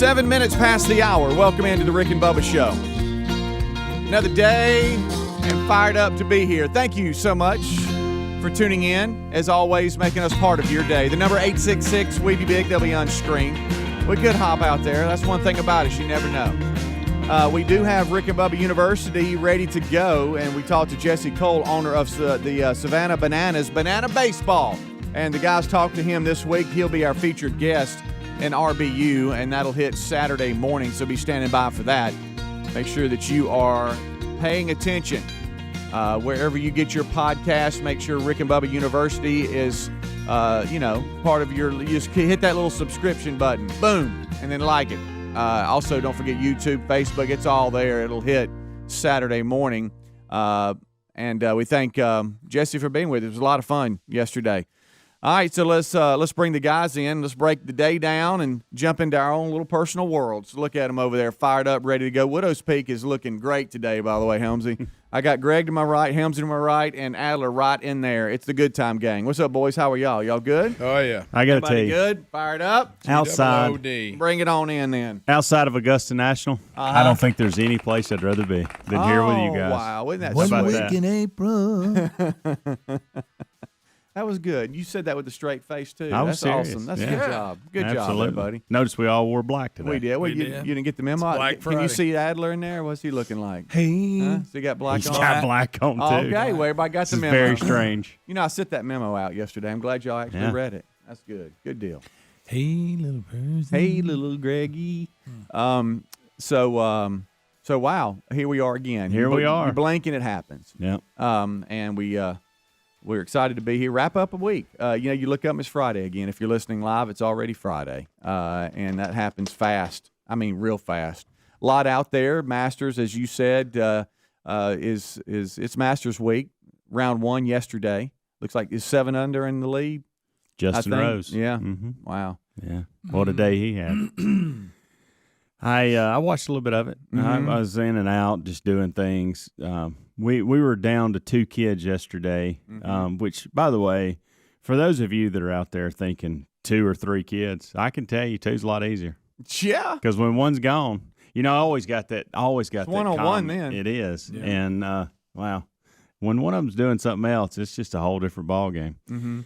7 minutes past the hour. Welcome into the Rick and Bubba Show. Another day and fired up to be here. Thank you so much for tuning in. As always, making us part of your day. The number 866 Weedy Big, they'll be on screen. We could hop out there. That's one thing about us. You never know. We do have Rick and Bubba University ready to go, and we talked to Jesse Cole, owner of the Savannah Bananas Banana Baseball. And the guys talked to him this week. He'll be our featured guest in RBU, and that'll hit Saturday morning, so be standing by for that. Make sure that you are paying attention. Wherever you get your podcast, make sure Rick and Bubba University is, part of your – you just hit that little subscription button. Boom. And then like it. Also, don't forget YouTube, Facebook. It's all there. It'll hit Saturday morning. And we thank Jesse for being with us. It was a lot of fun yesterday. All right, so let's bring the guys in. Let's break the day down and jump into our own little personal worlds. Look at them over there, fired up, ready to go. Widow's Peak is looking great today, by the way, Helmsy. I got Greg to my right, Helmsy to my right, and Adler right in there. It's the Good Time Gang. What's up, boys? How are y'all? Y'all good? Oh, yeah. I got to tell you. Good? Fired up? Outside. GWOD. Bring it on in then. Outside of Augusta National, I don't think there's any place I'd rather be than here with you guys. Wow, isn't that One sweet? week in April. That was good. You said that with a straight face, too. I was That's serious. awesome. That's a Yeah. good job. Good job, Absolutely. everybody. Notice we all wore black today. We did. Well, We you did. didn't get the memo? It's Black Can you Friday. see Adler in there? What's he looking like? Hey. Huh? So he got black He's on? got black on, too. Okay, well, everybody got This the is memo. very strange. You know, I sent that memo out yesterday. I'm glad y'all actually read it. That's good. Good deal. Hey, little person. Hey, little Greggy. So wow, here we are again. Here we are. You blink and it happens. Yep. And we're excited to be here. Wrap up a week. You look up, it's Friday again. If you're listening live, it's already Friday. And that happens fast. I mean, real fast. A lot out there. Masters, as you said, it's Masters week. Round 1 yesterday. Looks like is 7 under in the lead. Justin Rose. Yeah. Mm-hmm. Wow. Yeah. What a day he had. I watched a little bit of it. Mm-hmm. I was in and out just doing things. We were down to 2 kids yesterday, which, by the way, for those of you that are out there thinking 2 or 3 kids, I can tell you 2's a lot easier. Yeah. Because when one's gone, I always got that. It's one-on-one then. It is. Yeah. And, wow, when one of them's doing something else, it's just a whole different ballgame. Mm-hmm.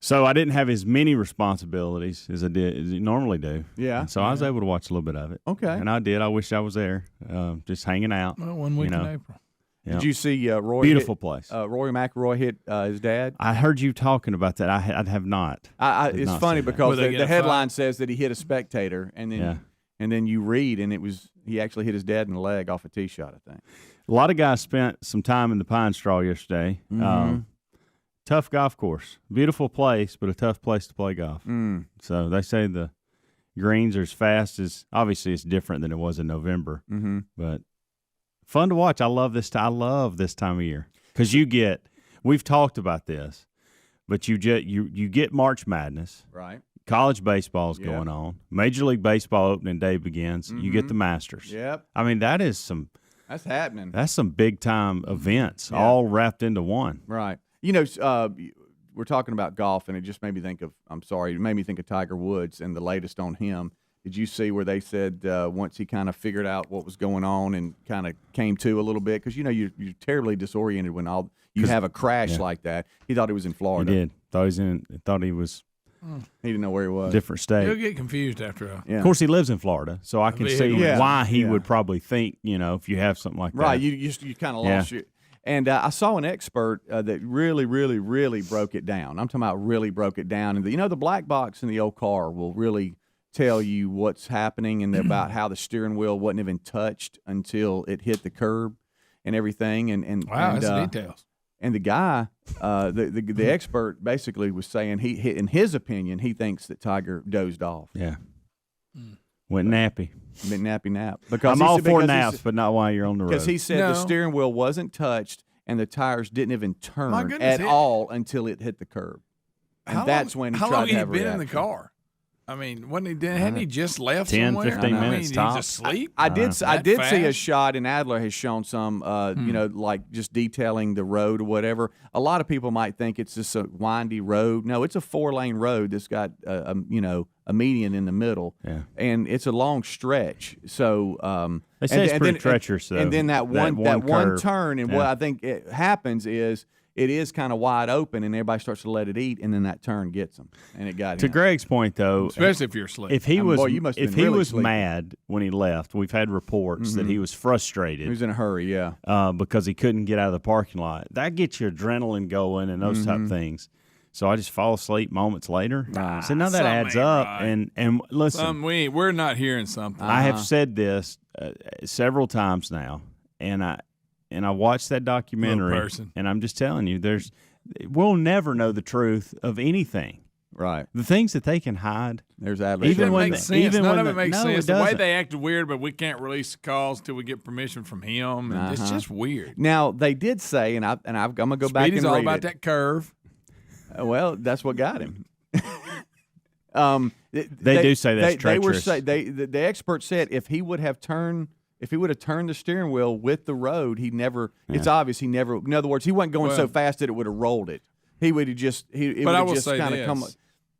So I didn't have as many responsibilities as you normally do. Yeah. And so I was able to watch a little bit of it. Okay. And I did. I wish I was there, just hanging out. Well, 1 week in April. Yeah. Did you see Roy? Beautiful place. Rory McIlroy hit his dad. I heard you talking about that. I have not. It's not funny see that. because Were they the getting headline says that he hit a spectator, and then you read, and he actually hit his dad in the leg off a tee shot, I think. A lot of guys spent some time in the Pine Straw yesterday. Mm-hmm. Tough golf course. Beautiful place, but a tough place to play golf. So they say the greens are as fast as – obviously it's different than it was in November. Mm-hmm. But fun to watch. I love this time of year because you get – we've talked about this, but you get March Madness. Right. College baseball is going on. Major League Baseball opening day begins. You get the Masters. Yep. I mean, that's some happening. That's some big-time events all wrapped into one. Right. We're talking about golf, and it just made me think of Tiger Woods and the latest on him. Did you see where they said once he kind of figured out what was going on and kind of came to a little bit? Because, you're terribly disoriented when you have a crash like that. He thought he was in Florida. He did. Thought he was He didn't know where he was. different state. You'll get confused after a Yeah. Of course, he lives in Florida, so I can see Yeah. why he would probably think, if you have something like that. Right. You kind of lost your. And I saw an expert that really, really, really broke it down. I'm talking about really broke it down. And the black box in the old car will really tell you what's happening and about how the steering wheel wasn't even touched until it hit the curb and everything. wow, that's the details. And the guy, the expert, basically was saying in his opinion, he thinks that Tiger dozed off. Yeah. Went nappy. Been nappy nap. Because I'm all for because naps, but not while you're on the road. Because he said the steering wheel wasn't touched and the tires didn't even turn at all until it hit the curb. And that's when he tried to have a been in the reaction. car? I mean, hadn't he just left 10, somewhere? 15 minutes he's tops. asleep. I did see a fast? shot, and Adler has shown some, like just detailing the road or whatever. A lot of people might think it's just a windy road. No, it's a 4-lane road that's got a median in the middle, and it's a long stretch. So they say it's pretty treacherous, though. And then that one curve. turn, and what I think it happens is it is kind of wide open, and everybody starts to let it eat, and then that turn gets them, and it got to him. Greg's point, though, especially if you're asleep. if he was really mad when he left, we've had reports that he was frustrated. He was in a hurry, because he couldn't get out of the parking lot. That gets your adrenaline going and those type of things. So I just fall asleep moments later. So now that adds up, right. and listen, we're not hearing something. I have said this several times now, and I watched that documentary, and I'm just telling you, we'll never know the truth of anything. Right. The things that they can hide. There's Adler. Even when makes sense. None of it makes sense. The way they acted weird, but we can't release the calls till we get permission from him, and it's just weird. Now they did say, and I'm gonna go back and Speedy's read all about it. that curve. Well, that's what got him. They do say that's treacherous. The experts said if he would have turned the steering wheel with the road, he never. Yeah. It's obvious he never. In other words, he wasn't going so fast that it would have rolled it. He would have just. But I will say this: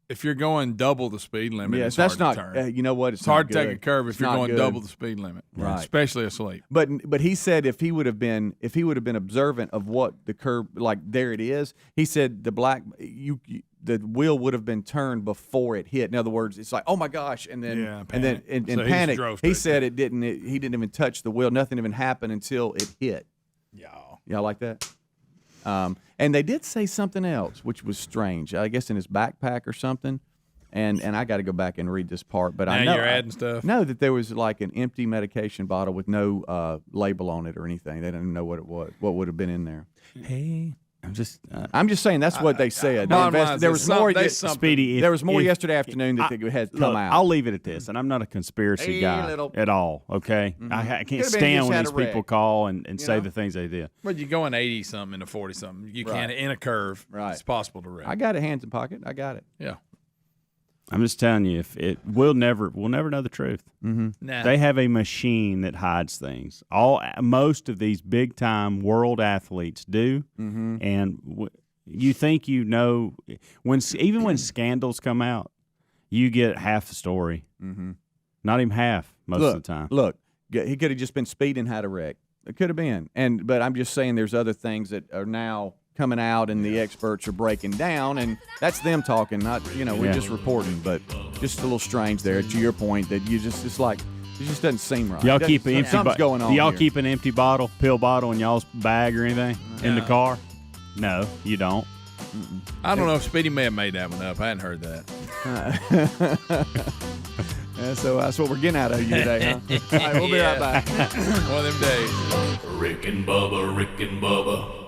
if you're going double the speed limit, yes, it's that's hard not. to turn. You know what? It's hard not to good. take a curve if you're going double the speed limit, right? Especially asleep. But he said if he would have been observant of what the curve, like there it is. He said the wheel would have been turned before it hit. In other words, it's like, oh my gosh, and then in so panic, he said it didn't. He didn't even touch the wheel. Nothing even happened until it hit. Y'all like that? And they did say something else, which was strange. I guess in his backpack or something. And I got to go back and read this part. But now I know you're adding stuff. Know that there was like an empty medication bottle with no label on it or anything. They didn't know what it was. What would have been in there? Hey. I'm just saying that's what they said. There was more. Speedy, there was more yesterday afternoon that had come out. I'll leave it at this, and I'm not a conspiracy guy at all. Okay, I can't stand when these people call and say the things they did. Well, you're going 80-something into 40-something. You can't in a curve. Right. It's possible to wreck. I got it hands in pocket. I got it. Yeah. I'm just telling you, we'll never know the truth. Mm-hmm. Nah. They have a machine that hides things. Most of these big time world athletes do, and you think even when scandals come out, you get half the story. Mm-hmm. Not even half most of the time. Look, he could have just been speeding, had a wreck. It could have been, but I'm just saying there's other things that are now coming out and the experts are breaking down, and that's them talking, not we're just reporting, but just a little strange there to your point that it just doesn't seem right. Y'all keep an empty something's going on. Do y'all here. keep an empty pill bottle in y'all's bag or anything in the car? No, you don't. I don't know if Speedy may have made that one up. I hadn't heard that. So that's what we're getting out of you today, huh? All right, we'll be right back. One of them days. Rick and Bubba.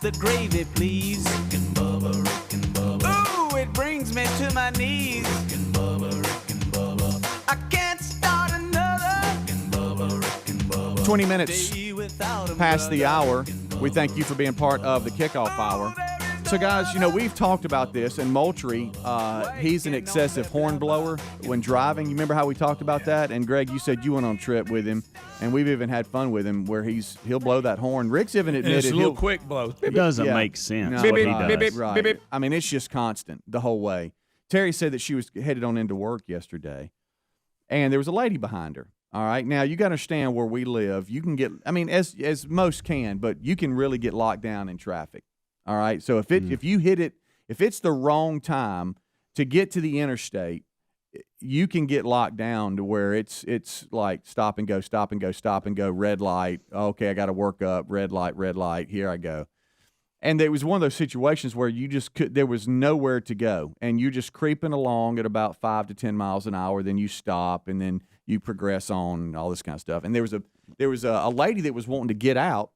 the gravy, please. Rick and Bubba. Ooh, it brings me to my knees. Rick and Bubba. I can't start another. Rick and Bubba. 20 minutes Day without a past the brother. hour. We thank you for being part of the kickoff hour. So, guys, we've talked about this, and Moultrie, he's an excessive horn blower when driving. You remember how we talked about that? And, Greg, you said you went on a trip with him, and we've even had fun with him where he'll blow that horn. Rick's even admitted It's a little quick blow. It doesn't make sense No, what he right, does. right. I mean, it's just constant the whole way. Terry said that she was headed on into work yesterday, and there was a lady behind her. All right. Now, you got to understand where we live. You can get, as most can, but you can really get locked down in traffic. All right. So if you hit it, if it's the wrong time to get to the interstate, you can get locked down to where it's like stop and go, stop and go, stop and go, red light. Okay, I got to work up, red light, here I go. And it was one of those situations where you just there was nowhere to go, and you're just creeping along at about 5 to 10 miles an hour. Then you stop, and then you progress on, and all this kind of stuff. And there was a lady that was wanting to get out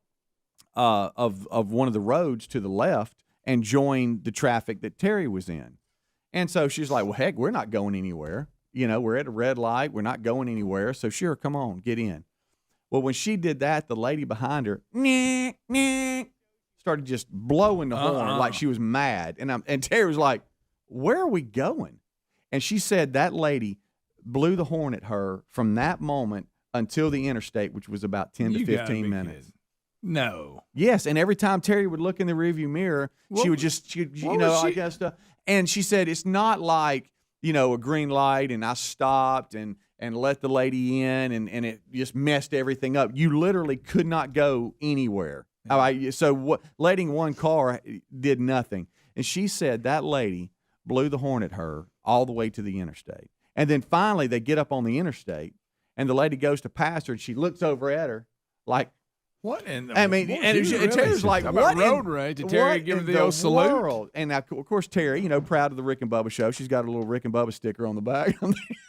of one of the roads to the left and join the traffic that Terry was in. And so she's like, well, heck, we're not going anywhere. We're at a red light. We're not going anywhere. So sure, come on, get in. Well, when she did that, the lady behind her started just blowing the horn like she was mad. And Terry was like, where are we going? And she said that lady blew the horn at her from that moment until the interstate, which was about 10 to 15 minutes. Kidding. No. Yes, and every time Terry would look in the rearview mirror, she would just, all that kind of stuff. And she said it's not like, a green light and I stopped and let the lady in and it just messed everything up. You literally could not go anywhere. Yeah. All right, so letting one car did nothing. And she said that lady blew the horn at her all the way to the interstate. And then finally they get up on the interstate and the lady goes to pass her and she looks over at her like, what in the and Terry's like, what road rage? Did Terry give her the old salute? World? And now, of course, Terry, proud of the Rick and Bubba show. She's got a little Rick and Bubba sticker on the back. I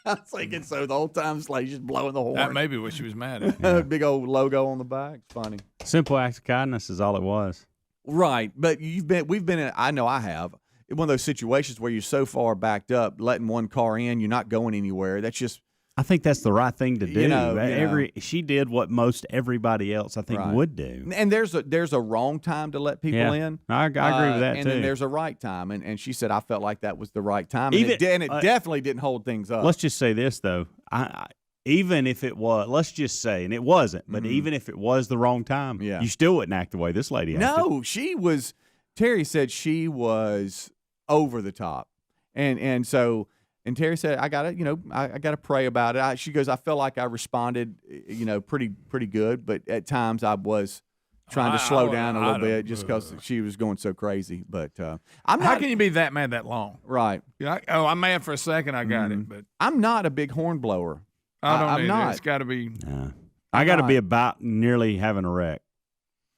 was thinking, so the whole time it's like just blowing the horn. That may be what she was mad at. Big old logo on the back. It's funny. Simple act of kindness is all it was. Right, but we've been in. I know I have one of those situations where you're so far backed up, letting one car in, you're not going anywhere. That's just. I think that's the right thing to do. She did what most everybody else, I think, would do. And there's a wrong time to let people in. I agree with that, and too. then there's a right time. And she said, I felt like that was the right time. And it definitely didn't hold things up. Let's just say this, though. Even if it was, let's just say, and it wasn't, but even if it was the wrong time, you still wouldn't act the way this lady acted. No, Terry said she was over the top. And so... And Terry said, I got to pray about it. She goes, I felt like I responded, pretty good, but at times I was trying to slow down a little bit just because she was going so crazy. But I'm not. How can you be that mad that long? Right. I'm mad for a second. I got it, but I'm not a big horn blower. I'm not. It's got to be. I got to be about nearly having a wreck.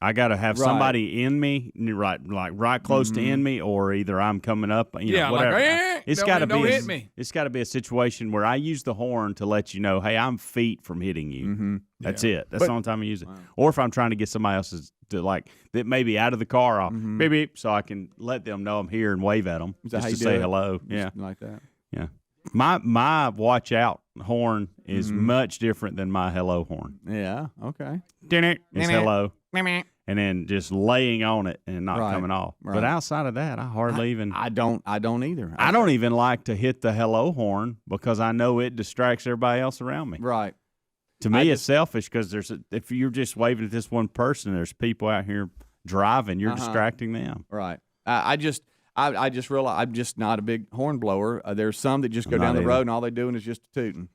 I got to have somebody in me, right close to in me, or either I'm coming up, whatever. Like, it's got to be. Hit me. It's got to be a situation where I use the horn to let you know, hey, I'm feet from hitting you. Mm-hmm. That's it. That's the only time I use it. Wow. Or if I'm trying to get somebody else that may be out of the car, I'll beep beep, so I can let them know I'm here and wave at them just to say hello. Yeah, like that. Yeah. My watch out horn is much different than my hello horn. Yeah. Okay. It's hello. And then just laying on it and not coming off. Right. But outside of that, I hardly even. I don't either. I don't even like to hit the hello horn because I know it distracts everybody else around me. Right. To me, it's selfish because if you're just waving at this one person, there's people out here driving. You're distracting them. Right. I just realize I'm just not a big horn blower. There's some that just go down the road and all they're doing is just tooting.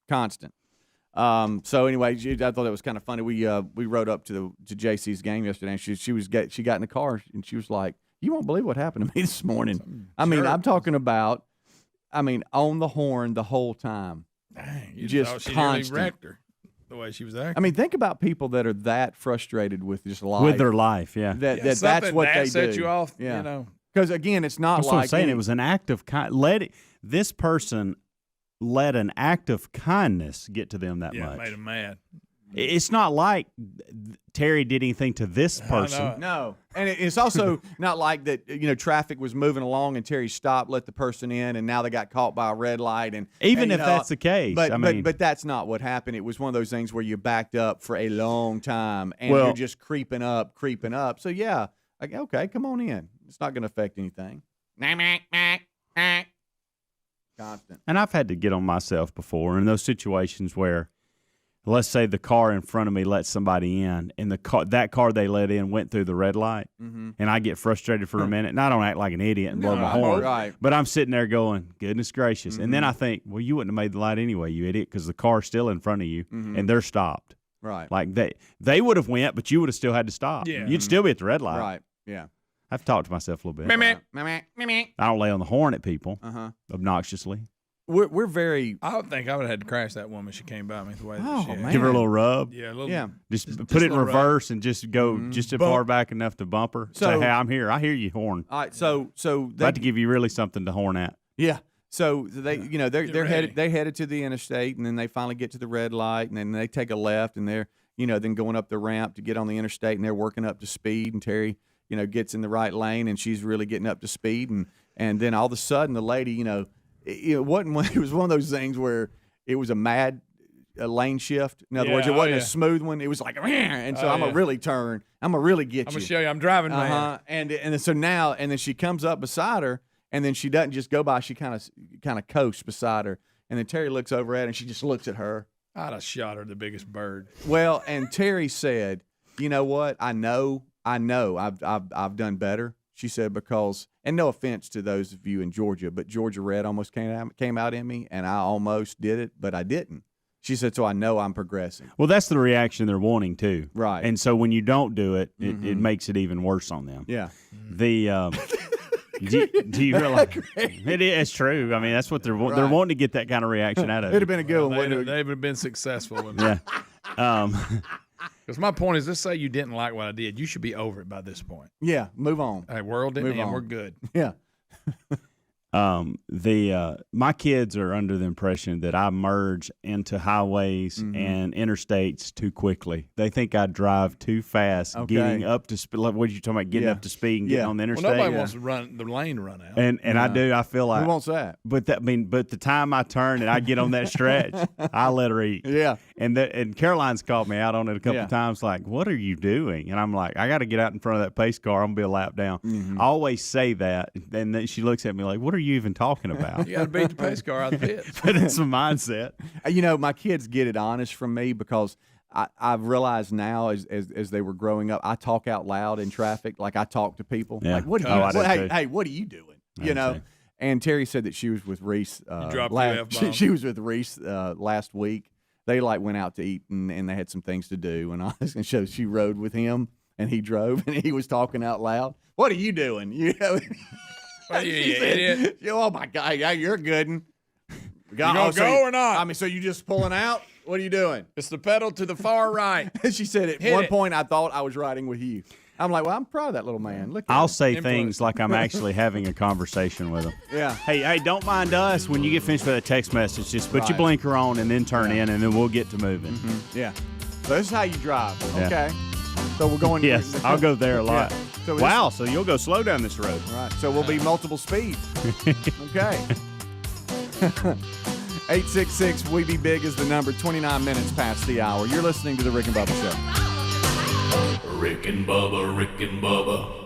Constant. So anyway, I thought that was kind of funny. We rode up to JC's game yesterday, and she got in the car and she was like, "You won't believe what happened to me this morning." I mean, I'm talking about, on the horn the whole time. Dang, you just she constant. Really wrecked her the way she was acting. I mean, think about people that are that frustrated with just life. With their life, yeah. That's what they set do. you off, yeah. Because again, it's not That's like what I'm saying. It was an act of this person let an act of kindness get to them that much. Made them mad. It's not like Terry did anything to this person. No, and it's also not like that. Traffic was moving along and Terry stopped, let the person in, and now they got caught by a red light. And Even if that's the case, but that's not what happened. It was one of those things where you backed up for a long time and you're just creeping up. So yeah, okay, come on in. It's not going to affect anything. Constant. And I've had to get on myself before in those situations where, let's say the car in front of me let somebody in, and that car they let in went through the red light, and I get frustrated for a minute, and I don't act like an idiot and blow my horn, right. But I'm sitting there going, goodness gracious. And then I think, well, you wouldn't have made the light anyway, you idiot, because the car's still in front of you, and they're stopped. Right. Like they would have went, but you would have still had to stop. Yeah. You'd still be at the red light. Right. Yeah. I've talked to myself a little bit. I don't lay on the horn at people obnoxiously. We're very. I would think I would have had to crash that woman. She came by me the way that she man. had. Give her a little rub. Yeah, a little. Yeah. Just put it in a little reverse and just go just as far back enough to bump her. So- Say, hey, I'm here. I hear you horn. All right. So About to give you really something to horn at. Yeah. So they, they're headed. ready. They headed to the interstate, and then they finally get to the red light, and then they take a left, and they're, then going up the ramp to get on the interstate, and they're working up to speed, and Terry, gets in the right lane, and she's really getting up to speed, and then all of a sudden the lady, it wasn't. It was one of those things where it was a lane shift. In other words, it wasn't a smooth one. It was like, and so I'm gonna really turn. I'm gonna really get I'm you. gonna show you. I'm driving, man. And so now, and then she comes up beside her, and then she doesn't just go by. She kind of coasts beside her, and then Terry looks over at her, and she just looks at her. I'd have shot her the biggest bird. Well, and Terry said, "You know what? I know. I've done better." She said, because, and no offense to those of you in Georgia, but Georgia Red almost came out in me, and I almost did it, but I didn't. She said, so I know I'm progressing. Well, that's the reaction they're wanting too. Right. And so when you don't do it, it makes it even worse on them. Yeah. The do you realize it's true? I mean, that's what they're wanting to get that kind of reaction out of It'd it. have been a good one. wouldn't it? They would have been successful with Yeah. Because my point is, let's say you didn't like what I did. You should be over it by this point. Yeah. Move on. Hey, world didn't Move end. on. We're good. Yeah. My kids are under the impression that I merge into highways and interstates too quickly. They think I drive too fast, getting up to speed. Like, what are you talking about? Getting up to speed and getting on the interstate. Well, nobody wants to run the lane to run out. And I do. I feel like Who wants that? But the time I turn and I get on that stretch, I let her eat. Yeah. And Caroline's called me out on it a couple of times, like, what are you doing? And I'm like, I got to get out in front of that pace car. I'm going to be a lap down. I always say that. And then she looks at me like, what are you even talking about? You got to beat the pace car out of the pit. But it's a mindset. My kids get it honest from me because I've realized now as they were growing up, I talk out loud in traffic. Like, I talk to people. Yeah. Like, what I do too. hey, what are you doing? too. And Terry said that she was with Reese. dropped the F-bomb. She was with Reese last week. They went out to eat and they had some things to do. And so she rode with him and he drove and he was talking out loud. What are you doing? What are you, She said, idiot? Oh my God, yeah, you're good. You gonna go or not? I mean, so you just pulling out? What are you doing? It's the pedal to the far right. She said at Hit one it. point I thought I was riding with you. I'm like, well, I'm proud of that little man. Look at I'll him. say Influence. things like I'm actually having a conversation with them. Yeah. Hey, don't mind us when you get finished with a text message. Just put your Right. blinker on and then turn in, and then we'll get to moving. Yeah. So this is how you drive. Yeah. Okay. So we're going. Yes, I'll go there a lot. Yeah. So this- Wow, so you'll go slow down this road. Right. So we'll be multiple speed. Okay. 866 We Be Big is the number. 29 minutes past the hour. You're listening to the Rick and Bubba Show. Rick and Bubba, Rick and Bubba.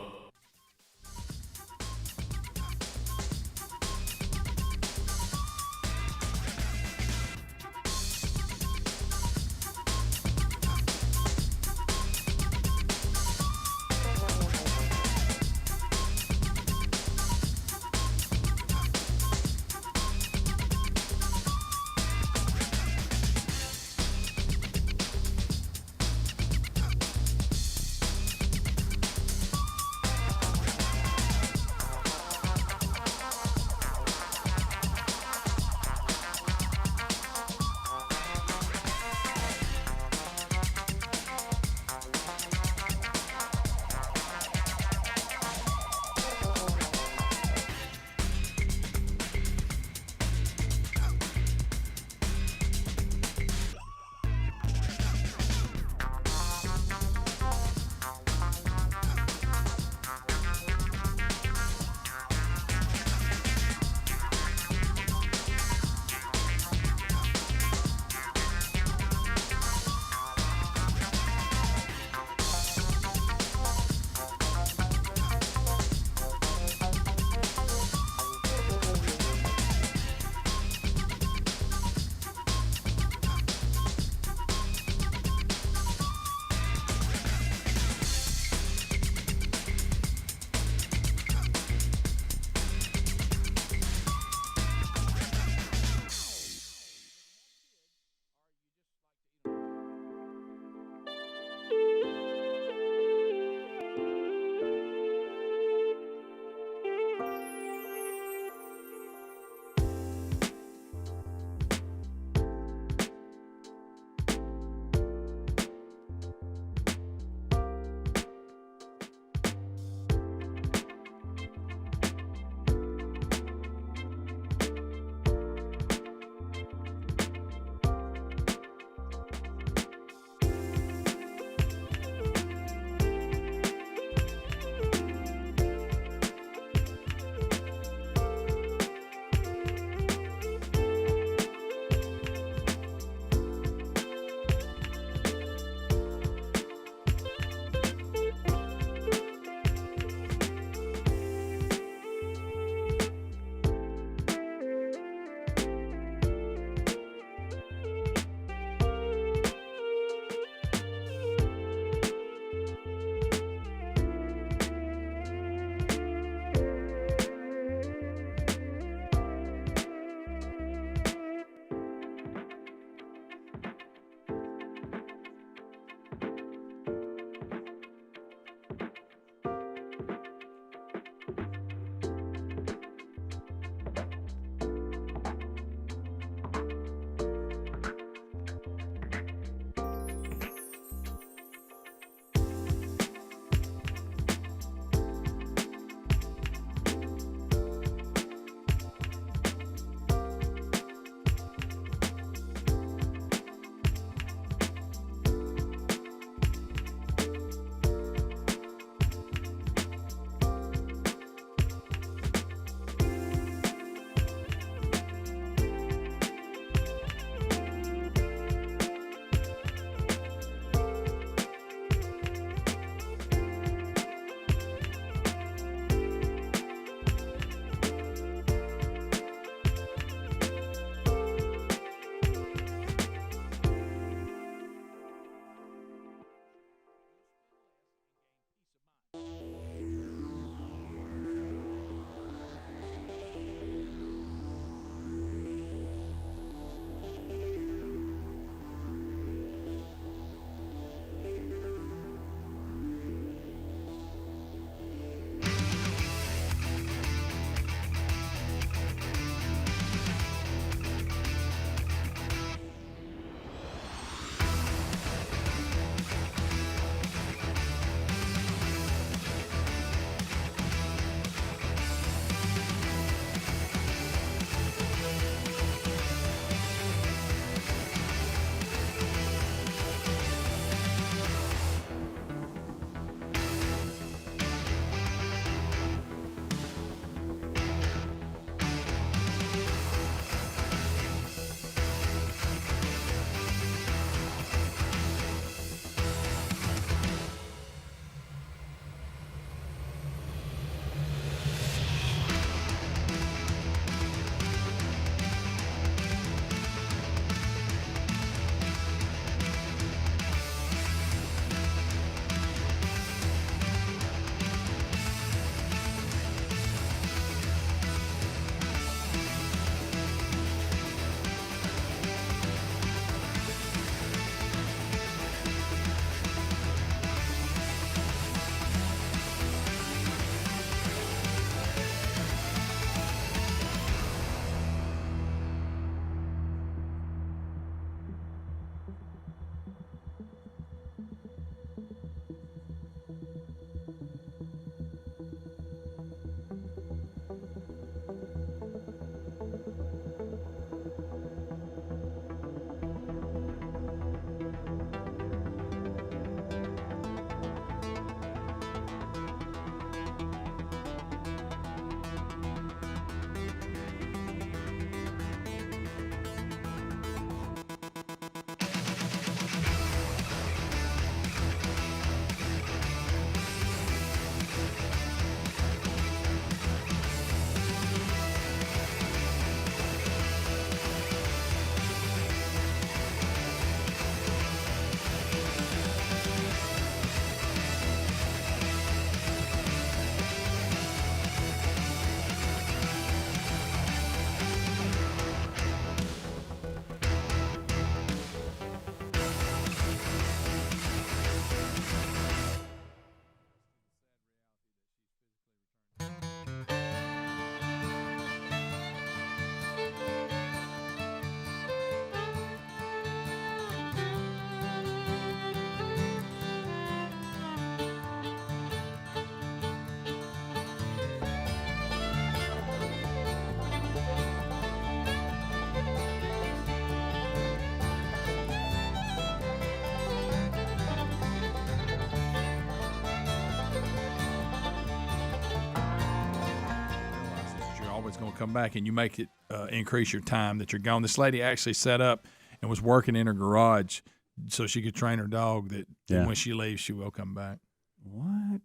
going to come back, and you make it increase your time that you're gone. This lady actually set up and was working in her garage so she could train her dog that when she leaves, she will come back. What?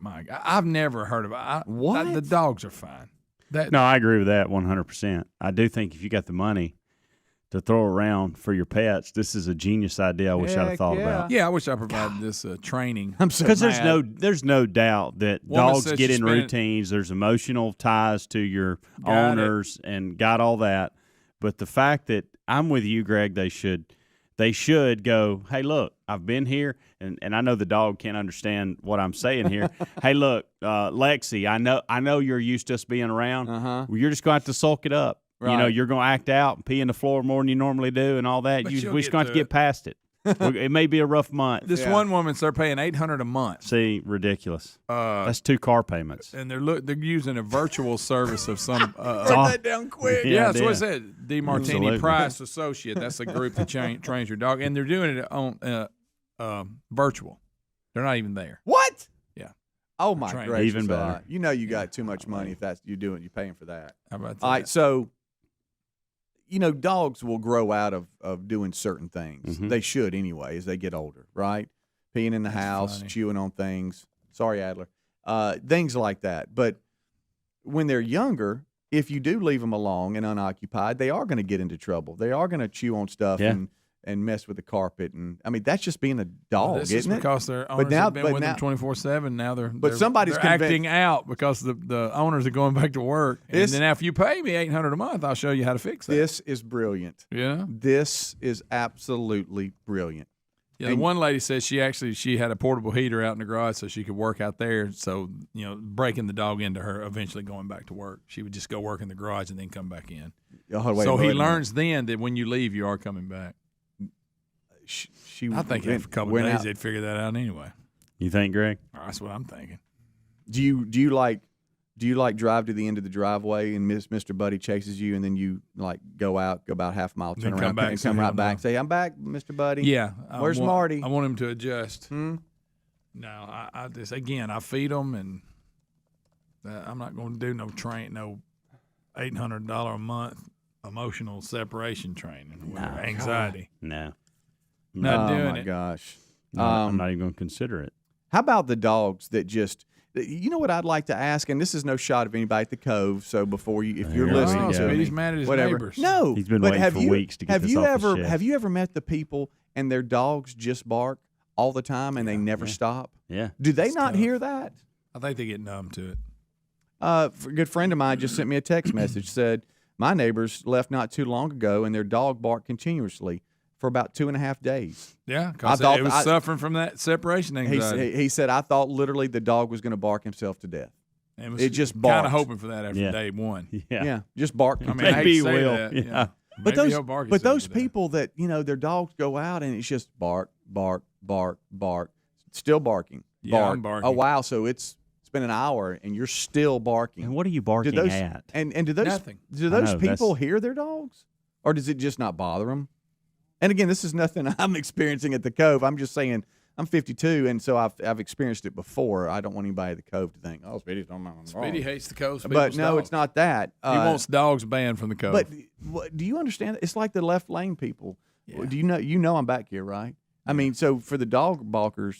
My God. I've never heard of it. What? The dogs are fine. No, I agree with that 100%. I do think if you got the money to throw around for your pets, this is a genius idea I wish I'd have thought about. Yeah, I wish I provided this training. I'm so Because mad. there's no doubt that Woman dogs says get she in spent- routines. There's emotional ties to your Got it. owners and got all that. But the fact that I'm with you, Greg, they should go, hey, look, I've been here, and I know the dog can't understand what I'm saying here. Hey, look, Lexi, I know you're used to us being around. Uh-huh. Well, you're just going to have to sulk it up. Right. You know, you're going to act out and pee in the floor more than you normally do and all that. But We're she'll just get going to to get it. past it. It may be a rough month. This one woman, they're paying $800 a month. See, ridiculous. That's 2 car payments. And they're using a virtual service of some. Write that down quick. Yeah, that's what it said. D. Martini Absolutely. Price Associate. That's a group that trains your dog, and they're doing it on virtual. They're not even there. What? Yeah. Oh my Train. gracious! Even better. all right. You know you got too much money if that's you're paying for that. How about that? All right, so dogs will grow out of doing certain things. Mhm. They should anyway as they get older, right? Peeing in the house, funny. chewing on things. Sorry, Adler. Things like that. But when they're younger, if you do leave them alone and unoccupied, they are going to get into trouble. They are going to chew on stuff and mess with the carpet. And I mean, that's just being a dog, This isn't is it? because their owners now- have been but with now- them 24/7. Now they're somebody's they're convinced- acting out because the owners are going back to work. And This- then after you pay me $800 a month, I'll show you how to fix that. This is brilliant. Yeah. This is absolutely brilliant. Yeah, the one lady says she had a portable heater out in the garage so she could work out there. So, breaking the dog into her eventually going back to work. She would just go work in the garage and then come back in. Oh, wait, So wait he a minute. learns then that when you leave, you are coming back. She I think went- after a couple of went days, out. they'd figure that out anyway. You think, Greg? That's what I'm thinking. Do you like drive to the end of the driveway and Mr. Buddy chases you and then you like go about half a mile, turn Then come around, back and and say, come right "Hell back, no." and say, "I'm back, Mr. Buddy." Yeah. Where's Marty? I want him to adjust. Hmm? No, I just, again, I feed them, and I'm not going to do no $800 a month emotional separation training or anxiety. No. Not oh doing my it. gosh. No, I'm not even going to consider it. How about the dogs that just? You know what I'd like to ask, and this is no shot of anybody at the Cove. So before if you're Here we listening go. to Speedy's me, mad at his whatever. neighbors. No, He's been but waiting have for you, weeks to get have this you off his ever chest. have you ever met the people and their dogs just bark all the time and they never stop? Yeah. Do they It's not tough. hear that? I think they get numb to it. A good friend of mine just sent me a text message. Said my neighbors left not too long ago, and their dog barked continuously for about 2.5 days. Yeah, I because thought it was I- suffering from that separation anxiety. He said, I thought literally the dog was going to bark himself to death. And it just kind barked. of hoping for that after Yeah. day one. Yeah. Yeah, just bark. I mean, I hate Maybe to say will. that. Yeah. But Maybe he'll bark himself those to death. people that their dogs go out and it's just bark, bark, bark, bark, still barking. Yeah, bark. I'm barking. Oh wow! So it's been an hour and you're still barking. And what are you barking those, at? And do those Nothing. do those know, people that's- hear their dogs, or does it just not bother them? And again, this is nothing I'm experiencing at the Cove. I'm just saying I'm 52, and so I've experienced it before. I don't want anybody at the Cove to think, oh, Speedy's talking about Speedy hates the Cove. But no, it's not that. He wants dogs banned from the Cove. But do you understand? It's like the left lane people. Yeah. Do you know I'm back here, right? I mean, so for the dog barker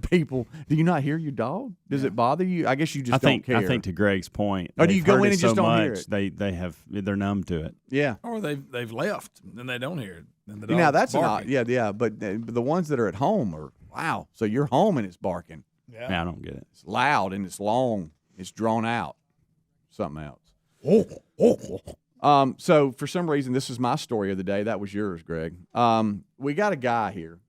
people, do you not hear your dog? Does it bother you? I guess you just don't care. I think to Greg's point, Or do you they've go heard in it and so just don't hear much, it? they're numb to it. Yeah. or they've left and they don't hear it. And the Now dog's that's an barking. yeah. But the ones that are at home are wow. So you're home and it's barking. Yeah. Yeah, I don't get it. It's loud and it's long. It's drawn out. Something else. So for some reason, this is my story of the day. That was yours, Greg. We got a guy here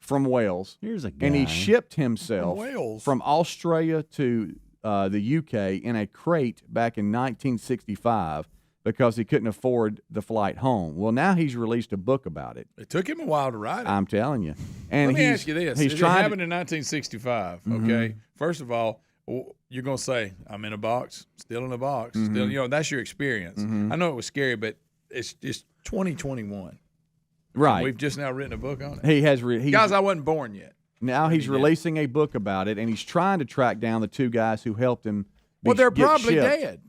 from Wales, Here's a guy. and he shipped himself From Wales. from Australia to the UK in a crate back in 1965 because he couldn't afford the flight home. Well, now he's released a book about it. It took him a while to write it. I'm telling you. And Let me he's, ask you this: He's it trying happened to, in 1965. Okay, first of all, you're gonna say I'm in a box, still in a box, still. That's your experience. I know it was scary, but it's 2021. right. We've just now written a book on it. He has Guys, I wasn't born yet. now he's he did. releasing a book about it, and he's trying to track down the two guys who helped him. Well, they're get probably shipped. dead.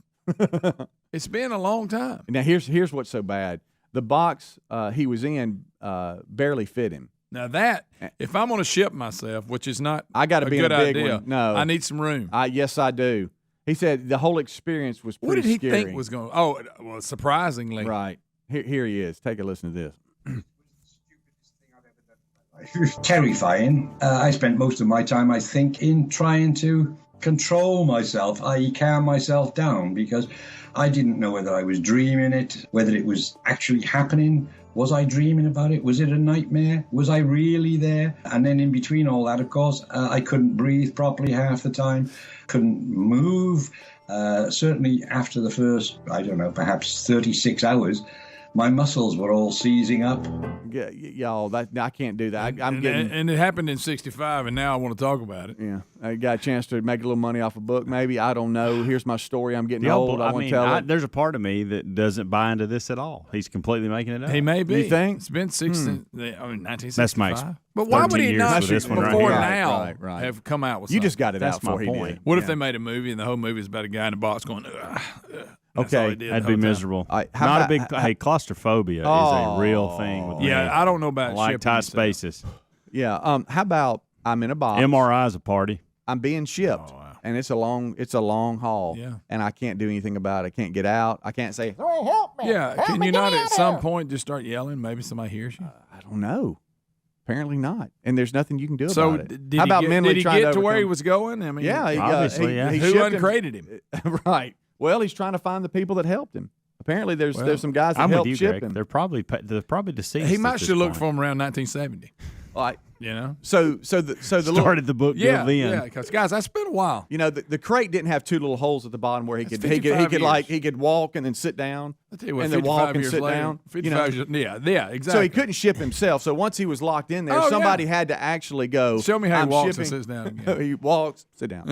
It's been a long time. Now here's what's so bad. The box he was in barely fit him. Now that, if I'm going to ship myself, which is not I got to a be in good a big idea, one. No, I need some room. Yes, I do. He said the whole experience was pretty What did he scary. think was going? Oh, well, surprisingly, Right. Here he is. Take a listen to this. Terrifying. I spent most of my time, I think, in trying to control myself, i.e. calm myself down, because I didn't know whether I was dreaming it, whether it was actually happening. Was I dreaming about it? Was it a nightmare? Was I really there? And then in between all that, of course, I couldn't breathe properly half the time, couldn't move. Certainly after the first, I don't know, perhaps 36 hours, my muscles were all seizing up. Y'all, I can't do that. I'm getting. And it happened in '65, and now I want to talk about it. Yeah, I got a chance to make a little money off a book. Maybe I don't know. Here's my story. I'm getting old. I want to tell it. There's a part of me that doesn't buy into this at all. He's completely making it up. He may be. You think? It's been 1965. That's my But why would he not for this one right before here. now Right. have come out with You something? just got it That's out before my he point. did. What if they made a movie and the whole movie is about a guy in a box going, ugh, ugh. That's all he did the That'd whole be time. miserable. All right, how Not about- a big. Hey, claustrophobia is a real thing. With Yeah, me. I don't know I about like shipping tight yourself. spaces. Yeah. How about I'm in a box. MRI's a party. I'm being shipped, and it's a long haul. Yeah. And I can't do anything about it. I can't get out. I can't say. Yeah, can you not at some point just start yelling? Maybe somebody hears you. I don't know. Apparently not. And there's nothing you can do So about it. did How about he mentally get trying to where he overcome- was going? I mean, Yeah, Obviously, yeah. he who shipped him. uncrated him? Right. Well, he's trying to find the people that helped him. Apparently, there's some guys that I'm with helped you, ship Greg. him. They're probably deceased. He at might this should look point. for him around 1970. Like, You know? so the little, Started the book. Yeah, go then. yeah. Because guys, that's been a while. you know, the crate didn't have two little holes at the bottom where he That's could 55 like years. he could walk and then sit down, I tell you what, and then 55 walk and years sit later, down. 55 years, yeah, exactly. So he couldn't ship himself. So once he was locked in there, Oh, somebody yeah. had to actually go. Show me how he I'm walks shipping. and sits down again. He walks, sit down.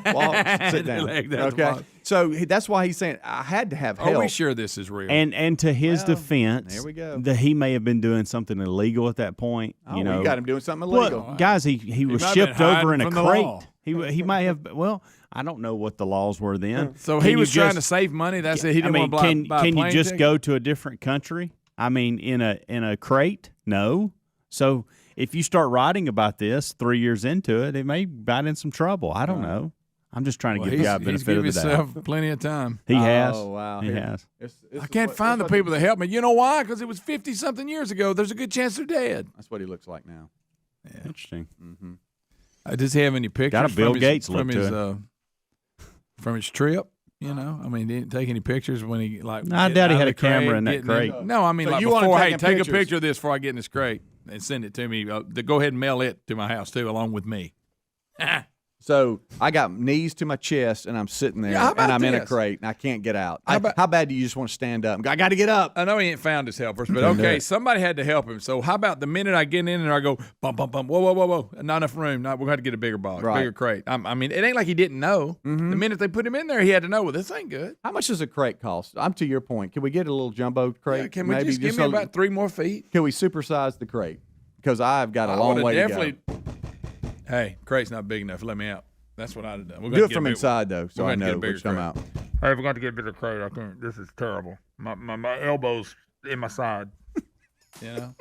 Walks, sit down. Leg down the Okay. box. So that's why he's saying I had to have help. Are we sure this is real? And to his defense, there we go. that he may have been doing something illegal at that point. Oh, you know, you got him doing something Well, illegal. guys, he was might have shipped been over in hiding a from the crate. law. He might have. Well, I don't know what the laws were then. so Can he you was trying to just- save money. That's it. He I didn't mean, want to buy a can you plane just ticket? go to a different country? I mean, in a crate? No. So if you start writing about this 3 years into it, it may bite in some trouble. I don't know. I'm just trying to Well, give the guy he's benefit of give the doubt. himself plenty of time. He has. Oh, wow. He Here. has. I can't find the people that helped me. You know why? Because it was 50-something years ago. There's a good chance they're dead. That's what he looks like now. Interesting. Does he have any pictures? Got a Bill from Gates his, look from to his him. from his trip. You know, I mean, he didn't take any pictures when he like. No, I getting doubt he out had of a the camera in that getting crate. No, I mean, So like you wanted before. Hey, taking take pictures. a picture of this before I get in this crate and send it to me. To go ahead and mail it to my house too, along with me. So I got knees to my chest, and I'm sitting there, Yeah, how about and I'm in a this? crate, and I can't get out. How about- how bad do you just want to stand up? I got to get up. I know he ain't found his helpers, but okay, somebody had to help him. So how about the minute I get in there, I go bump, bump, bump, whoa, not enough room. We're going to get a bigger box, Right. bigger crate. I mean, it ain't like he didn't know. The minute they put him in there, he had to know. Well, this ain't good. How much does a crate cost? I'm to your point. Can we get a little jumbo crate? Yeah, can we Maybe just give me a- about 3 more feet? Can we supersize the crate? Because I've got a long would've way to definitely. go. Hey, crate's not big enough. Let me out. That's what I'd have done. We're Do gonna it get from a big- inside though, so we're I gonna get a know bigger what's come crate. out. Hey, we're going to get a bigger crate. I can't. This is terrible. My elbow's in my side. You know.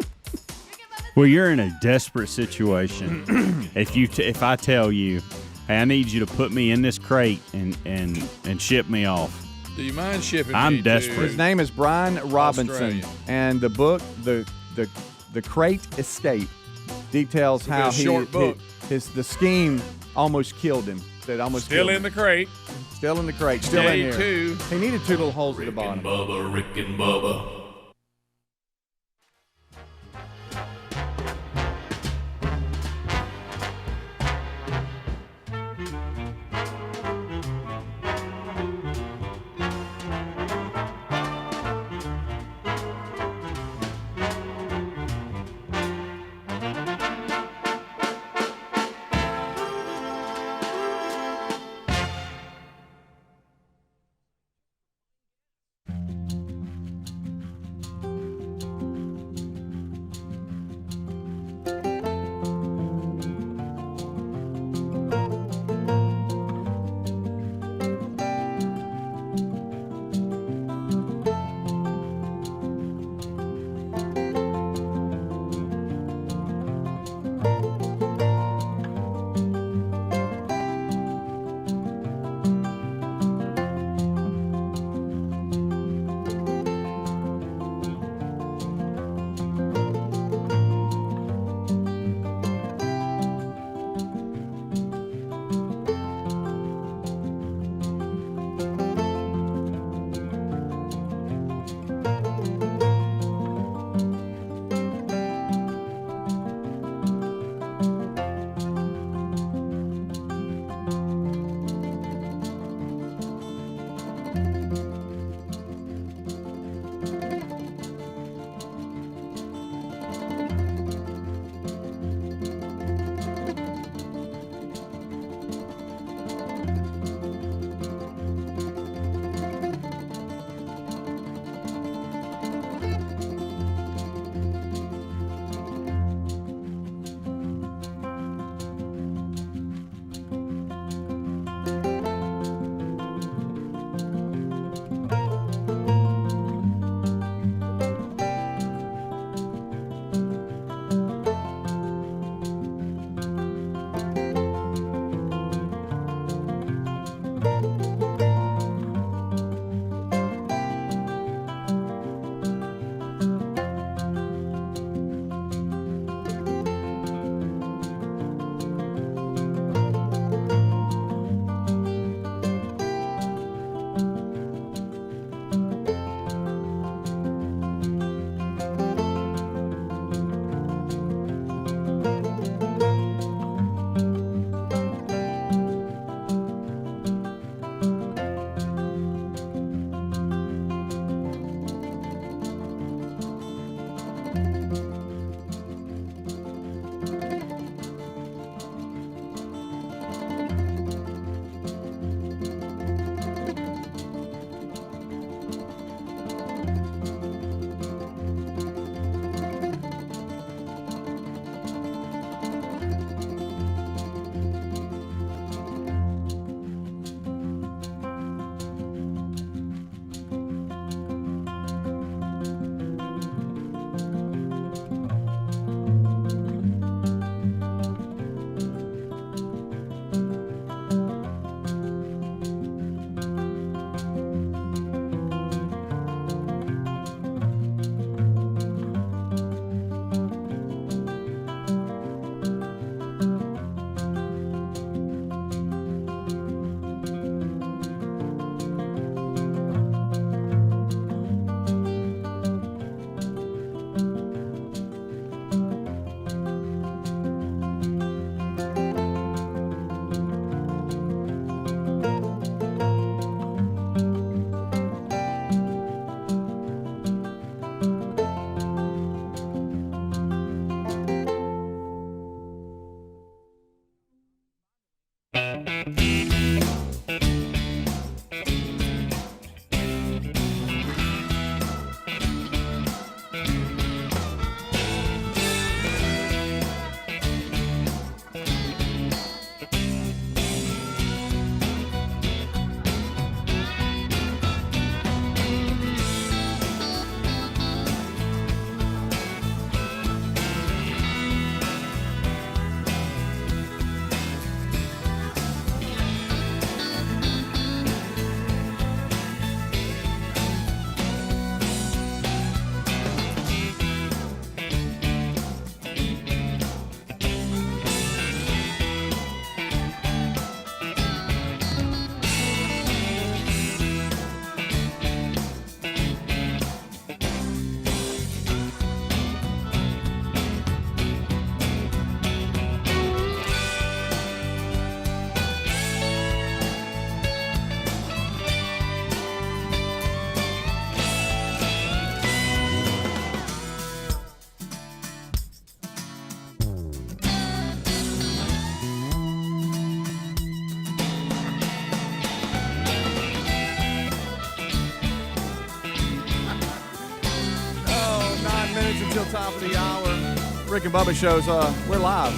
Well, you're in a desperate situation. if I tell you, hey, I need you to put me in this crate and ship me off. Do you mind shipping? I'm me desperate. To His name is Brian Robinson, Australia. and the book, the Crate Escape, details a how short book. the scheme almost killed him. That almost Still killed in him. the crate. Still in the crate, still Day in here. 2. He needed 2 little holes at the Rick bottom. and Bubba, Rick and Bubba. minutes until top of the hour. Rick and Bubba shows, we're live.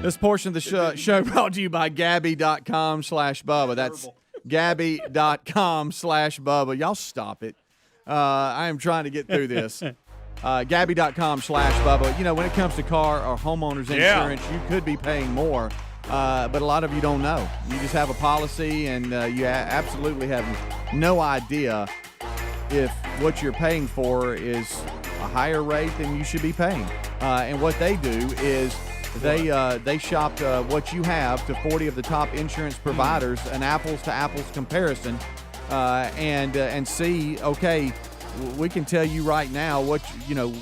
This portion of the show brought to you by Gabby.com/Bubba. That's Gabby.com/Bubba. Y'all stop it. I am trying to get through this. Gabby.com/Bubba. You know, when it comes to car or homeowners insurance, you could be paying more, but a lot of you don't know. You just have a policy, and you absolutely have no idea if what you're paying for is a higher rate than you should be paying. And what they do is they shop what you have to 40 of the top insurance providers, an apples-to-apples comparison, and see, okay, we can tell you right now what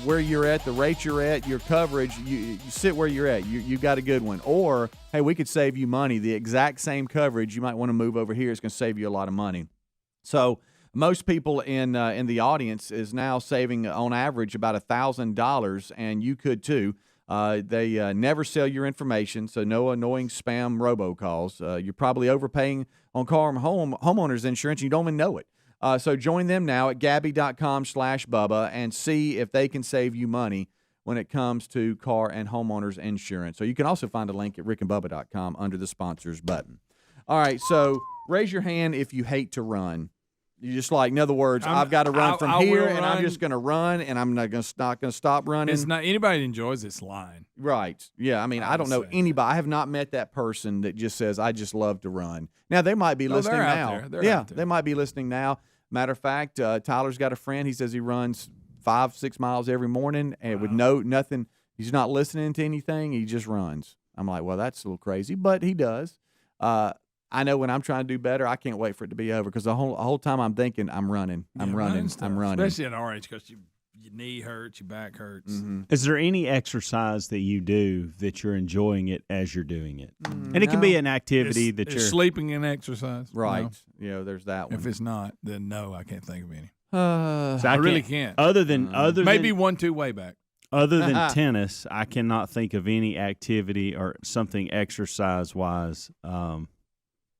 where you're at, the rate you're at, your coverage. You sit where you're at. You got a good one. Or hey, we could save you money. The exact same coverage, you might want to move over here. It's going to save you a lot of money. So most people in the audience is now saving on average about $1,000, and you could too. They never sell your information, so no annoying spam robocalls. You're probably overpaying on car and homeowners insurance. You don't even know it. So join them now at Gabby.com/Bubba and see if they can save you money when it comes to car and homeowners insurance. So you can also find a link at rickandbubba.com under the sponsors button. All right, so raise your hand if you hate to run. You just like, in other words, I've got to run from here, and I'm just going to run, and I'm not going to stop running. It's not anybody that enjoys this line. Right. Yeah, I mean, I don't know anybody. I have not met that person that just says, I just love to run. Now, they might be listening now. They're out there. They might be listening now. Matter of fact, Tyler's got a friend. He says he runs 5-6 miles every morning and with nothing. He's not listening to anything. He just runs. I'm like, well, that's a little crazy, but he does. I know when I'm trying to do better, I can't wait for it to be over because the whole time I'm thinking I'm running. I'm running. Especially at our age because your knee hurts, your back hurts. Mm-hmm. Is there any exercise that you do that you're enjoying it as you're doing it? And it can be an activity that you're sleeping and exercise. Right. There's that one. If it's not, then no, I can't think of any. So I really can't. Other than maybe 1-2 way back. Other than tennis, I cannot think of any activity or something exercise-wise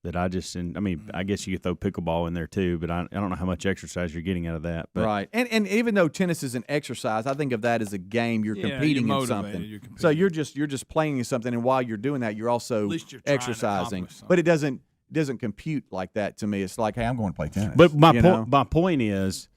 that I just – I mean, I guess you could throw pickleball in there too, but I don't know how much exercise you're getting out of that. But. Right. And even though tennis is an exercise, I think of that as a game. You're competing in something. So you're just playing in something, and while you're doing that, you're also exercising. But it doesn't compute like that to me. It's like, hey, I'm going to play tennis. But my point is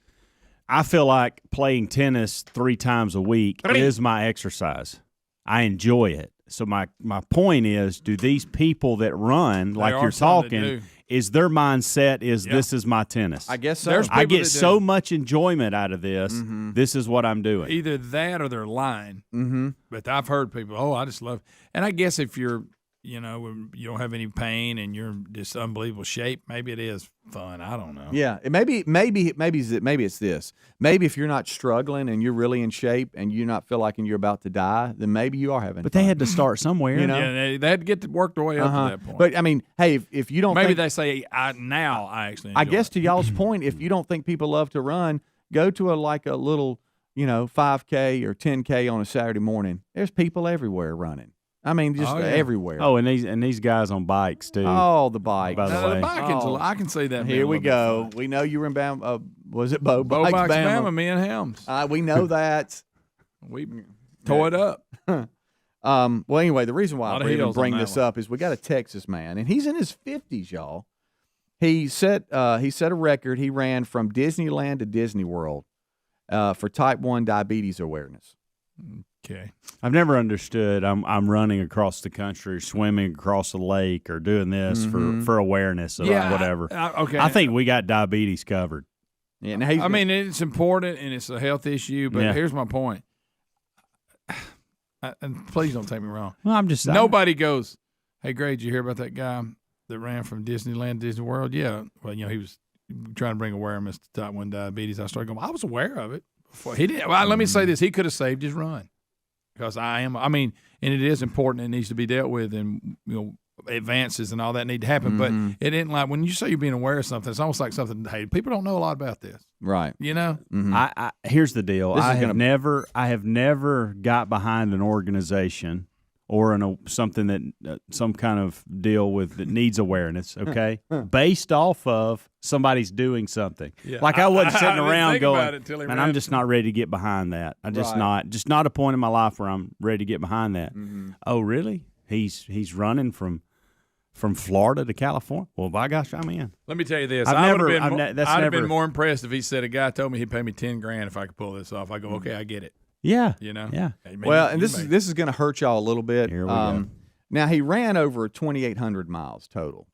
I feel like playing tennis 3 times a week is my exercise. I enjoy it. So my point is, do these people that run, like you're talking, is their mindset this is my tennis? I guess so. I get so much enjoyment out of this. Mm-hmm. This is what I'm doing. Either that or they're lying. Mm-hmm. But I've heard people, I just love – and I guess if you're – you don't have any pain and you're just unbelievable shape, maybe it is fun. I don't know. Yeah, maybe it's this. Maybe if you're not struggling and you're really in shape and you not feel like you're about to die, then maybe you are having But fun. they had to start somewhere. Yeah, they had to get to work their way up to that point. But, I mean, hey, if you don't maybe they say, I actually enjoy I guess it. to y'all's point, if you don't think people love to run, go to a little, 5K or 10K on a Saturday morning. There's people everywhere running. I mean, just everywhere. Oh, and these guys on bikes too. Oh, the bike. By the way. The bike, I can see that. Here we go. We know you were in Bama. Was it Bo? Bo Bikes Bama, me and Helms. We know that. We tore it up. Well, anyway, the reason why I even bring this up is we got a Texas man, and he's in his 50s, y'all. He set a record. He ran from Disneyland to Disney World for type 1 diabetes awareness. Okay. I've never understood. I'm running across the country, swimming across the lake, or doing this for awareness of whatever. Okay. I think we got diabetes covered. Yeah. Now I mean, it's important and it's a health issue, but here's my point. And please don't take me wrong. Well, Nobody goes, hey, Greg, did you hear about that guy that ran from Disneyland to Disney World? Yeah. Well, he was trying to bring awareness to type 1 diabetes. I started going, I was aware of it. He didn't. Well, let me say this. He could have saved his run. Because and it is important. It needs to be dealt with, and advances and all that need to happen. But it isn't like when you say you're being aware of something. It's almost like something. Hey, people don't know a lot about this, right? Here's the deal. I have never got behind an organization or in something that some kind of deal with that needs awareness, okay, based off of somebody's doing something. Yeah. Like I wasn't sitting didn't around think about going, it till he man, ran I'm just not ready to get behind that. I'm just Right. not a point in my life where I'm ready to get behind that. Oh, really? He's running from Florida to California. Well, by gosh, I'm in. Let me tell you this. I've I would never- have I've been, ne- that's I'd have never- been more impressed if he said a guy told me he'd pay me $10,000 if I could pull this off. I go, okay, I get it. Yeah. You know? Yeah. Hey, man, Well, you and this may- is going to hurt y'all a little bit. Here we go. Now he ran over 2,800 miles total.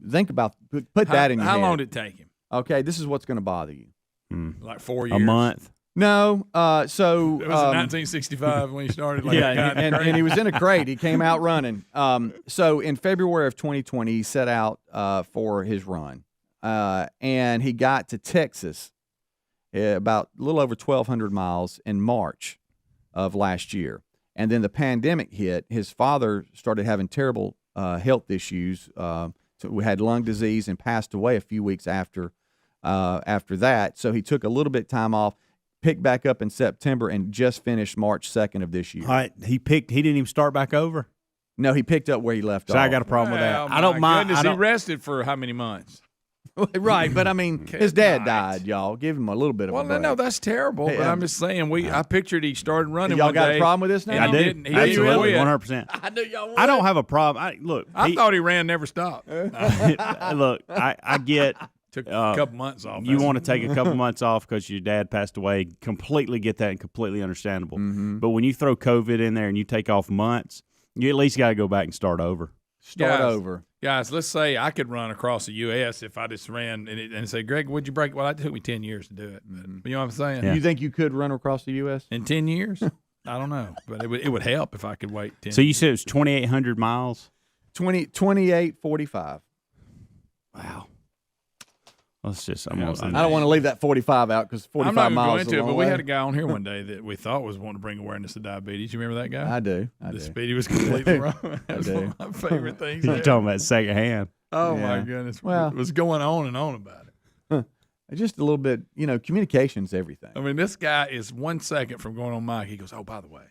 Think about put that in your How head. long did it take him? Okay, this is what's going to bother you. Like 4 years. A month. No, so It was in 1965 when he started. Like, yeah, God, and he was in a crate. He came out running. So in February of 2020, he set out for his run, and he got to Texas about a little over 1,200 miles in March of last year. And then the pandemic hit. His father started having terrible health issues. So we had lung disease and passed away a few weeks after that. So he took a little bit of time off, picked back up in September, and just finished March 2nd of this year. All right, he didn't even start back over. No, he picked up where he left So off. I got a problem with Well, that. I don't mind. Goodness, I don't, he rested for how many months? Right, but I mean, his dad died, y'all. Give him a little bit of a Well, break. no, that's terrible. Hey, but I'm just saying, I pictured he started running. Y'all one got day, a problem with this now? and I he do. didn't. He Absolutely, quit. 100%. I knew y'all would. I don't have a problem. Look, I thought he ran, never stopped. look, I get Took a couple months off. you want to take a couple months off because your dad passed away. Completely get that and completely understandable. But when you throw COVID in there and you take off months, you at least got to go back and start over. Start over. Guys, let's say I could run across the U.S. if I just ran and say, Greg, would you break? Well, it took me 10 years to do it. But, you know what I'm saying? Yeah. You think you could run across the U.S.? In 10 years? I don't know. But it would help if I could wait 10 So you said it was 2,800 miles? 28:45. Wow. Let's just. I don't want to leave that 45 out because 45 I'm not going to miles go is into a it, long but we way. had a guy on here one day that we thought was wanting to bring awareness to diabetes. You remember that guy? I do. The speed was completely wrong. That's do. one of my favorite things. You're talking about secondhand. Oh, Yeah. my goodness. Well- It was going on and on about it. Just a little bit, communication's everything. I mean, this guy is 1 second from going on mic. He goes, oh, by the way,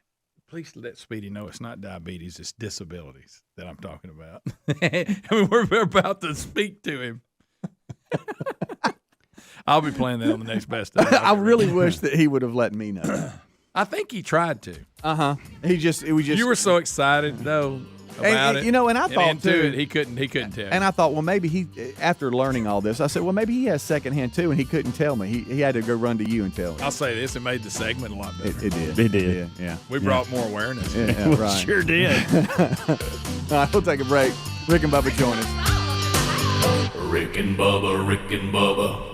please let Speedy know it's not diabetes, it's disabilities that I'm talking about. I mean, we're about to speak to him. I'll be playing that on the next best of. I really wish that he would have let me know. I think he tried to. It was just. You were so excited, though, about it. And I thought into too. it, he couldn't tell. And I thought, well, maybe he, after learning all this, I said, well, maybe he has secondhand too, and he couldn't tell me. He had to go run to you and tell me. I'll say this: it made the segment a lot better. It did. It did. Yeah. We brought more awareness. Yeah, right. Sure did. All right, we'll take a break. Rick and Bubba join us. Rick and Bubba, Rick and Bubba.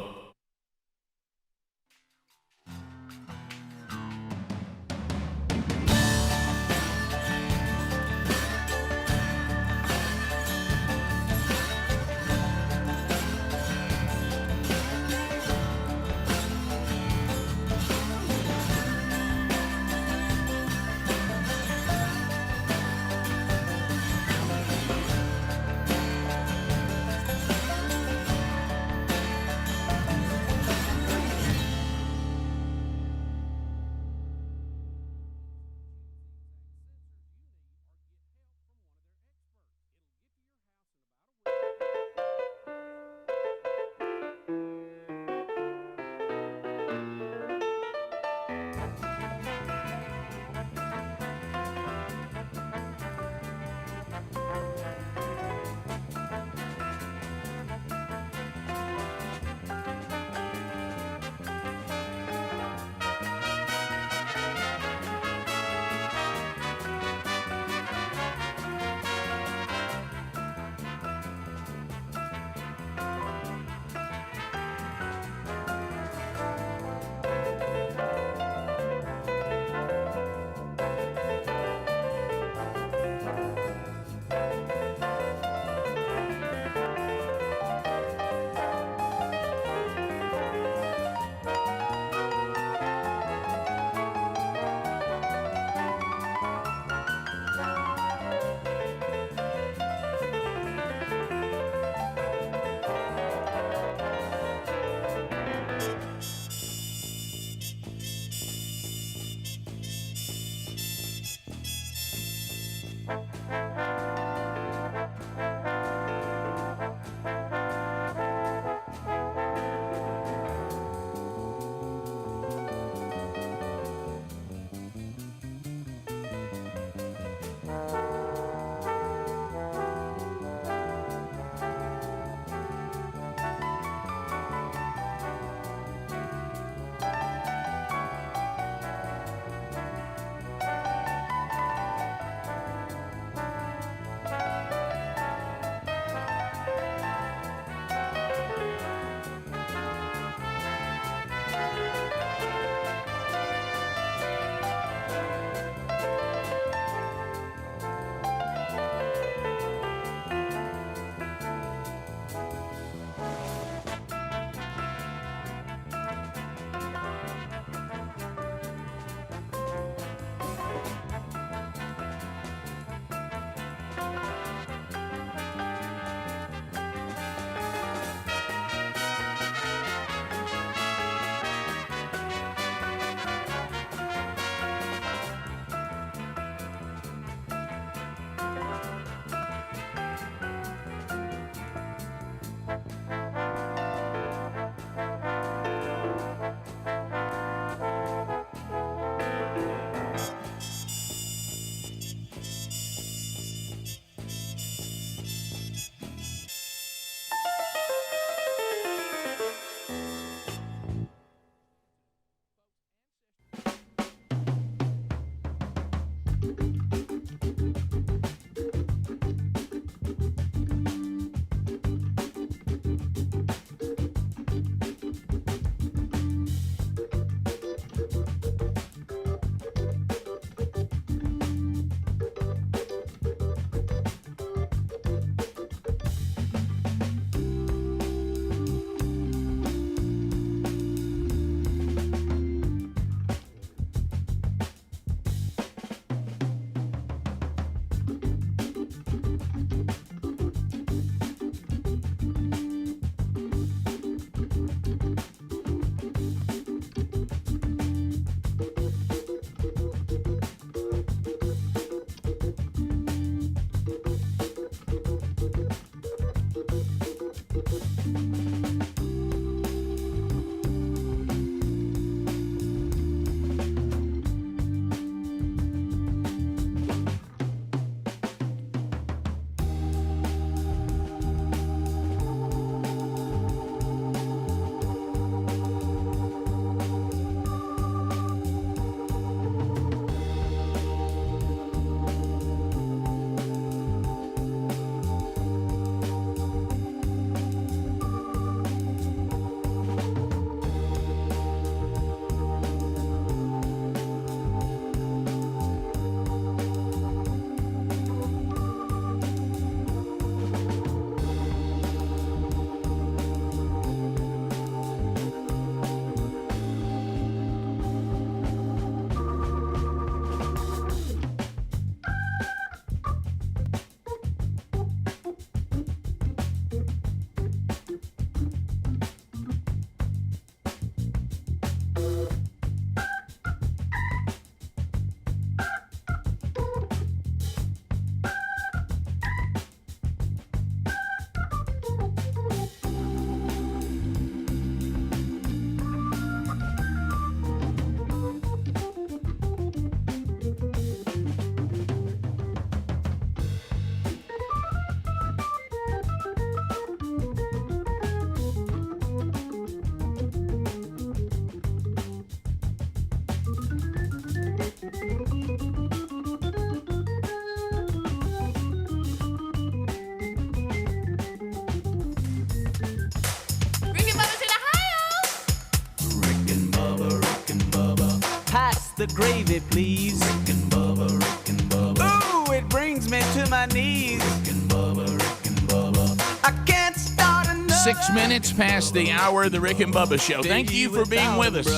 the gravy, please. Rick and Bubba, Rick and Bubba. Ooh, it brings me to my knees. Rick and Bubba, Rick and Bubba. I can't start another. 6 minutes past the hour of the Rick and Bubba Show. Thank you for being with us.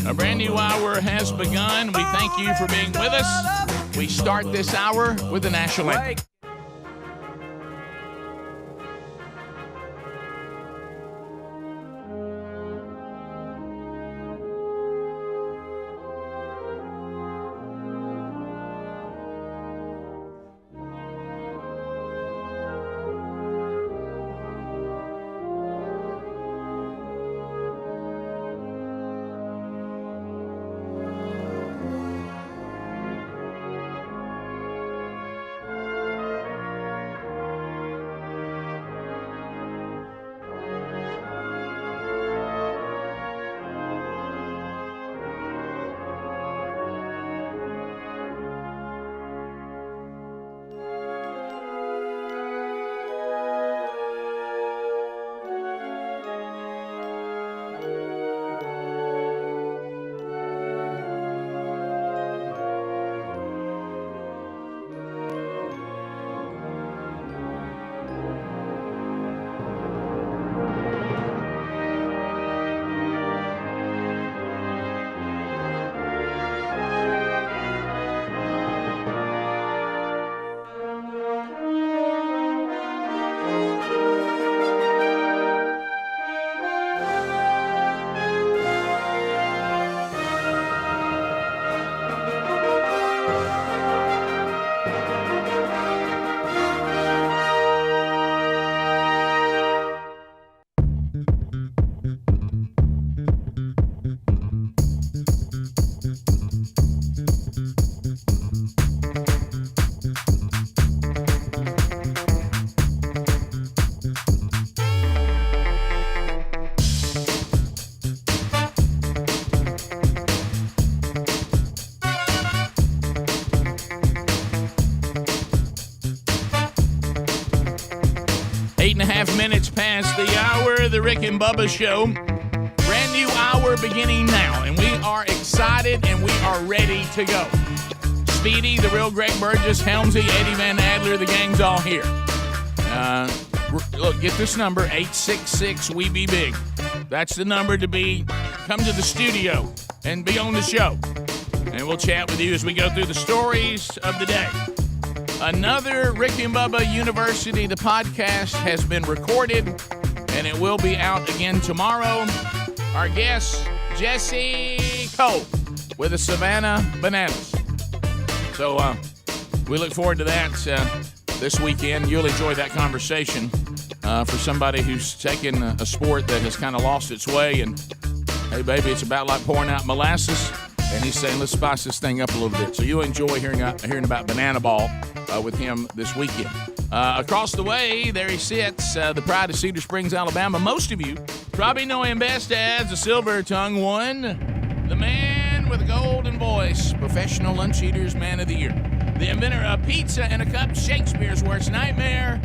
A brand new hour has begun. We thank you for being with us. We start this hour with the national anthem. Eight and a half minutes past the hour of the Rick and Bubba Show. Brand new hour beginning now, and we are excited and we are ready to go. Speedy, the real Greg Burgess, Helmsy, Eddie Van Adler, the gang's all here. Look, get this number, 866-WE-BE-BIG. That's the number to come to the studio and be on the show. And we'll chat with you as we go through the stories of the day. Another Rick and Bubba University, the podcast, has been recorded, and it will be out again tomorrow. Our guest, Jesse Cole, with the Savannah Bananas. So we look forward to that this weekend. You'll enjoy that conversation for somebody who's taken a sport that has kind of lost its way. And, hey, baby, it's about like pouring out molasses. And he's saying, let's spice this thing up a little bit. So you'll enjoy hearing about Banana Ball with him this weekend. Across the way, there he sits, the pride of Cedar Springs, Alabama. Most of you probably know him best as the Silver-Tongue One, the man with a golden voice, Professional Lunch Eaters Man of the Year, the inventor of pizza and a cup, Shakespeare's worst nightmare,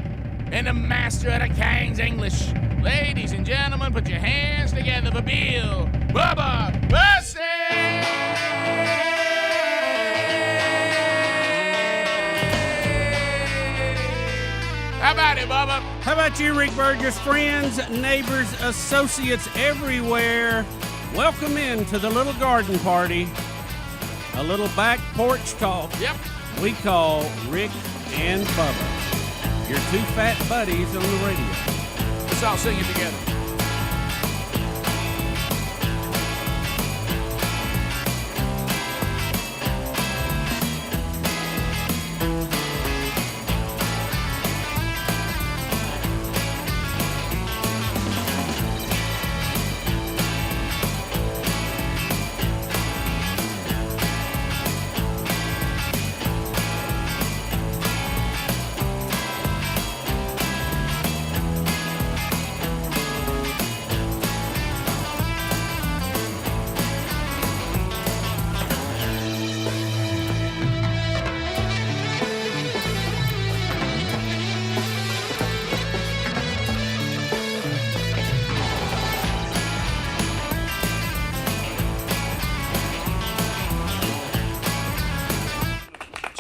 and the master of the King's English. Ladies and gentlemen, put your hands together for Bill Bubba Bussey! How about it, Bubba? How about you, Rick Burgess? Friends, neighbors, associates everywhere. Welcome in to the little garden party. A little back porch talk. Yep. We call Rick and Bubba. Your two fat buddies on the radio. Let's all sing it together.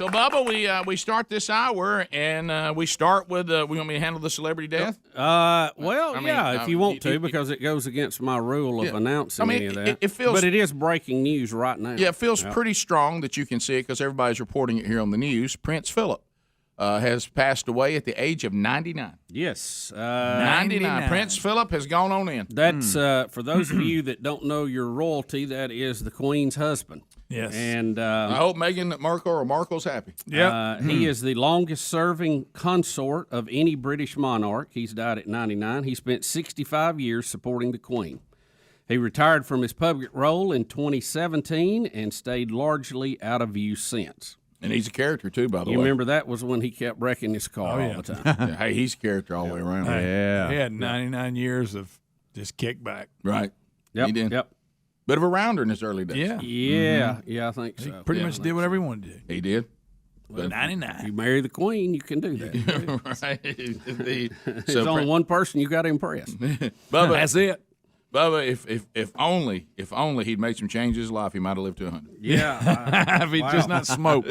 So, Bubba, we start this hour, and we start with, we want me to handle the celebrity death? If you want to, because it goes against my rule of announcing any of that. It feels, but it is breaking news right now. Yeah, it feels pretty strong that you can see it because everybody's reporting it here on the news. Prince Philip has passed away at the age of 99. Yes. 99. Prince Philip has gone on in. That's, for those of you that don't know your royalty, that is the Queen's husband. Yes. And I hope Meghan Markle or Markle's happy. Yeah. He is the longest-serving consort of any British monarch. He's died at 99. He spent 65 years supporting the Queen. He retired from his public role in 2017 and stayed largely out of view since. And he's a character, too, by the way. You remember that was when he kept wrecking his car all the time. Yeah, hey, he's a character all the way around. Yeah. He had 99 years of just kickback. Right. Yep. He did. Yep. Bit of a rounder in his early days. Yeah. Yeah, I think He so. pretty much did whatever he wanted to do. He did. But 99. You marry the Queen, you can do that. Right. There's only one person you got to impress. Bubba, That's it. Bubba, if only he'd made some changes in his life, he might have lived to 100. Yeah. If he just not smoked.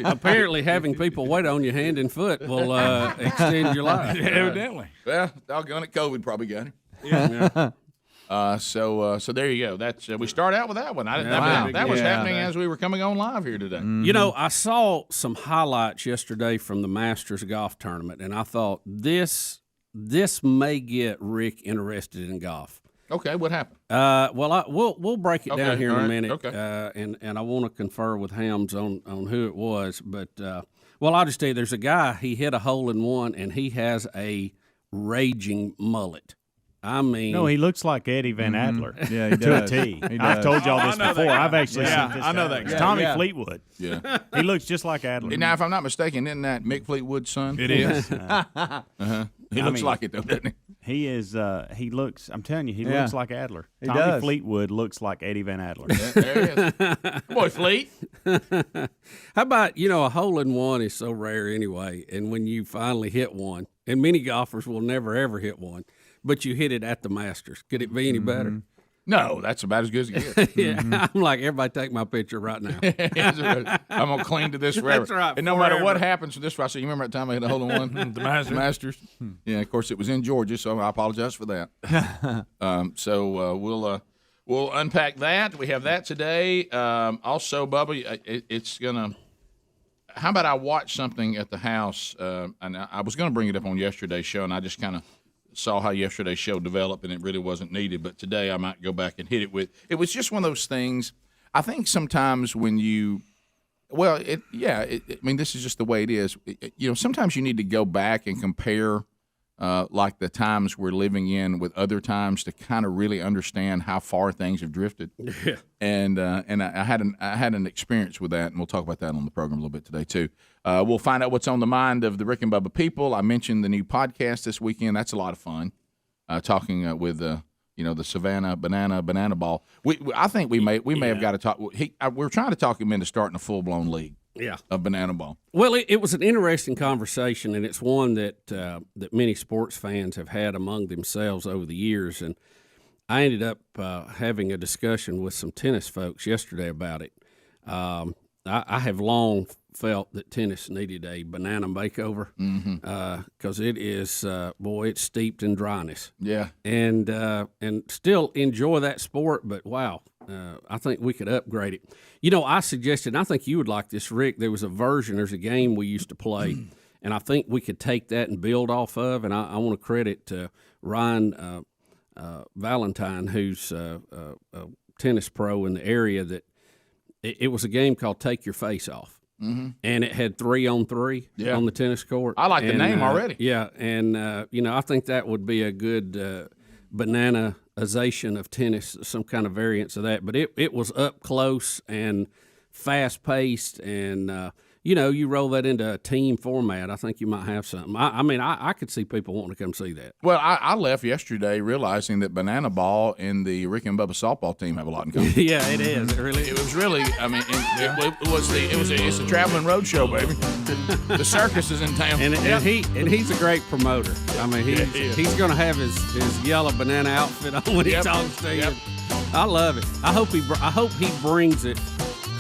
Apparently, having people wait on you hand and foot will extend your life. Evidently. Well, doggone it, COVID probably got him. Yeah. So there you go. That's we start out with that one. That was happening as we were coming on live here today. You know, I saw some highlights yesterday from the Masters golf tournament, and I thought this may get Rick interested in golf. Okay, what happened? We'll break it down here in a minute. Okay. And I want to confer with Helms on who it was, but I'll just tell you, there's a guy. He hit a hole in one, and he has a raging mullet. I mean, No, he looks like Eddie Van Adler. Yeah, he To does. a T. He I've does. told y'all this before. I've actually Yeah, seen this. I know guy. that It's guy. Tommy Yeah. Fleetwood. Yeah. He looks just like Adler. Now, if I'm not mistaken, isn't that Mick Fleetwood's son? It is. He looks like it though, doesn't he? He is. He looks. I'm telling you, he Yeah. looks like Adler. He Tommy does. Fleetwood looks like Eddie Van Adler. There he is. Boy, Fleet. how about, a hole in one is so rare anyway, and when you finally hit one, and many golfers will never ever hit one, but you hit it at the Masters. Could it be any better? No, that's about as good as it gets. Yeah, I'm like, everybody take my picture right now. I'm gonna cling to this forever. That's right, And no matter what forever. happens to this, I say, you remember that time I hit a hole in one? The Masters. Yeah, of course it was in Georgia, so I apologize for that. We'll unpack that. We have that today. Also, Bubba, it's gonna. How about I watch something at the house? And I was gonna bring it up on yesterday's show, and I just kind of saw how yesterday's show developed, and it really wasn't needed. But today I might go back and hit it with. It was just one of those things. I think sometimes when you, I mean, this is just the way it is. Sometimes you need to go back and compare, like the times we're living in with other times to kind of really understand how far things have drifted. Yeah. And I had an experience with that, and we'll talk about that on the program a little bit today too. We'll find out what's on the mind of the Rick and Bubba people. I mentioned the new podcast this weekend. That's a lot of fun. Talking with the Savannah Banana Ball. I think we may have got to talk. We're trying to talk him into starting a full blown league. Yeah. Of Banana Ball. Well, it was an interesting conversation, and it's one that many sports fans have had among themselves over the years. And I ended up having a discussion with some tennis folks yesterday about it. I have long felt that tennis needed a banana makeover because it is, it's steeped in dryness. Yeah. And still enjoy that sport, but wow, I think we could upgrade it. I suggested, and I think you would like this, Rick, there's a game we used to play, and I think we could take that and build off of, and I want to credit Ryan Valentine, who's a tennis pro in the area, that it was a game called Take Your Face Off. Mm-hmm. And it had 3-on-3 on the tennis court. I like the name already. Yeah, and I think that would be a good bananaization of tennis, some kind of variance of that. But it was up close and fast paced, and you roll that into a team format, I think you might have something. I could see people wanting to come see that. Well, I left yesterday realizing that Banana Ball and the Rick and Bubba softball team have a lot in common. Yeah, it is. It was really. I mean, it's a traveling road show, baby. The circus is in town, and he's a great promoter. I mean, he's going to have his yellow banana outfit on when he talks to you. I love it. I hope he brings it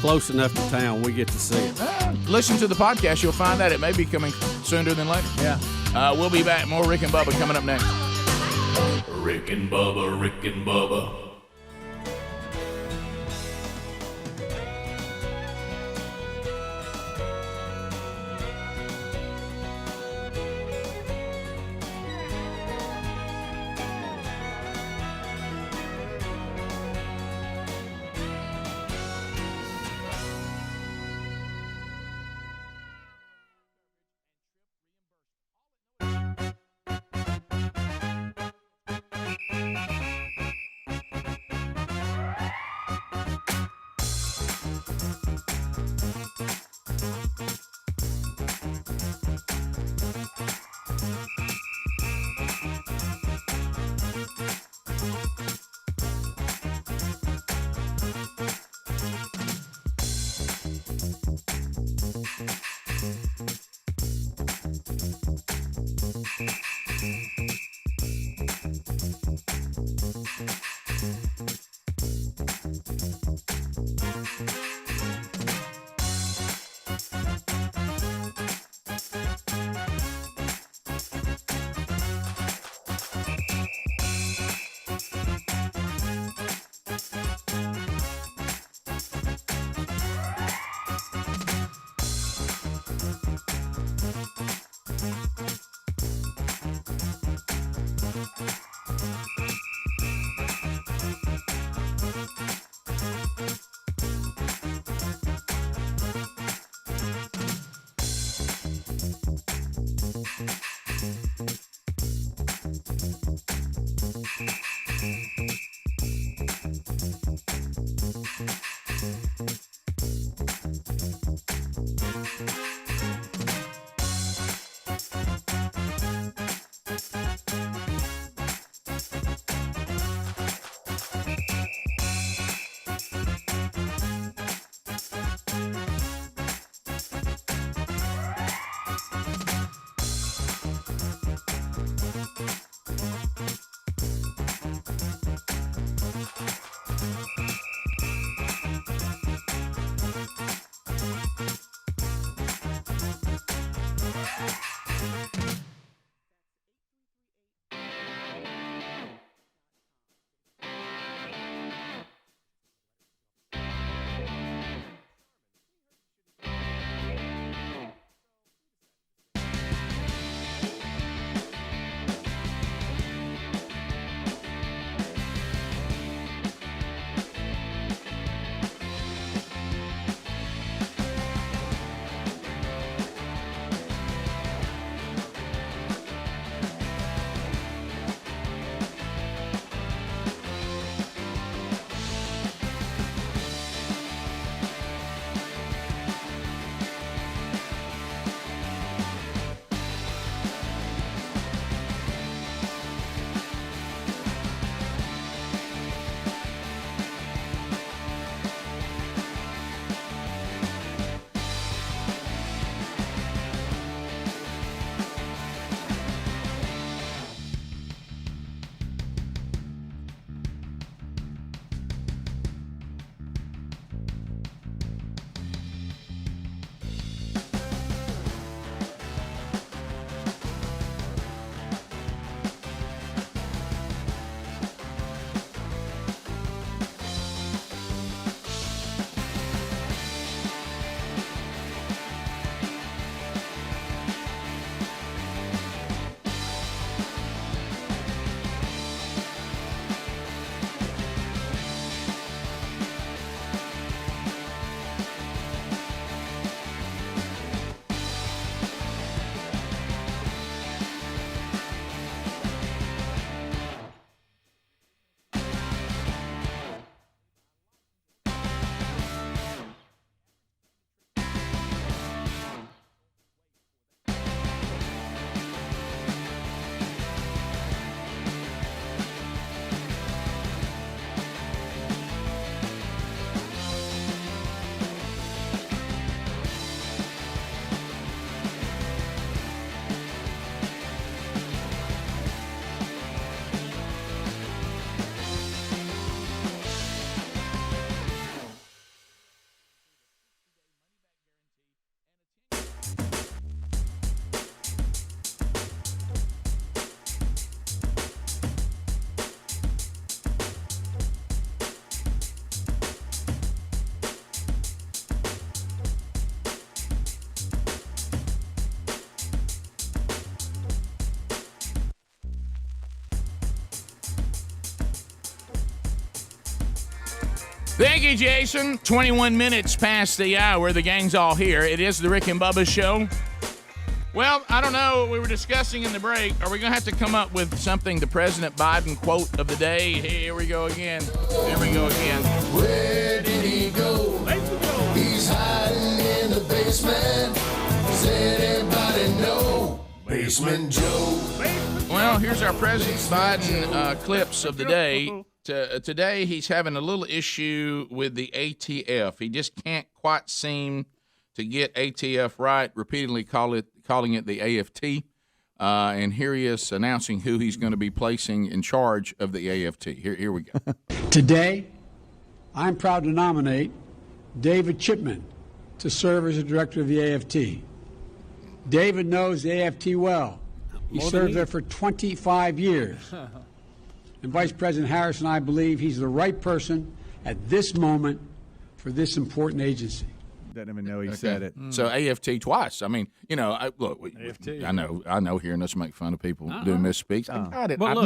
close enough to town, we get to see it. Listen to the podcast. You'll find that it may be coming sooner than later. Yeah. We'll be back. More Rick and Bubba coming up next. Rick and Bubba, Rick and Bubba. Thank you, Jason. 21 minutes past the hour. The gang's all here. It is the Rick and Bubba Show. Well, I don't know. We were discussing in the break. Are we going to have to come up with something, the President Biden quote of the day? Here we go again. Here we go again. Where did he go? He's hiding in the basement. Does anybody know? Basement Joe. Well, here's our President Biden clips of the day. Today, he's having a little issue with the ATF. He just can't quite seem to get ATF right, repeatedly calling it the AFT. And here he is announcing who he's going to be placing in charge of the AFT. Here we go. Today, I'm proud to nominate David Chipman to serve as the director of the AFT. David knows the AFT well. He served there for 25 years. And Vice President Harris and I believe he's the right person at this moment for this important agency. Didn't even know he said it. So AFT twice. I mean, you know, AFT. I know hearing us make fun of people doing misspeaks. I got it. Well,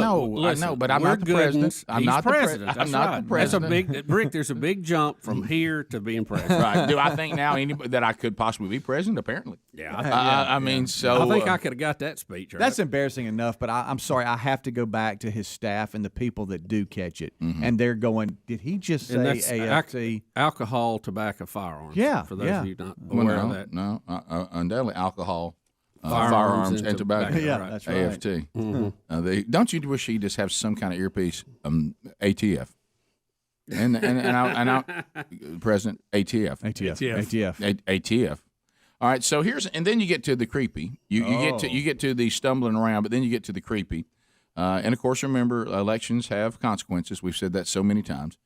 I know, but I'm not the president. I'm not the president. I'm not the president. That's a big, Rick, there's a big jump from here to being president. Right. Do I think now that I could possibly be president? Apparently. Yeah. I mean, so. I think I could have got that speech right. That's embarrassing enough, but I'm sorry. I have to go back to his staff and the people that do catch it. And they're going, did he just say AFT? Alcohol, tobacco, firearms. Yeah. For those of you not aware of that. No, undoubtedly alcohol, firearms, and tobacco. Yeah, right. That's right. AFT. Don't you wish he just have some kind of earpiece? ATF. And I President ATF. ATF. All right. So and then you get to the creepy. You get to the stumbling around, but then you get to the creepy. And of course, remember, elections have consequences. We've said that so many times.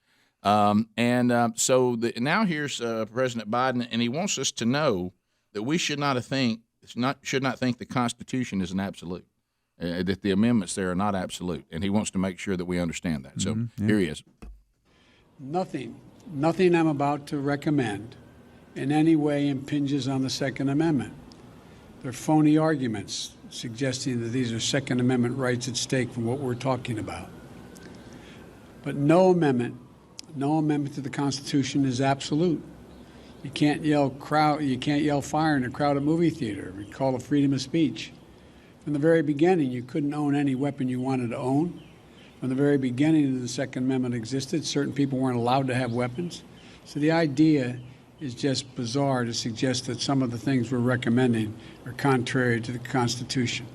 So now here's President Biden, and he wants us to know that we should not think the Constitution is an absolute, that the amendments there are not absolute, and he wants to make sure that we understand that. So here he is. Nothing I'm about to recommend in any way impinges on the Second Amendment. They're phony arguments suggesting that these are Second Amendment rights at stake from what we're talking about. But no amendment to the Constitution is absolute. You can't yell fire in a crowded movie theater. We call it freedom of speech. From the very beginning, you couldn't own any weapon you wanted to own. From the very beginning the Second Amendment existed, certain people weren't allowed to have weapons. So the idea is just bizarre to suggest that some of the things we're recommending are contrary to the Constitution.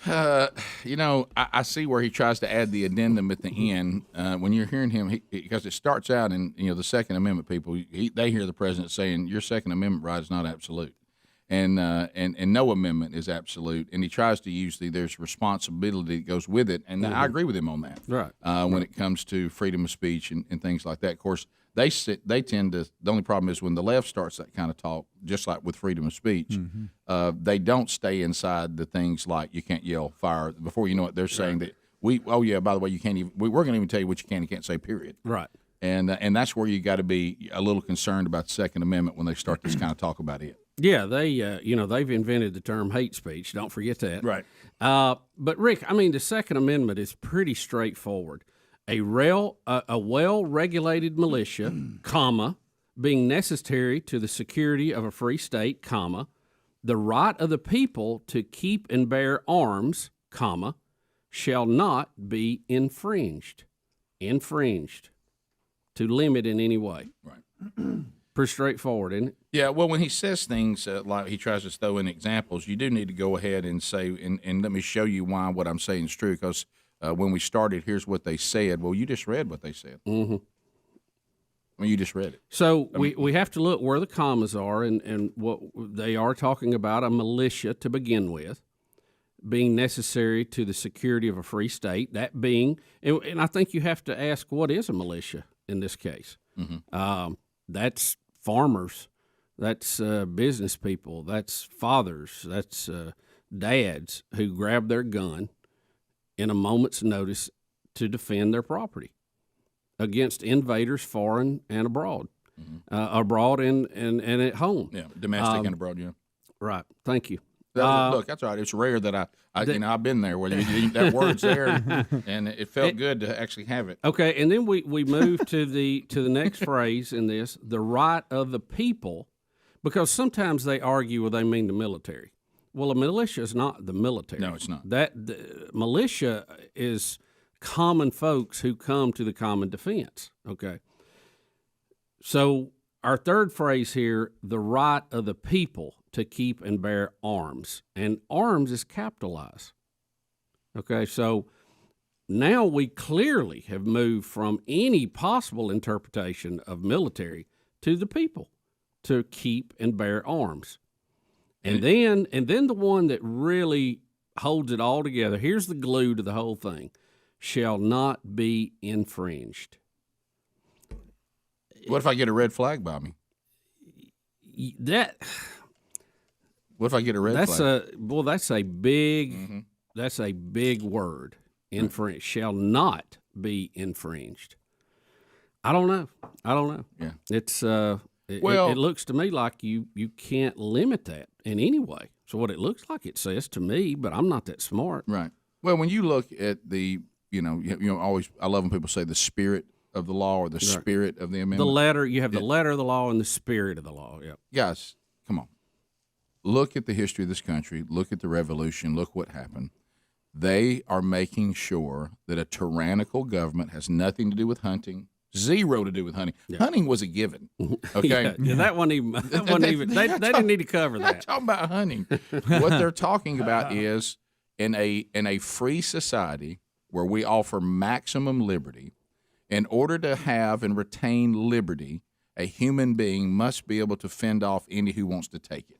I see where he tries to add the addendum at the end. When you're hearing him, because it starts out in the Second Amendment people, they hear the president saying your Second Amendment right is not absolute, and no amendment is absolute. And he tries to use there's responsibility that goes with it, and I agree with him on that. Right. When it comes to freedom of speech and things like that, of course. They tend to. The only problem is when the left starts that kind of talk, just like with freedom of speech, they don't stay inside the things like you can't yell fire. Before you know it, they're saying that by the way, you can't even. We're going to even tell you what you can and can't say. Period. Right. And that's where you got to be a little concerned about the Second Amendment when they start this kind of talk about it. Yeah, they've invented the term hate speech. Don't forget that. Right. But Rick, I mean, the Second Amendment is pretty straightforward. A well-regulated militia, comma, being necessary to the security of a free state, comma, the right of the people to keep and bear arms, comma, shall not be infringed, to limit in any way. Right. Pretty straightforward, isn't it? Yeah, well, when he says things like he tries to throw in examples, you do need to go ahead and say, and let me show you why what I'm saying is true, because when we started, here's what they said. Well, you just read what they said. Mm-hmm. Well, you just read it. So we have to look where the commas are, and what they are talking about a militia to begin with, being necessary to the security of a free state. That being, and I think you have to ask, what is a militia in this case? Mm-hmm. That's farmers, that's business people, that's fathers, that's dads who grab their gun in a moment's notice to defend their property against invaders foreign and abroad, abroad and at home. Yeah, domestic and abroad, yeah. Right, thank you. Look, that's all right. It's rare that I've been there where that word's there, and it felt good to actually have it. Okay, and then we move to the next phrase in this, the right of the people, because sometimes they argue, well, they mean the military. Well, a militia is not the military. No, it's not. The militia is common folks who come to the common defense. Okay. So our third phrase here, the right of the people to keep and bear arms. And arms is capitalized. Okay, so now we clearly have moved from any possible interpretation of military to the people to keep and bear arms. And then the one that really holds it all together, here's the glue to the whole thing, shall not be infringed. What if I get a red flag by me? What if I get a red flag? That's a big that's a big word. Infringe shall not be infringed. I don't know. Yeah. It's it looks to me like you can't limit that in any way. So what it looks like it says to me, but I'm not that smart. Right. Well, when you look at the, always I love when people say the spirit of the law or the spirit of the amendment. The letter, you have the letter of the law and the spirit of the law. Yeah. Guys, come on. Look at the history of this country. Look at the revolution. Look what happened. They are making sure that a tyrannical government has nothing to do with hunting. Zero to do with hunting. Yeah. Hunting was a given. Okay, yeah, that wasn't even. They didn't need to cover that. They're talking about hunting. What they're talking about is in a free society where we offer maximum liberty. In order to have and retain liberty, a human being must be able to fend off any who wants to take it.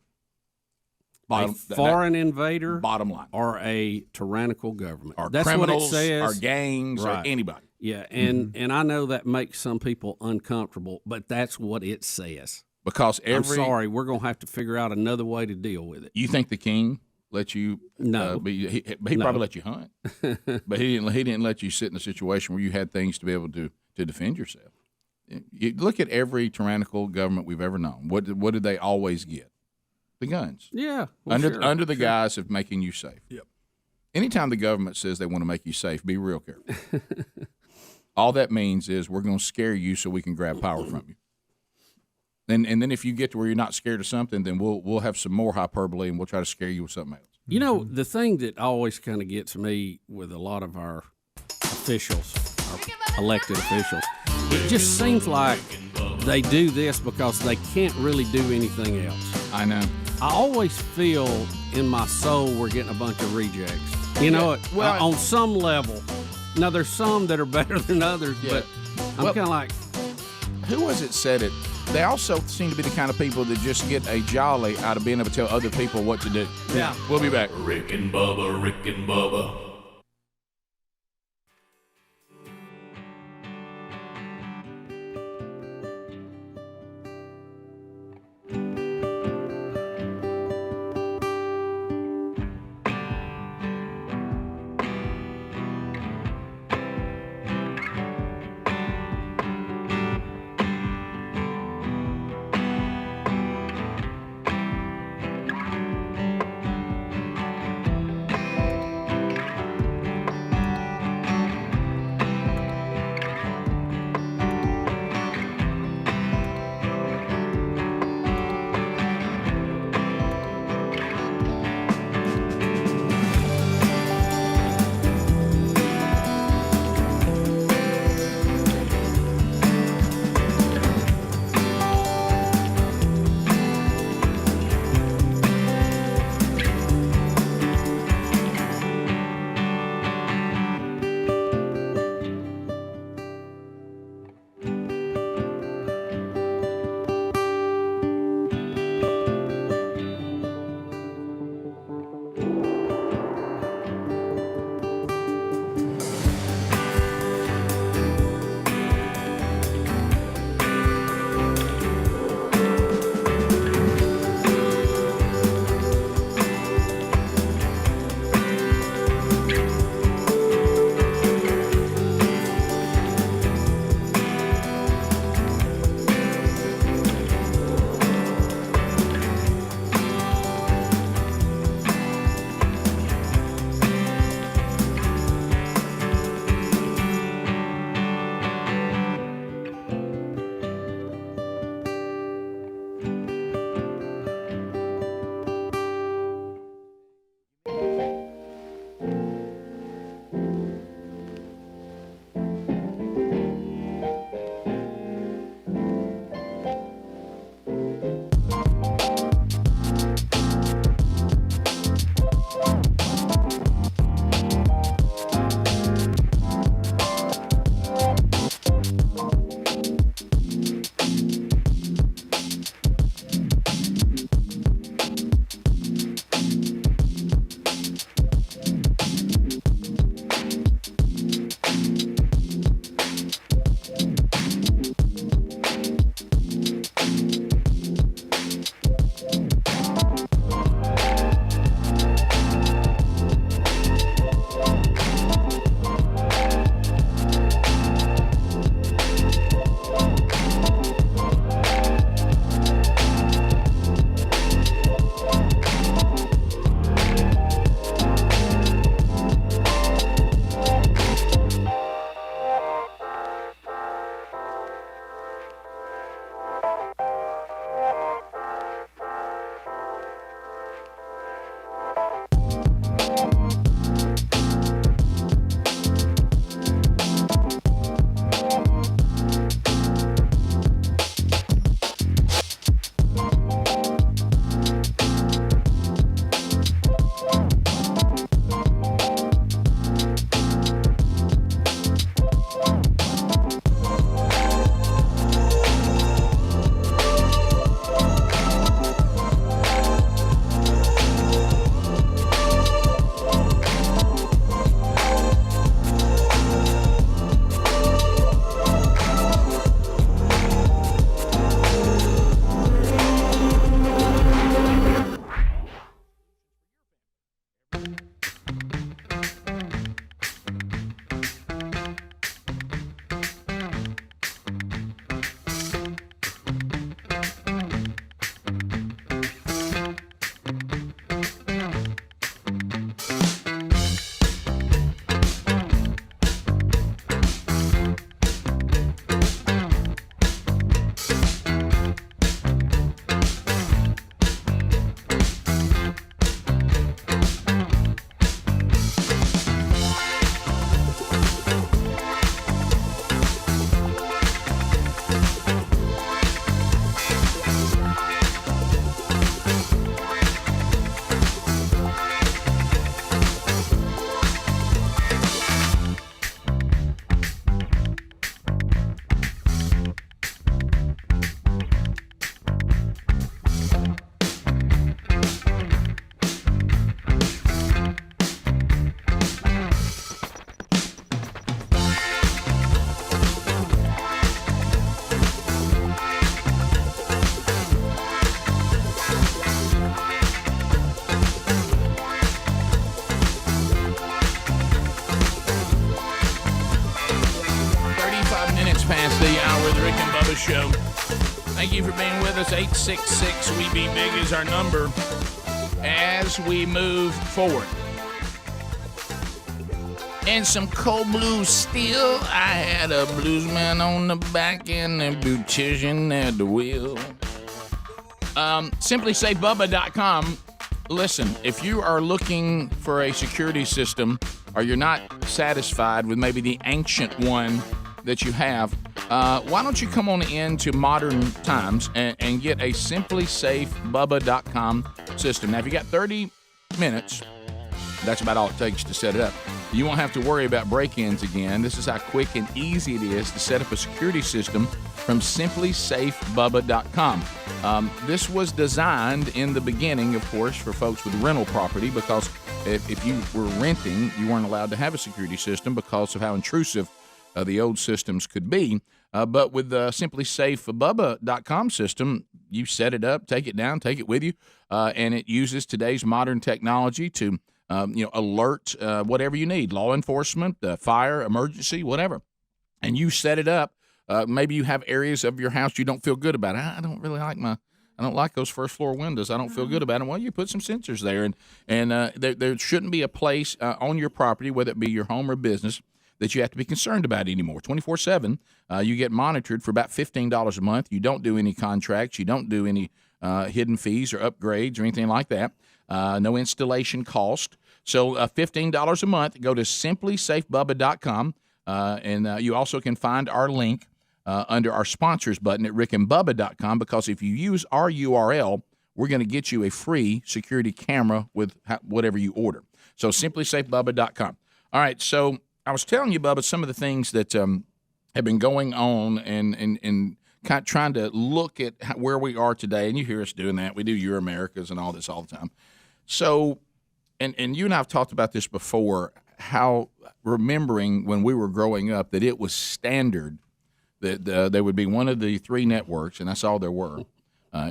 A foreign invader, bottom line, or a tyrannical government, or that's criminals, what it says, or gangs, or anybody. Yeah, and I know that makes some people uncomfortable, but that's what it says. Because I'm sorry, we're going to have to figure out another way to deal with it. You think the king let you? No, he probably let you hunt, but he didn't let you sit in a situation where you had things to be able to defend yourself. You look at every tyrannical government we've ever known. What did they always get? The guns. Yeah, under the guise of making you safe. Yep. Anytime the government says they want to make you safe, be real careful. All that means is we're going to scare you so we can grab power from you. And then if you get to where you're not scared of something, then we'll have some more hyperbole and we'll try to scare you with something else. You know, the thing that always kind of gets me with a lot of our officials, our elected officials, it just seems like they do this because they can't really do anything else. I know. I always feel in my soul we're getting a bunch of rejects. You know, on some level. Now, there's some that are better than others, but I'm kind of like... Who was it said it? They also seem to be the kind of people that just get a jolly out of being able to tell other people what to do. Yeah. We'll be back. Rick and Bubba, Rick and Bubba. past the hour of the Rick and Bubba Show. Thank you for being with us. 866-WE-BE-BIG is our number as we move forward. And some cold blues still. I had a bluesman on the back and a beautician at the wheel. SimplySafeBubba.com. Listen, if you are looking for a security system or you're not satisfied with maybe the ancient one that you have, why don't you come on into modern times and get a SimplySafeBubba.com system. Now, if you got 30 minutes, that's about all it takes to set it up. You won't have to worry about break-ins again. This is how quick and easy it is to set up a security system from SimplySafeBubba.com. This was designed in the beginning, of course, for folks with rental property because if you were renting, you weren't allowed to have a security system because of how intrusive the old systems could be. But with the SimplySafeBubba.com system, you set it up, take it down, take it with you, and it uses today's modern technology to alert whatever you need, law enforcement, fire, emergency, whatever. And you set it up. Maybe you have areas of your house you don't feel good about. I don't like those first floor windows. I don't feel good about them. Well, you put some sensors there, and there shouldn't be a place on your property, whether it be your home or business, that you have to be concerned about anymore. 24/7, you get monitored for about $15 a month. You don't do any contracts. You don't do any hidden fees or upgrades or anything like that. No installation cost. So $15 a month. Go to SimplySafeBubba.com, and you also can find our link under our sponsors button at rickandbubba.com, because if you use our URL, we're going to get you a free security camera with whatever you order. So SimplySafeBubba.com. All right, so I was telling you, Bubba, some of the things that have been going on and kind of trying to look at where we are today, and you hear us doing that. We do Your Americas and all this all the time. So, and you and I have talked about this before, how remembering when we were growing up that it was standard that there would be one of the three networks, and that's all there were.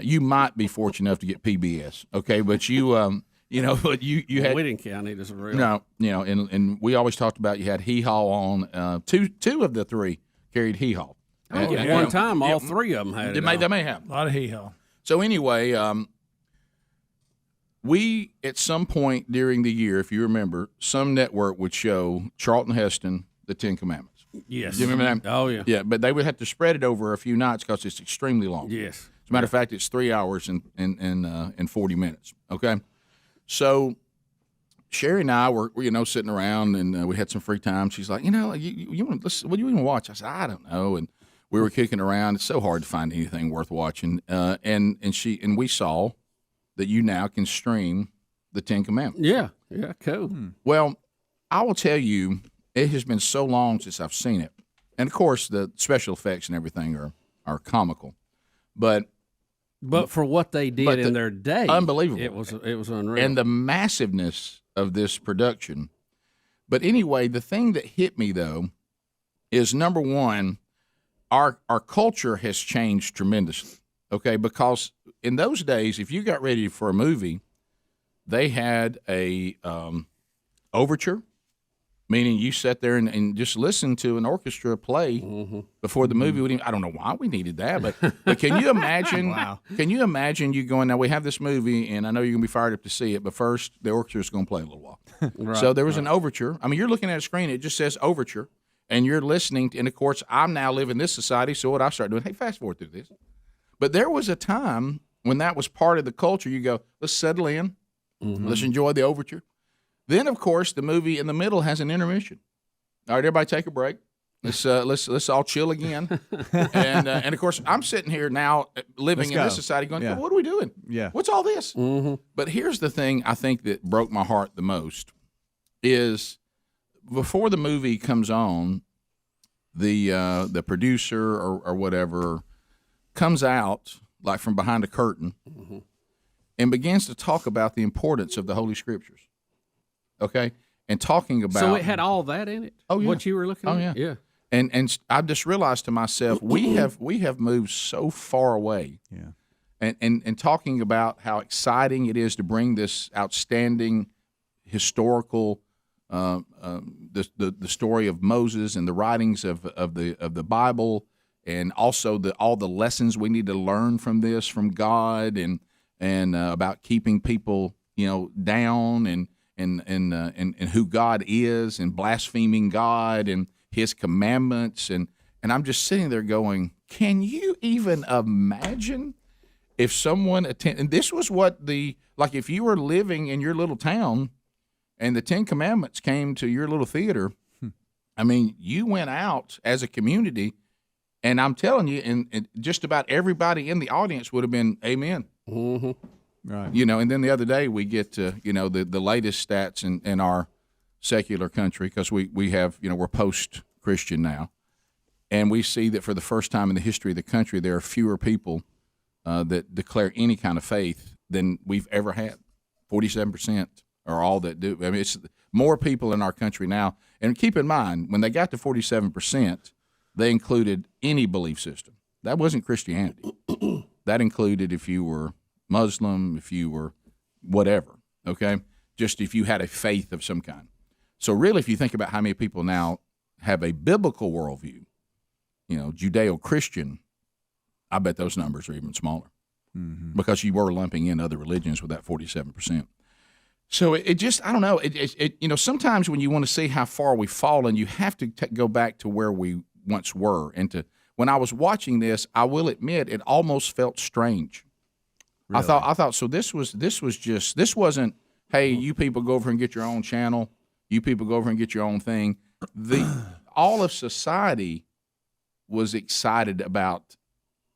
You might be fortunate enough to get PBS, okay, but you but you had. We didn't count it as a real. No, and we always talked about you had Hee Haw on. Two of the three carried Hee Haw. At one time, all three of them had it. They may have A lot of hee-haw. So anyway, we at some point during the year, if you remember, some network would show Charlton Heston, the Ten Commandments. Yes. Do you remember that? Oh, yeah. Yeah, but they would have to spread it over a few nights because it's extremely long. Yes. As a matter of fact, it's 3 hours and 40 minutes. Okay, so Sherry and I were sitting around and we had some free time. She's like, you want to listen? What do you even watch? I said, I don't know. And we were kicking around. It's so hard to find anything worth watching. And we saw that you now can stream the Ten Commandments. Yeah, cool. Well, I will tell you, it has been so long since I've seen it, and of course the special effects and everything are comical, but for what they did in their day, unbelievable. It was unreal, and the massiveness of this production. But anyway, the thing that hit me though is, number one, our culture has changed tremendously. Okay, because in those days, if you got ready for a movie, they had a overture, meaning you sat there and just listened to an orchestra play before the movie would even. I don't know why we needed that, but can you imagine? Wow. Can you imagine you going, now we have this movie, and I know you're going to be fired up to see it, but first the orchestra is going to play a little while. Right, so there was an overture. I mean, you're looking at a screen, it just says overture, and you're listening. And of course, I'm now living this society, so what I start doing, hey, fast forward through this. But there was a time when that was part of the culture. You go, let's settle in, let's enjoy the overture. Then, of course, the movie in the middle has an intermission. All right, everybody, take a break. Let's all chill again. And of course, I'm sitting here now living in this society, going, what are we doing? Yeah, what's all this? But here's the thing I think that broke my heart the most is before the movie comes on, the producer or whatever comes out like from behind a curtain and begins to talk about the importance of the Holy Scriptures. Okay, and talking about. So it had all that in it. Oh yeah, what you were looking at. Oh yeah, yeah. And I just realized to myself, we have moved so far away. Yeah, and talking about how exciting it is to bring this outstanding historical the story of Moses and the writings of the Bible, and also all the lessons we need to learn from this from God, and about keeping people down, and who God is, and blaspheming God and His commandments, and I'm just sitting there going, can you even imagine if someone and this was what like if you were living in your little town and the 10 Commandments came to your little theater, I mean, you went out as a community, and I'm telling you, and just about everybody in the audience would have been amen. Mm-hmm. Right. And then the other day we get to, the latest stats in our secular country, because we have, we're post-Christian now, and we see that for the first time in the history of the country, there are fewer people that declare any kind of faith than we've ever had. 47% are all that do. I mean, it's more people in our country now. And keep in mind, when they got to 47%, they included any belief system. That wasn't Christianity. That included if you were Muslim, if you were whatever, okay? Just if you had a faith of some kind. So really, if you think about how many people now have a biblical worldview, Judeo-Christian, I bet those numbers are even smaller, because you were lumping in other religions with that 47%. So it just, I don't know. It sometimes when you want to see how far we've fallen, you have to go back to where we once were. And when I was watching this, I will admit it almost felt strange. Really? I thought so. This wasn't, hey, you people go over and get your own channel. You people go over and get your own thing. All of society was excited about,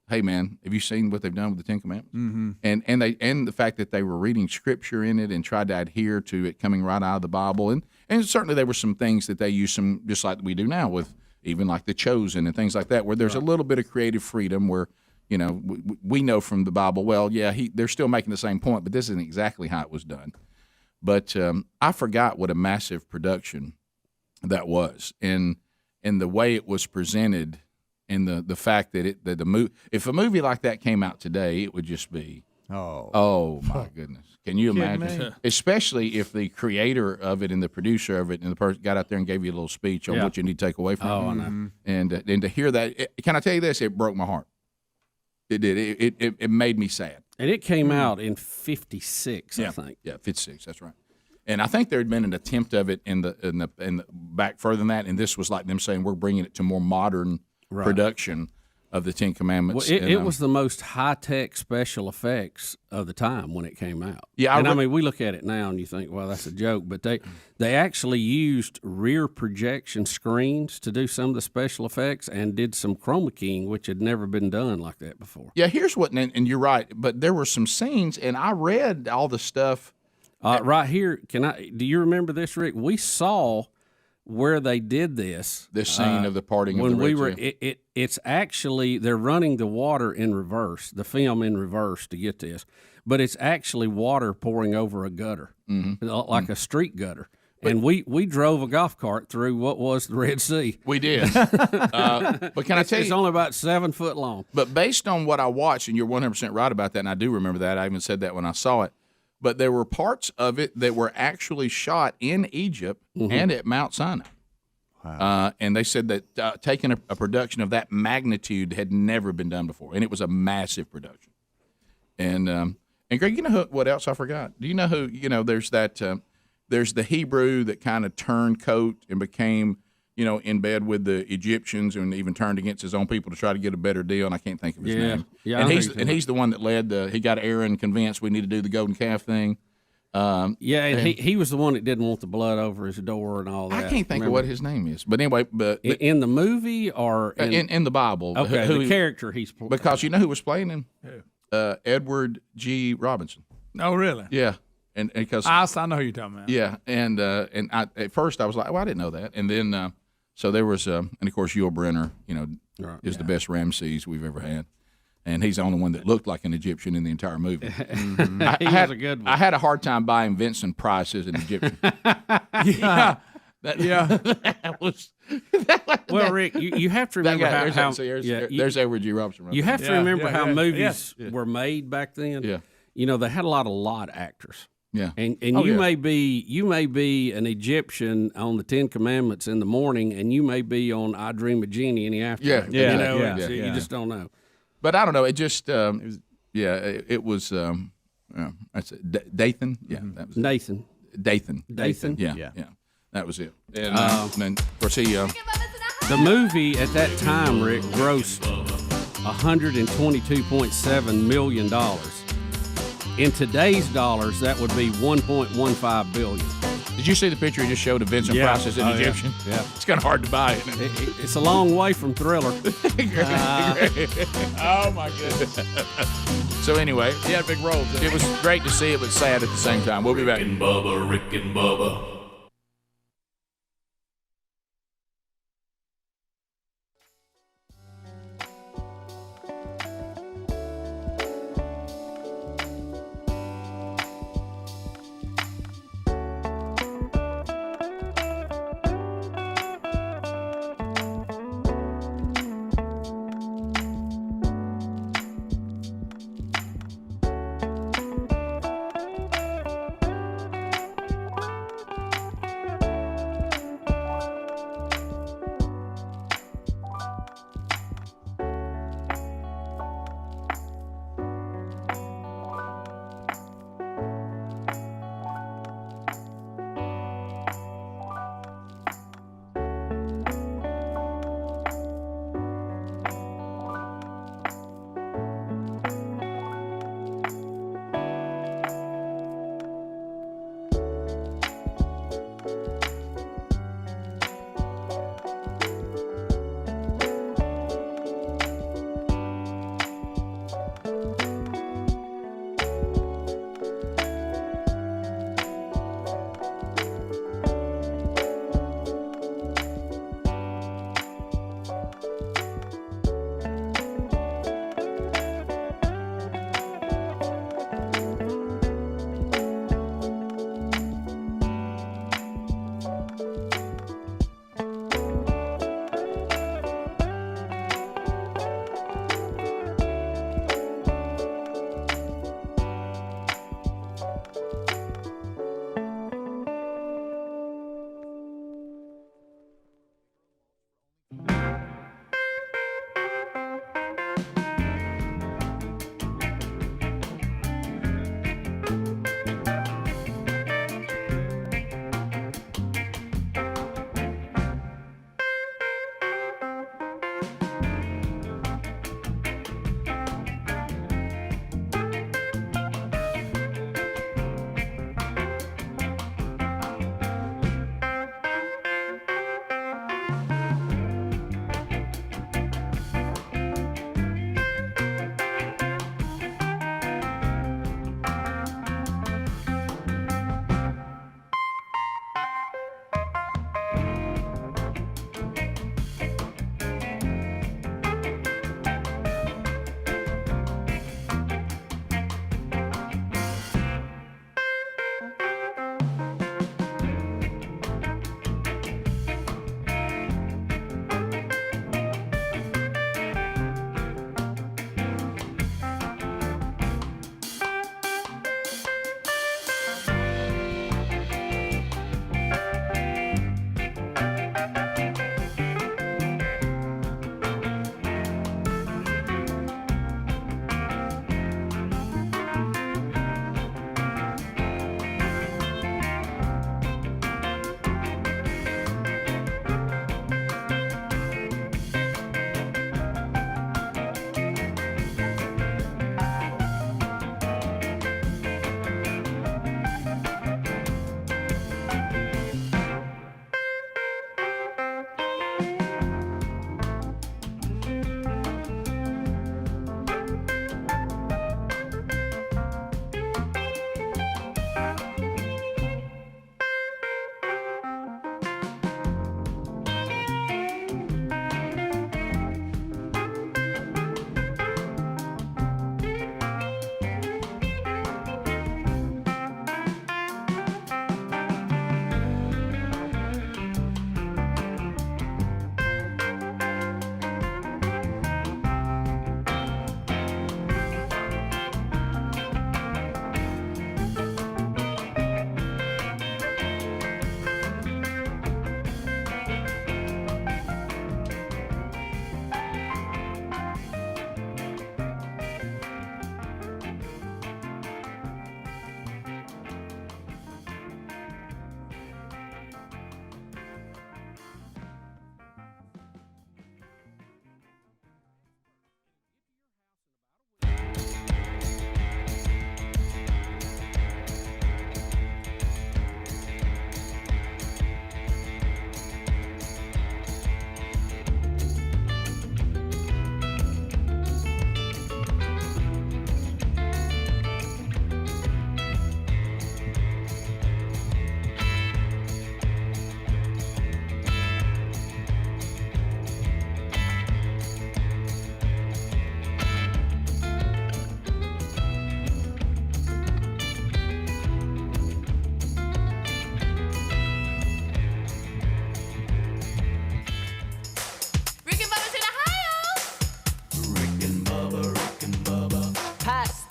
hey man, have you seen what they've done with the 10 Commandments? Mm-hmm. And the fact that they were reading scripture in it and tried to adhere to it coming right out of the Bible. And certainly there were some things that they used just like we do now with even like The Chosen and things like that, where there's a little bit of creative freedom where, we know from the Bible, well, yeah, they're still making the same point, but this isn't exactly how it was done. But I forgot what a massive production that was, and the way it was presented, and the fact that if a movie like that came out today, it would just be, oh my goodness. Can you imagine? Especially if the creator of it and the producer of it and the person got out there and gave you a little speech on what you need to take away from it. I know. And to hear that, can I tell you this? It broke my heart. It did. It made me sad. And it came out in 56, I think. Yeah, 56. That's right. And I think there had been an attempt of it in the back further than that, and this was like them saying we're bringing it to more modern production of the 10 Commandments. Well, it was the most high-tech special effects of the time when it came out. Yeah, I mean, we look at it now and you think, well, that's a joke, but they actually used rear projection screens to do some of the special effects and did some chroma keying, which had never been done like that before. Yeah, here's what, and you're right, but there were some scenes, and I read all the stuff. Right here, do you remember this, Rick? We saw where they did this scene of the parting of the Red Sea. It's actually they're running the water in reverse, the film in reverse to get this, but it's actually water pouring over a gutter, like a street gutter. And we drove a golf cart through what was the Red Sea. We did. But can I tell you, it's only about 7 foot long. But based on what I watched, and you're 100% right about that, and I do remember that. I even said that when I saw it. But there were parts of it that were actually shot in Egypt and at Mount Sinai. Wow. And they said that taking a production of that magnitude had never been done before, and it was a massive production. And Greg, you know what else I forgot? Do you know who? There's there's the Hebrew that kind of turned coat and became, in bed with the Egyptians and even turned against his own people to try to get a better deal. And I can't think of his name. Yeah, and he's the one that led he got Aaron convinced we need to do the golden calf thing. And he was the one that didn't want the blood over his door and all that. I can't think of what his name is, but anyway, but in the movie or in the Bible, okay, the character he's playing. Because you know who was playing him? Who? Edward G. Robinson. Oh, really? Yeah. And because I know who you're talking about. Yeah, and at first I was like, well, I didn't know that, and then so there was, and of course Yul Brynner, is the best Ramses we've ever had, and he's the only one that looked like an Egyptian in the entire movie. He was a good one. I had a hard time buying Vincent Price as an Egyptian. That was. Well, Rick, you have to remember how there's Edward G. Robinson. Right you have to remember how movies Yeah. were made back then. Yeah. They had a lot of lot actors. Yeah. And Oh, you yeah. may be an Egyptian on the Ten Commandments in the morning, and you may be on I Dream of Jeannie in the afternoon. Yeah, you know, yeah, it's- yeah. you just don't know. But I don't know. It just it was Dathan. Yeah, that was it. Nathan. Dathan. Dathan? Yeah, Yeah. yeah. That was it. And then of course he. The movie at that time, Rick, grossed $122.7 million. In today's dollars, that would be $1.15 billion. Did you see the picture he just showed of Vincent Yeah. Price as an Oh, yeah. Egyptian? Yeah. It's kind of hard to buy, isn't it? It's a long way from Thriller. Oh my goodness. So anyway, He had a big role. it was great to see it, but sad at the same time. We'll be back. Rick and Bubba.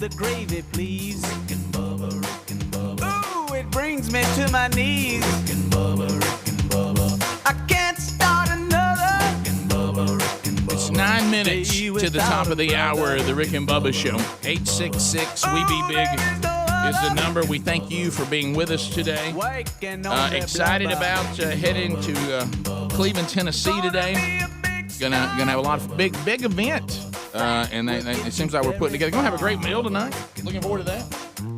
of gravy, please. Rick and Bubba, Rick and Bubba. Ooh, it brings me to my knees. Rick and Bubba, Rick and Bubba. I can't start another. Rick and Bubba, Rick and Bubba. It's 9 minutes to the top of the hour, the Rick and Bubba Show. 866-WE-BE-BIG is the number. We thank you for being with us today. Excited about heading to Cleveland, Tennessee today. Gonna have a lot of big event, and it seems like we're putting together. Gonna have a great meal tonight. Looking forward to that.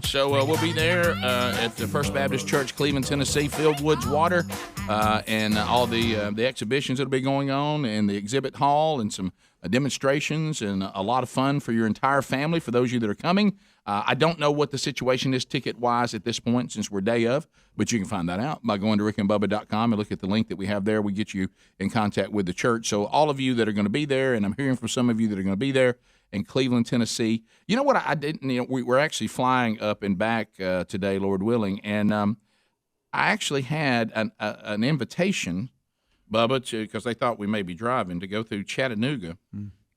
So we'll be there at the First Baptist Church, Cleveland, Tennessee, Field Woods Water, and all the exhibitions that'll be going on in the exhibit hall, and some demonstrations, and a lot of fun for your entire family. For those of you that are coming, I don't know what the situation is ticket-wise at this point since we're day of, but you can find that out by going to rickandbubba.com and look at the link that we have there. We get you in contact with the church. So all of you that are going to be there, and I'm hearing from some of you that are going to be there in Cleveland, Tennessee. You know what I didn't? We're actually flying up and back today, Lord willing, and I actually had an invitation, Bubba, because they thought we may be driving, to go through Chattanooga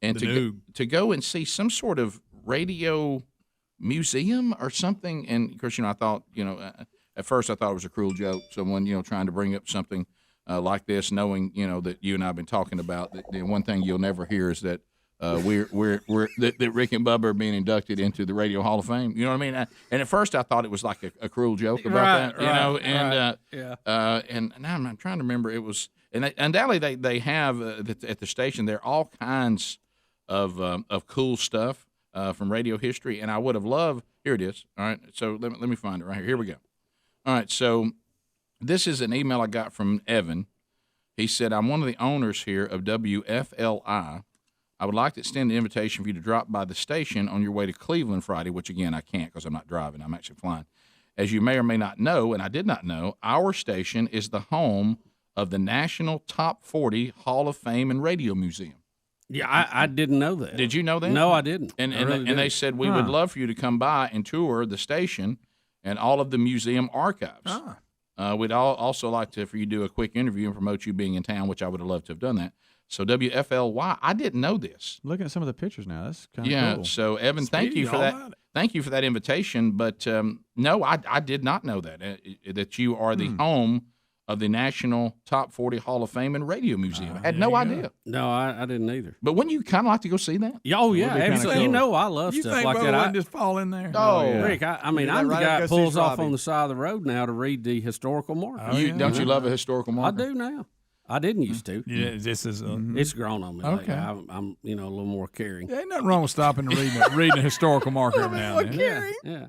and to go and see some sort of radio museum or something. And of course, I thought, at first I thought it was a cruel joke, someone trying to bring up something like this, knowing that you and I have been talking about. The one thing you'll never hear is that that Rick and Bubba are being inducted into the Radio Hall of Fame. You know what I mean? And at first I thought it was like a cruel joke about that, and now I'm trying to remember. It was, and undoubtedly they have at the station there all kinds of cool stuff from radio history, and I would have loved. Here it is. All right, so let me find it right here. Here we go. All right, so this is an email I got from Evan. He said, "I'm one of the owners here of WFLI. I would like to extend an invitation for you to drop by the station on your way to Cleveland Friday," which, again, I can't because I'm not driving. I'm actually flying. "As you may or may not know, and I did not know, our station is the home of the National Top 40 Hall of Fame and Radio Museum." Yeah, I didn't know that. Did you know that? No, I didn't. And really they said, we would love for you to come by and tour the station and all of the museum archives. We'd also like for you to do a quick interview and promote you being in town, which I would have loved to have done that. So WFLY, I didn't know this. Looking at some of the pictures now, that's kind of cool. Yeah, so Evan, thank you for that. Thank you for that invitation. But no, I did not know that you are the home of the National Top 40 Hall of Fame and Radio Museum. I had no idea. No, I didn't either. But wouldn't you kind of like to go see that? Oh, yeah, absolutely. Cool. I love stuff like that. You that. think just fall in there? Oh, yeah. Rick, I'm the guy that pulls off on the side of the road now to read the historical marker. Don't you love a historical marker? I do now. I didn't used to. Yeah, this is it's grown on me. Okay. I'm a little more caring. Ain't nothing wrong with stopping and reading a historical marker every now and then. Yeah.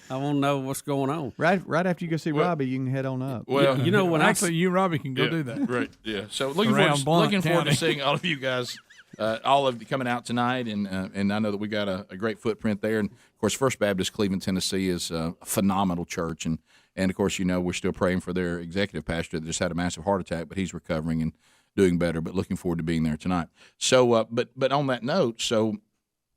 I want to know what's going on. Right after you go see Robbie, you can head on up. Well, when actually you and Robbie can go do that. Right. Yeah. So looking forward to seeing all of you guys, all of you coming out tonight, and I know that we got a great footprint there. And of course, First Baptist Cleveland, Tennessee is a phenomenal church, and of course, we're still praying for their executive pastor that just had a massive heart attack, but he's recovering and doing better. But looking forward to being there tonight. So, but on that note, so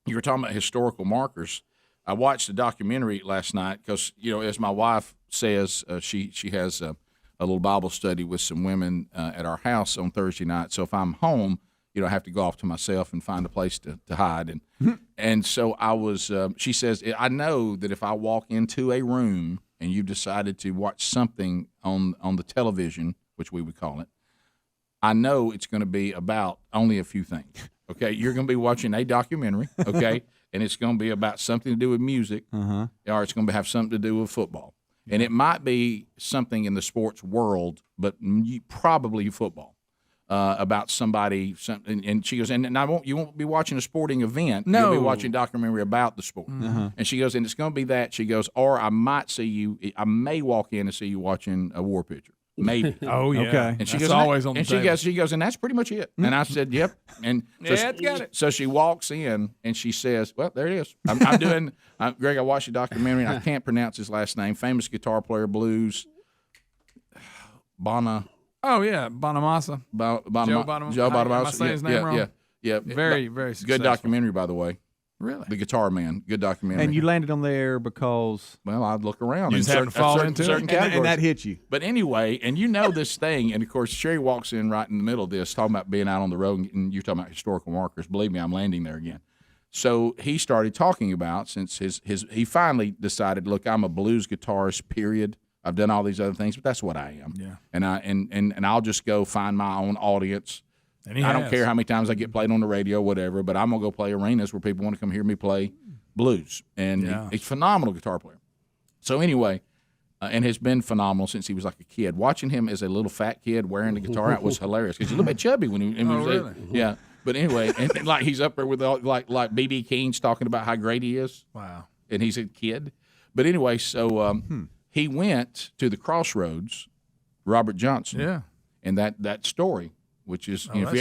you were talking about historical markers. I watched a documentary last night because, as my wife says, she has a little Bible study with some women at our house on Thursday night. So if I'm home, I have to go off to myself and find a place to hide. And so I was, she says, I know that if I walk into a room and you've decided to watch something on the television, which we would call it, I know it's going to be about only a few things. Okay, you're going to be watching a documentary, okay, and it's going to be about something to do with music, or it's going to have something to do with football. And it might be something in the sports world, but probably football, about somebody. And she goes, and you won't be watching a sporting event. No. You'll be watching a documentary about the sport. And she goes, and it's going to be that. She goes, or I may walk in and see you watching a war picture. Maybe. Oh, yeah. Okay. And she that's goes, always on the table. She goes, and that's pretty much it. And I said, yep. And so got it. So she walks in and she says, well, there it is. I'm doing, Greg, I watched the documentary, and I can't pronounce his last name. Famous guitar player, blues, Bonamassa. Oh, yeah, Bonamassa. Joe Bonamassa. Am I saying his name wrong? Yeah. Very, very successful. Good documentary, by the way. Really? The Guitar Man. Good documentary. And you landed on there because... Well, I'd look around. You just had to fall into certain it? categories. And that hit you. But anyway, and this thing, and of course, Sherry walks in right in the middle of this, talking about being out on the road, and you're talking about historical markers. Believe me, I'm landing there again. So he started talking about, since he finally decided, look, I'm a blues guitarist, period. I've done all these other things, but that's what I am. Yeah. And I'll just go find my own audience. And I don't care how many times I get played on the radio, whatever, but I'm going to go play arenas where people want to come hear me play blues. And he's a phenomenal guitar player. So anyway, and has been phenomenal since he was like a kid. Watching him as a little fat kid wearing the guitar out was hilarious because he's a little bit chubby when he was really? yeah. But anyway, and like he's up there with like B.B. King's talking about how great he is. Wow. And he's a kid. But anyway, so he went to the Crossroads, Robert Johnson. Yeah. And that story, which is there he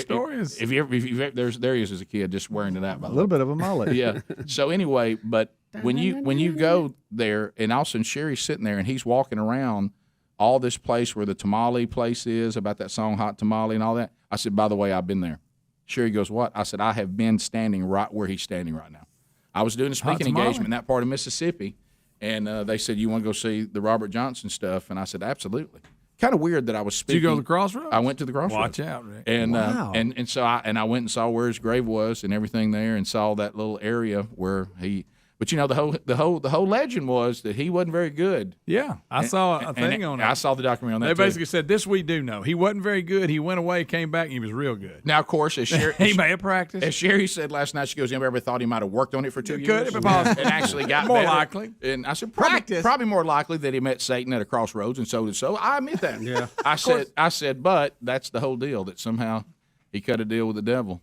is as a kid, just wearing it out. By A little bit of a mullet. yeah. So anyway, but when you go there, and all of a sudden Sherry's sitting there, and he's walking around all this place where the tamale place is, about that song Hot Tamale and all that. I said, by the way, I've been there. Sherry goes, what? I said, I have been standing right where he's standing right now. I was doing a speaking engagement in that part of Mississippi, and they said, you want to go see the Robert Johnson stuff? And I said, absolutely. Kind of weird that I was speaking. Did you go to the Crossroads? I went to the Crossroads. Watch out, Rick. And Wow. and so I went and saw where his grave was and everything there, and saw that little area where he. But you know, the whole legend was that he wasn't very good. Yeah, I saw a thing on it. I saw the documentary on that. They basically said, this we do know. He wasn't very good. He went away, came back, and he was real good. Now, of course, as Sherry, he may have practiced. As Sherry said last night, she goes, everybody thought he might have worked on it for 2 years. Could have possibly. And actually got more better. likely. And I said, Practice. probably more likely that he met Satan at a crossroads, and so did so. I admit that. Yeah. I said, but that's the whole deal, that somehow he cut a deal with the devil.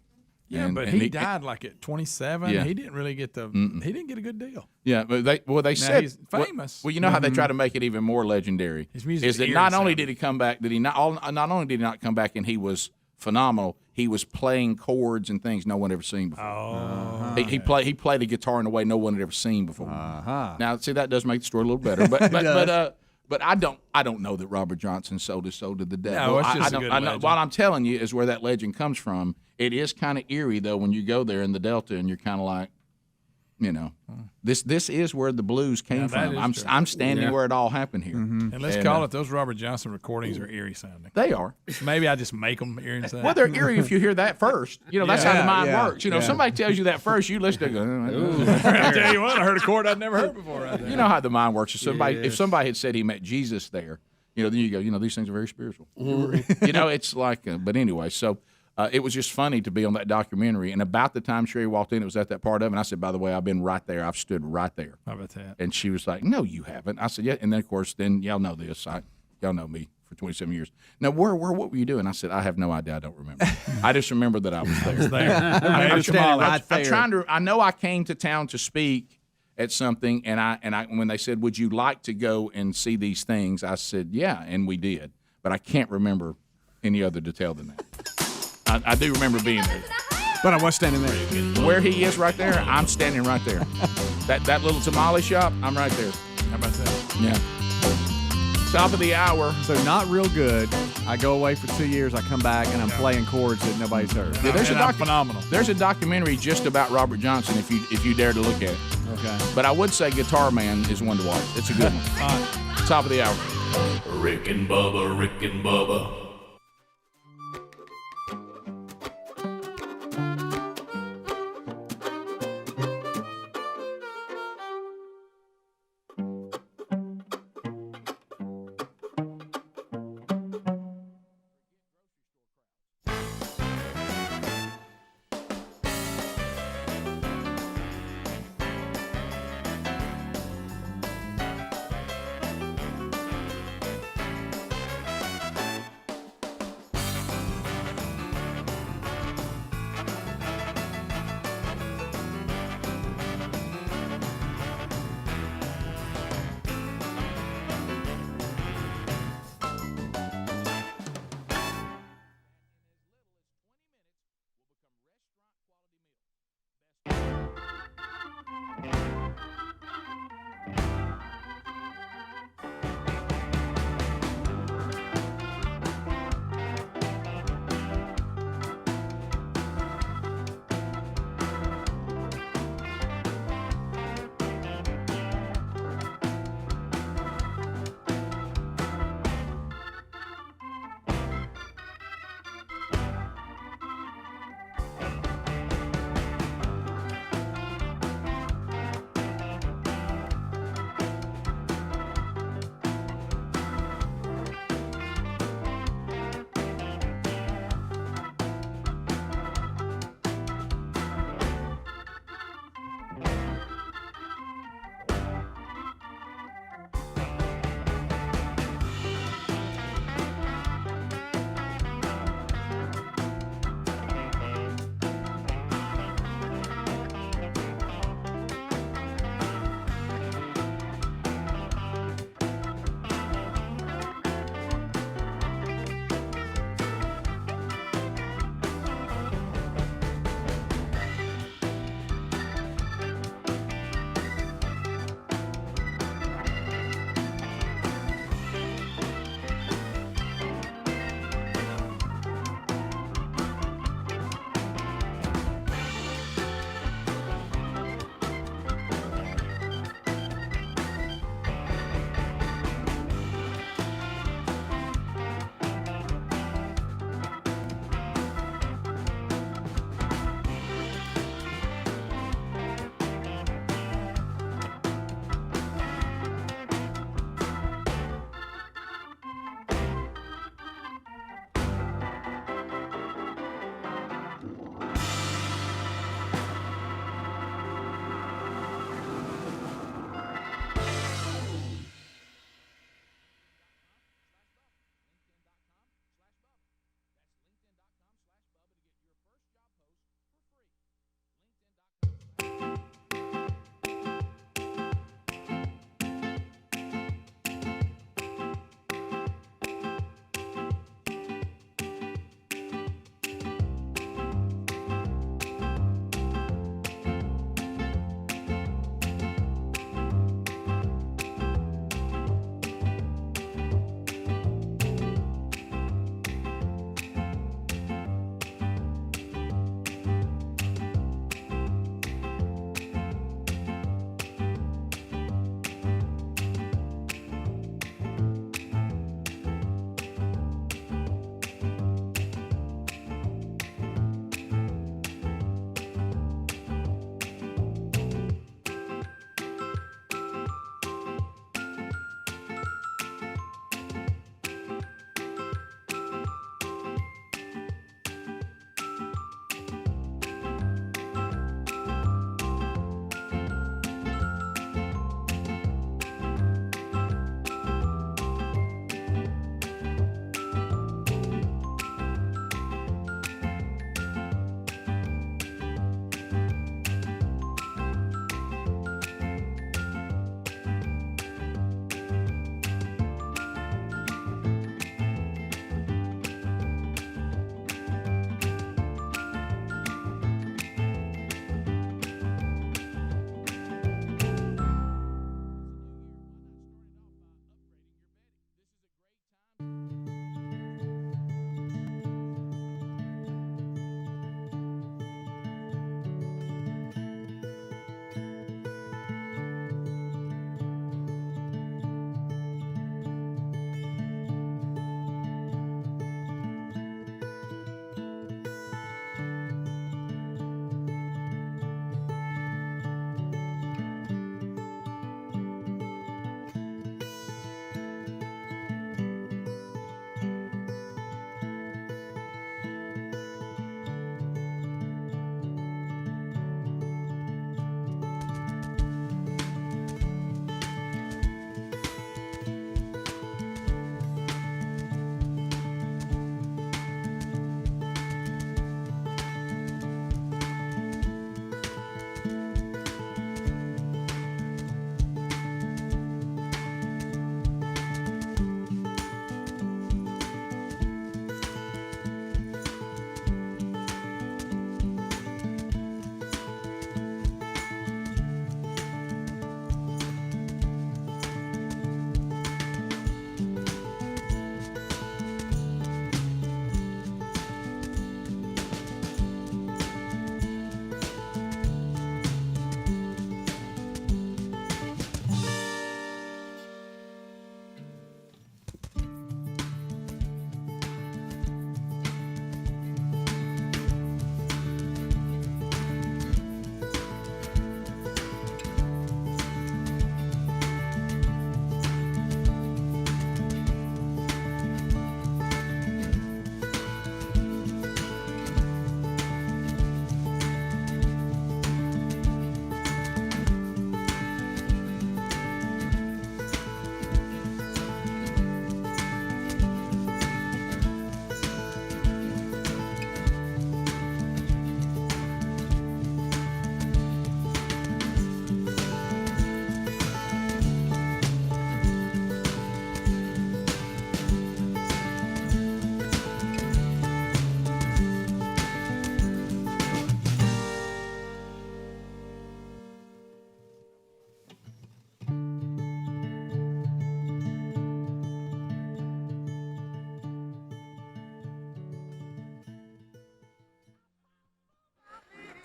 Yeah, but he died like at 27. Yeah. He didn't really get he didn't get a good deal. Yeah, but they Now said he's famous. Well, you know how they try to make it even more legendary. His music is that is not only eerie did he come back, not only did he not come back and he was phenomenal, he was playing chords and things no one had ever seen before. Oh, He played the guitar in a way no one had ever seen before. Now, see, that does make the story a little better, but I don't know that Robert Johnson sold his soul to the devil. No, it's just a good I know, legend. what I'm telling you is where that legend comes from. It is kind of eerie though when you go there in the Delta and you're kind of like, you know, this is where the blues came that from. is true. I'm standing where it all happened here. and let's call it, those Robert Johnson recordings are eerie sounding. They are. Maybe I just make them eerie sounding. Well, they're eerie if you hear that first. You know, that's how the mind yeah, works. You know, if somebody tells you that first, you listen to it. I tell you what, I heard a chord I'd never heard before right there. You know how the mind works. If somebody had said he met Jesus there, you know, then you go, you know, these things are very spiritual. You know, it's like, but anyway, so it was just funny to be on that documentary. And about the time Sherry walked in, it was at that part of it. And I said, by the way, I've been right there. I've stood right there. How about that? And she was like, no, you haven't. I said, yeah. And then, of course, y'all know this. Y'all know me for 27 years. Now, what were you doing? I said, I have no idea. I don't remember. I just remember that I was there. I know I came to town to speak at something, and I when they said, would you like to go and see these things? I said, yeah, and we did. But I can't remember any other detail than that. I do remember being there. But I was standing there. Where he is right there, I'm standing right there. That little tamale shop, I'm right there. How about that? Yeah. Top of the hour. So not real good. I go away for 2 years. I come back and I'm playing chords that nobody's heard. Yeah, there's phenomenal. There's a documentary just about Robert Johnson if you dare to look at it. Okay. But I would say Guitar Man is one to watch. It's a good one. Top of the hour. Rick and Bubba, Rick and Bubba.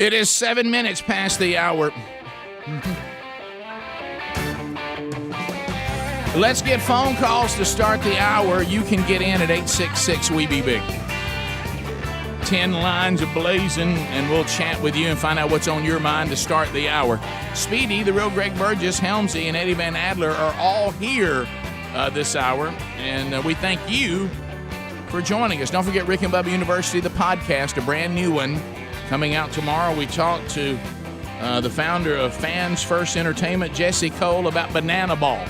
It is 7 minutes past the hour. Let's get phone calls to start the hour. You can get in at 866-WE-BE-BIG. 10 lines ablazing, and we'll chat with you and find out what's on your mind to start the hour. Speedy, the real Greg Burgess, Helmsy, and Eddie Van Adler are all here this hour, and we thank you for joining us. Don't forget Rick and Bubba University, the podcast, a brand new one coming out tomorrow. We talked to the founder of Fans First Entertainment, Jesse Cole, about banana ball,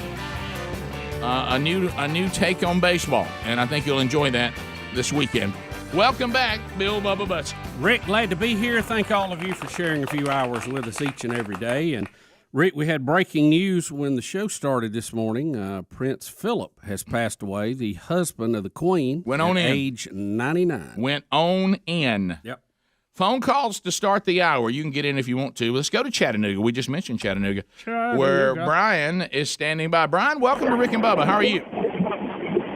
a new take on baseball, and I think you'll enjoy that this weekend. Welcome back, Bill Bubba Bussey. Rick, glad to be here. Thank all of you for sharing a few hours with us each and every day. And Rick, we had breaking news when the show started this morning. Prince Philip has passed away, the husband of the Queen, Went on at in. age 99. Went on in. Yep. Phone calls to start the hour. You can get in if you want to. Let's go to Chattanooga. We just mentioned Chattanooga, where Brian is standing by. Brian, welcome to Rick and Bubba. How are you?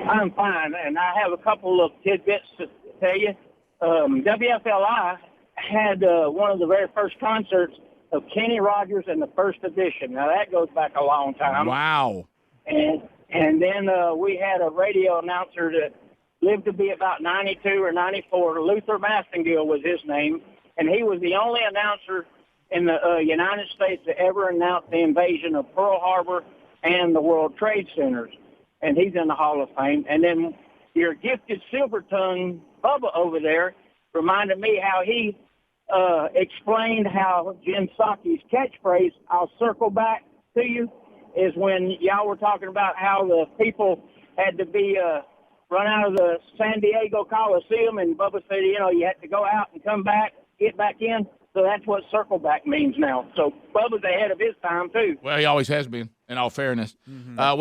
I'm fine, and I have a couple of tidbits to tell you. WFLI had one of the very first concerts of Kenny Rogers in the first edition. Now, that goes back a long time. Wow. And then we had a radio announcer that lived to be about 92 or 94. Luther Massengill was his name, and he was the only announcer in the United States to ever announce the invasion of Pearl Harbor and the World Trade Centers. And he's in the Hall of Fame. And then your gifted silver-tongue Bubba over there reminded me how he explained how Jim Psaki's catchphrase, "I'll circle back to you," is when y'all were talking about how the people had to be run out of the San Diego Coliseum, and Bubba said, you had to go out and come back, get back in. So that's what circle back means now. So Bubba's ahead of his time, too. Well, he always has been, in all fairness. I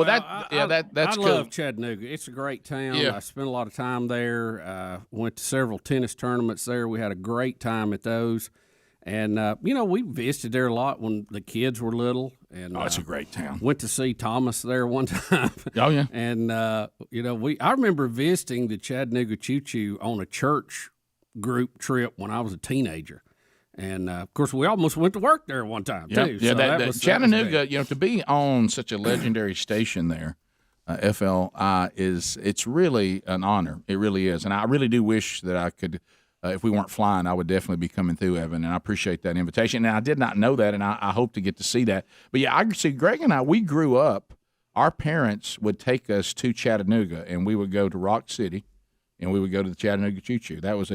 That's cool. love Chattanooga. It's a great town. Yeah. I spent a lot of time there. Went to several tennis tournaments there. We had a great time at those. And, we visited there a lot when the kids were little. And it's a great town. Went to see Thomas there one time. Oh, yeah. And, I remember visiting the Chattanooga Choo Choo on a church group trip when I was a teenager. And, of course, we almost went to work there one time, too. Yeah, So Chattanooga, to be on such a legendary station there, FLI, it's really an honor. It really is. And I really do wish that I could, if we weren't flying, I would definitely be coming through, Evan, and I appreciate that invitation. And I did not know that, and I hope to get to see that. But, yeah, I see Greg and I, we grew up, our parents would take us to Chattanooga, and we would go to Rock City. And we would go to the Chattanooga Choo Choo. That was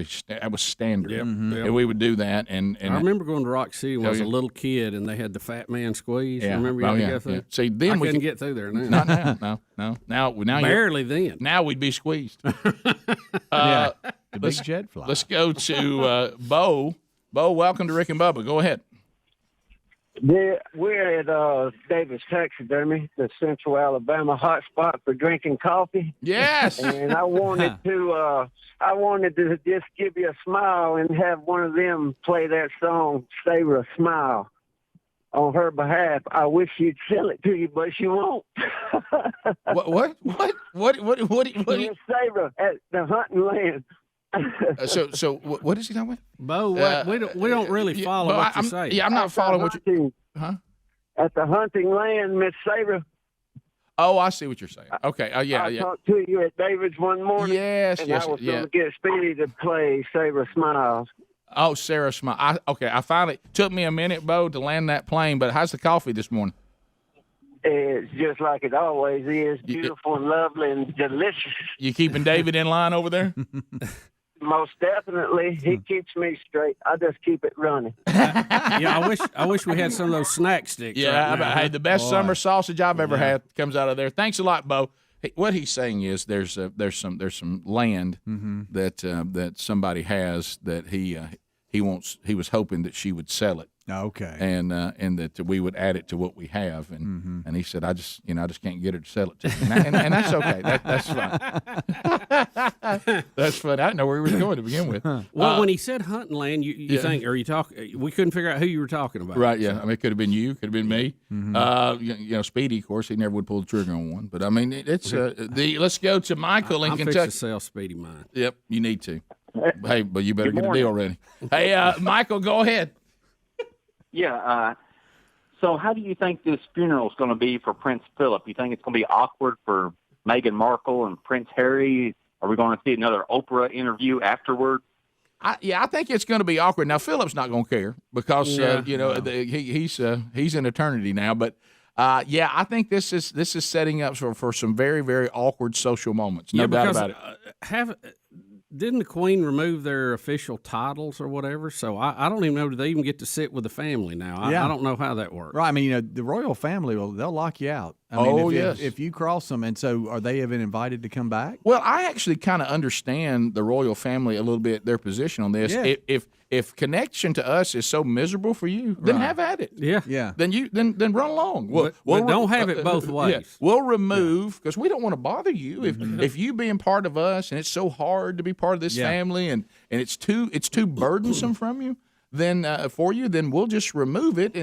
standard. Yep. And we would do that. And I remember going to Rock City when I was a little kid, and they had the Fat Man Squeeze. Yeah. Remember you had to go through? Yeah. See, then I we couldn't get through there now. No. Now barely then. Now we'd be squeezed. The big jet fly. Let's go to Bo. Bo, welcome to Rick and Bubba. Go ahead. We're at Davis Taxidermy, the Central Alabama hot spot for drinking coffee. Yes. And I wanted to just give you a smile and have one of them play that song, Savor a Smile, on her behalf. I wish you'd sell it to you, but she won't. What? Miss Savor at the hunting land. So what is he talking about? Bo, we don't really follow what you say. Yeah, I'm not following what you. Huh? At the hunting land, Miss Savor. Oh, I see what you're saying. Okay. I talked to you at David's one morning. Yes. I was going to get Speedy to play Savor Smiles. Oh, Sarah Smile. I finally took me a minute, Bo, to land that plane. But how's the coffee this morning? It's just like it always is, beautiful and lovely and delicious. You keeping David in line over there? Most definitely. He keeps me straight. I just keep it running. I wish we had some of those snack sticks. Yeah, right now. hey, the best summer sausage I've ever had comes out of there. Thanks a lot, Bo. Hey, what he's saying is there's some land that somebody has that he was hoping that she would sell it. Okay. And that we would add it to what we have, and he said, I just can't get her to sell it to me, and that's okay. That's fine. That's fun. I didn't know where he was going to begin with. Well, when he said hunting land, you think, or you talk? We couldn't figure out who you were talking about. Right? Yeah. I mean, it could have been you. Could have been me. Speedy, of course, he never would pull the trigger on one. But I mean, it's let's go to Michael in Kentucky. I'm fixing to sell Speedy mine. Yep, you need to. Hey, but you better get a deal ready. Hey, Michael, go ahead. Yeah. So how do you think this funeral is going to be for Prince Philip? You think it's going to be awkward for Meghan Markle and Prince Harry? Are we going to see another Oprah interview afterward? I think it's going to be awkward. Now, Philip's not going to care because he's in eternity now. But I think this is setting up for some very, very awkward social moments. No doubt about it. Didn't the Queen remove their official titles or whatever? So I don't even know. Do they even get to sit with the family now? I don't know how that works. Right. I mean, the royal family, they'll lock you out. Yes. If you cross them. And so are they even invited to come back? Well, I actually kind of understand the royal family a little bit, their position on this. Yeah. If connection to us is so miserable for you, then have at it. Yeah. Then run along. But don't have it both ways. Yeah. We'll remove because we don't want to bother you. If you being part of us and it's so hard to be part of this family and it's too burdensome from you, then then we'll just remove it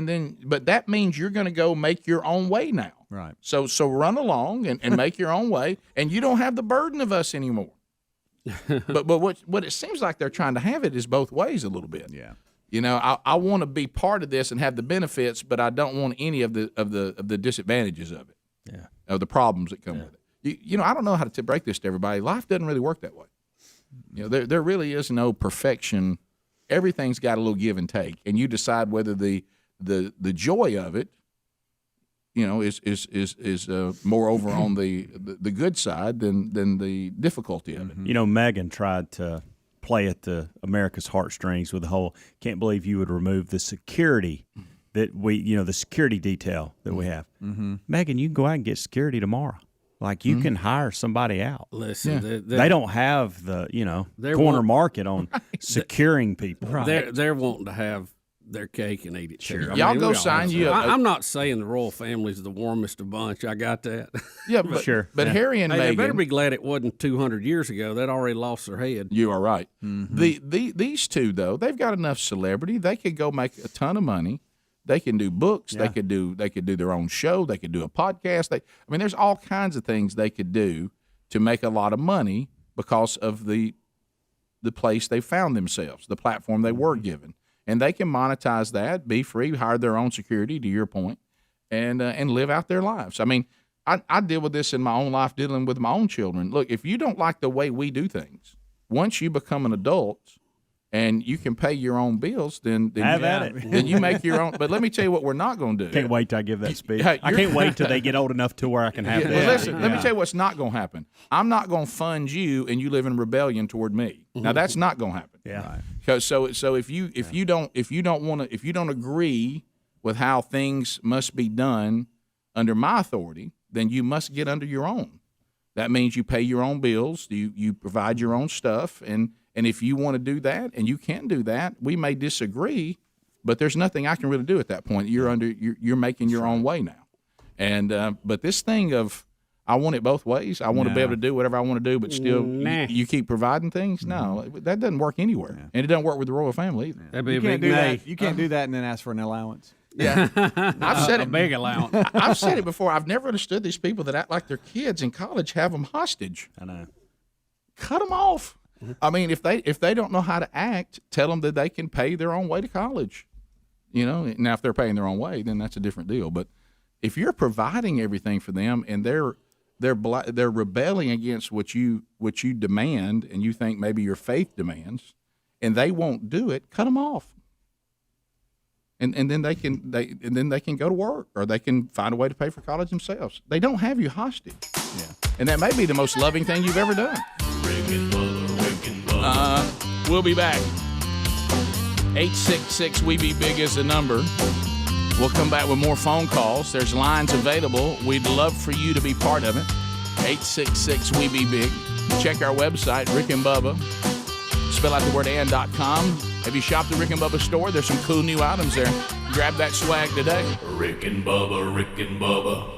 but that means you're going to go make your own way now. Right. So run along and make your own way, and you don't have the burden of us anymore. but what it seems like they're trying to have it is both ways a little bit. Yeah. You know, I want to be part of this and have the benefits, but I don't want any of the disadvantages of it. Yeah. Of the problems that come with it. You know, I don't know how to break this to everybody. Life doesn't really work that way. You know, there really is no perfection. Everything's got a little give and take, and you decide whether the joy of it, you know, is more over on the good side than the difficulty of it. You know, Meghan tried to play at the America's heartstrings with the whole, can't believe you would remove the security that the security detail that we have. Mm-hmm. Meghan, you can go out and get security tomorrow. Like, you can hire somebody out. Listen, they don't have the, corner market on securing people. Right. They're wanting to have their cake and eat it. Sure. Y'all go sign you. I'm not saying the royal family's the warmest of bunch. I got that. Yeah, but sure. But Harry and Meghan, they better be glad it wasn't 200 years ago. They'd already lost their head. You are right. Mm-hmm. These two though, they've got enough celebrity. They could go make a ton of money. They can do books. Yeah. They could do their own show. They could do a podcast. There's all kinds of things they could do to make a lot of money because of the place they found themselves, the platform they were given, and they can monetize that, be free, hire their own security. To your point, and live out their lives. I mean, I deal with this in my own life, dealing with my own children. Look, if you don't like the way we do things, once you become an adult and you can pay your own bills, then have at it. Then you make your own. But let me tell you what we're not going to do. Can't wait till I give that speech. I can't wait till they get old enough to where I can have that. Well, listen, let me tell you what's not going to happen. I'm not going to fund you, and you live in rebellion toward me. Now that's not going to happen. Yeah. Because so if you don't agree with how things must be done under my authority, then you must get under your own. That means you pay your own bills, you provide your own stuff, and if you want to do that and you can do that, we may disagree, but there's nothing I can really do at that point. You're making your own way now, and but this thing of I want it both ways. I want to be able to do whatever I want to do, but still you keep providing things. No, that doesn't work anywhere, and it doesn't work with the royal family either. That'd be a big nay. You can't do that and then ask for an allowance. Yeah, I've said it. A big allowance. I've said it before. I've never understood these people that act like their kids in college have them hostage. I know. Cut them off. I mean, if they don't know how to act, tell them that they can pay their own way to college. You know, now if they're paying their own way, then that's a different deal. But if you're providing everything for them and they're rebelling against what you demand, and you think maybe your faith demands, and they won't do it, cut them off. And then they can go to work, or they can find a way to pay for college themselves. They don't have you hostage. Yeah. And that may be the most loving thing you've ever done. We'll be back. 866 We Be Big is the number. We'll come back with more phone calls. There's lines available. We'd love for you to be part of it. 866 We Be Big. Check our website, Rick and Bubba. Spell out the word and.com. Have you shopped the Rick and Bubba store? There's some cool new items there. Grab that swag today. Rick and Bubba, Rick and Bubba.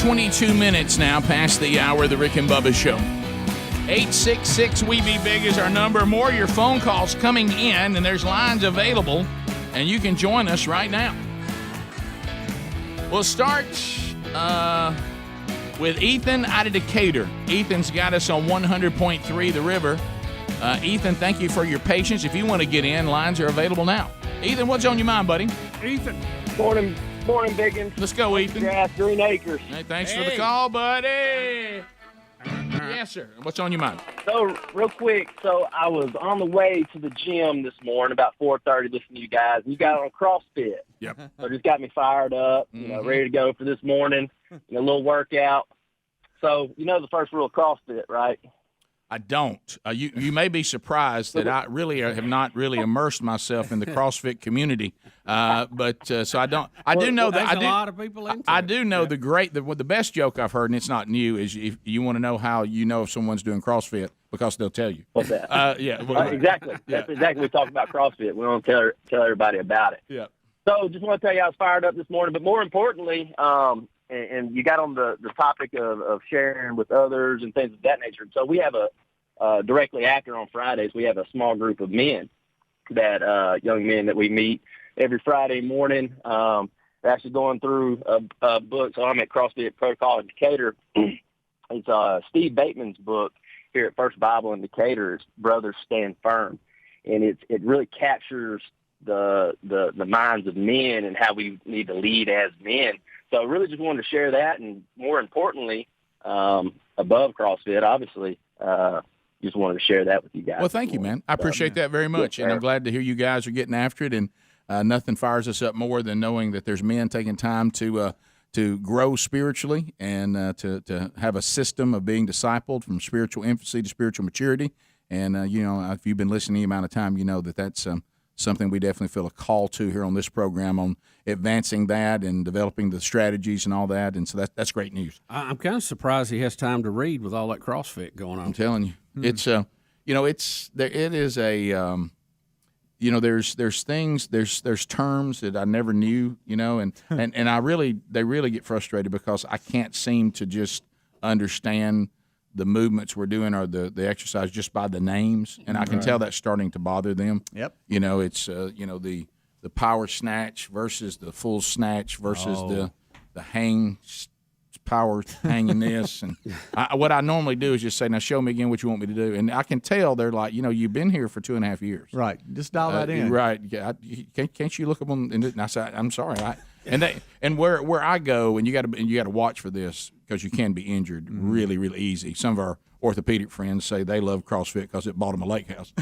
22 minutes now past the hour of the Rick and Bubba Show. 866-WE-BE-BIG is our number. More of your phone calls coming in, and there's lines available, and you can join us right now. We'll start with Ethan out of Decatur. Ethan's got us on 100.3 The River. Ethan, thank you for your patience. If you want to get in, lines are available now. Ethan, what's on your mind, buddy? Ethan. Morning, Biggins. Let's go, Ethan. Grass, Green Acres. Hey, thanks for the call, buddy. Yes, sir. What's on your mind? So, real quick, I was on the way to the gym this morning about 4:30 listening to you guys. You got on CrossFit. Yep. So, it just got me fired up, ready to go for this morning, a little workout. So, the first rule of CrossFit, right? I don't. You may be surprised that I really have not really immersed myself in the CrossFit community, but so I don't. I do know that a lot of people into I it. do know the best joke I've heard, and it's not new, is if you want to know how you know if someone's doing CrossFit, because they'll tell you. What's that? Exactly. Yeah. That's exactly what we talk about CrossFit. We don't tell everybody about it. Yeah. So just want to tell you I was fired up this morning, but more importantly, and you got on the topic of sharing with others and things of that nature. So we have directly after on Fridays, we have a small group of men that young men that we meet every Friday morning. They're actually going through a book. So I'm at CrossFit Protocol in Decatur. It's Steve Bateman's book here at First Bible in Decatur. It's Brothers Stand Firm, and it really captures the minds of men and how we need to lead as men. So I really just wanted to share that, and more importantly, above CrossFit, obviously, just wanted to share that with you guys. Well, thank you, man. I appreciate that very much, and I'm glad to hear you guys are getting after it. And nothing fires us up more than knowing that there's men taking time to grow spiritually and to have a system of being discipled from spiritual infancy to spiritual maturity. And if you've been listening any amount of time, you know that that's something we definitely feel a call to here on this program, on advancing that and developing the strategies and all that. And so that's great news. I'm kind of surprised he has time to read with all that CrossFit going on. I'm telling you, it's there's things, there's terms that I never knew, and they really get frustrated because I can't seem to just understand the movements we're doing or the exercise just by the names, and I can tell that's starting to bother them. Yep. It's the power snatch versus the full snatch versus the hang power hanging this, and what I normally do is just say, now show me again what you want me to do, and I can tell they're like, you've been here for 2.5 years, right? Just dial that in, right? Can't you look up on? And I said, I'm sorry, and where I go, and you got to watch for this because you can be injured really, really easy. Some of our orthopedic friends say they love CrossFit because it bought them a lake house,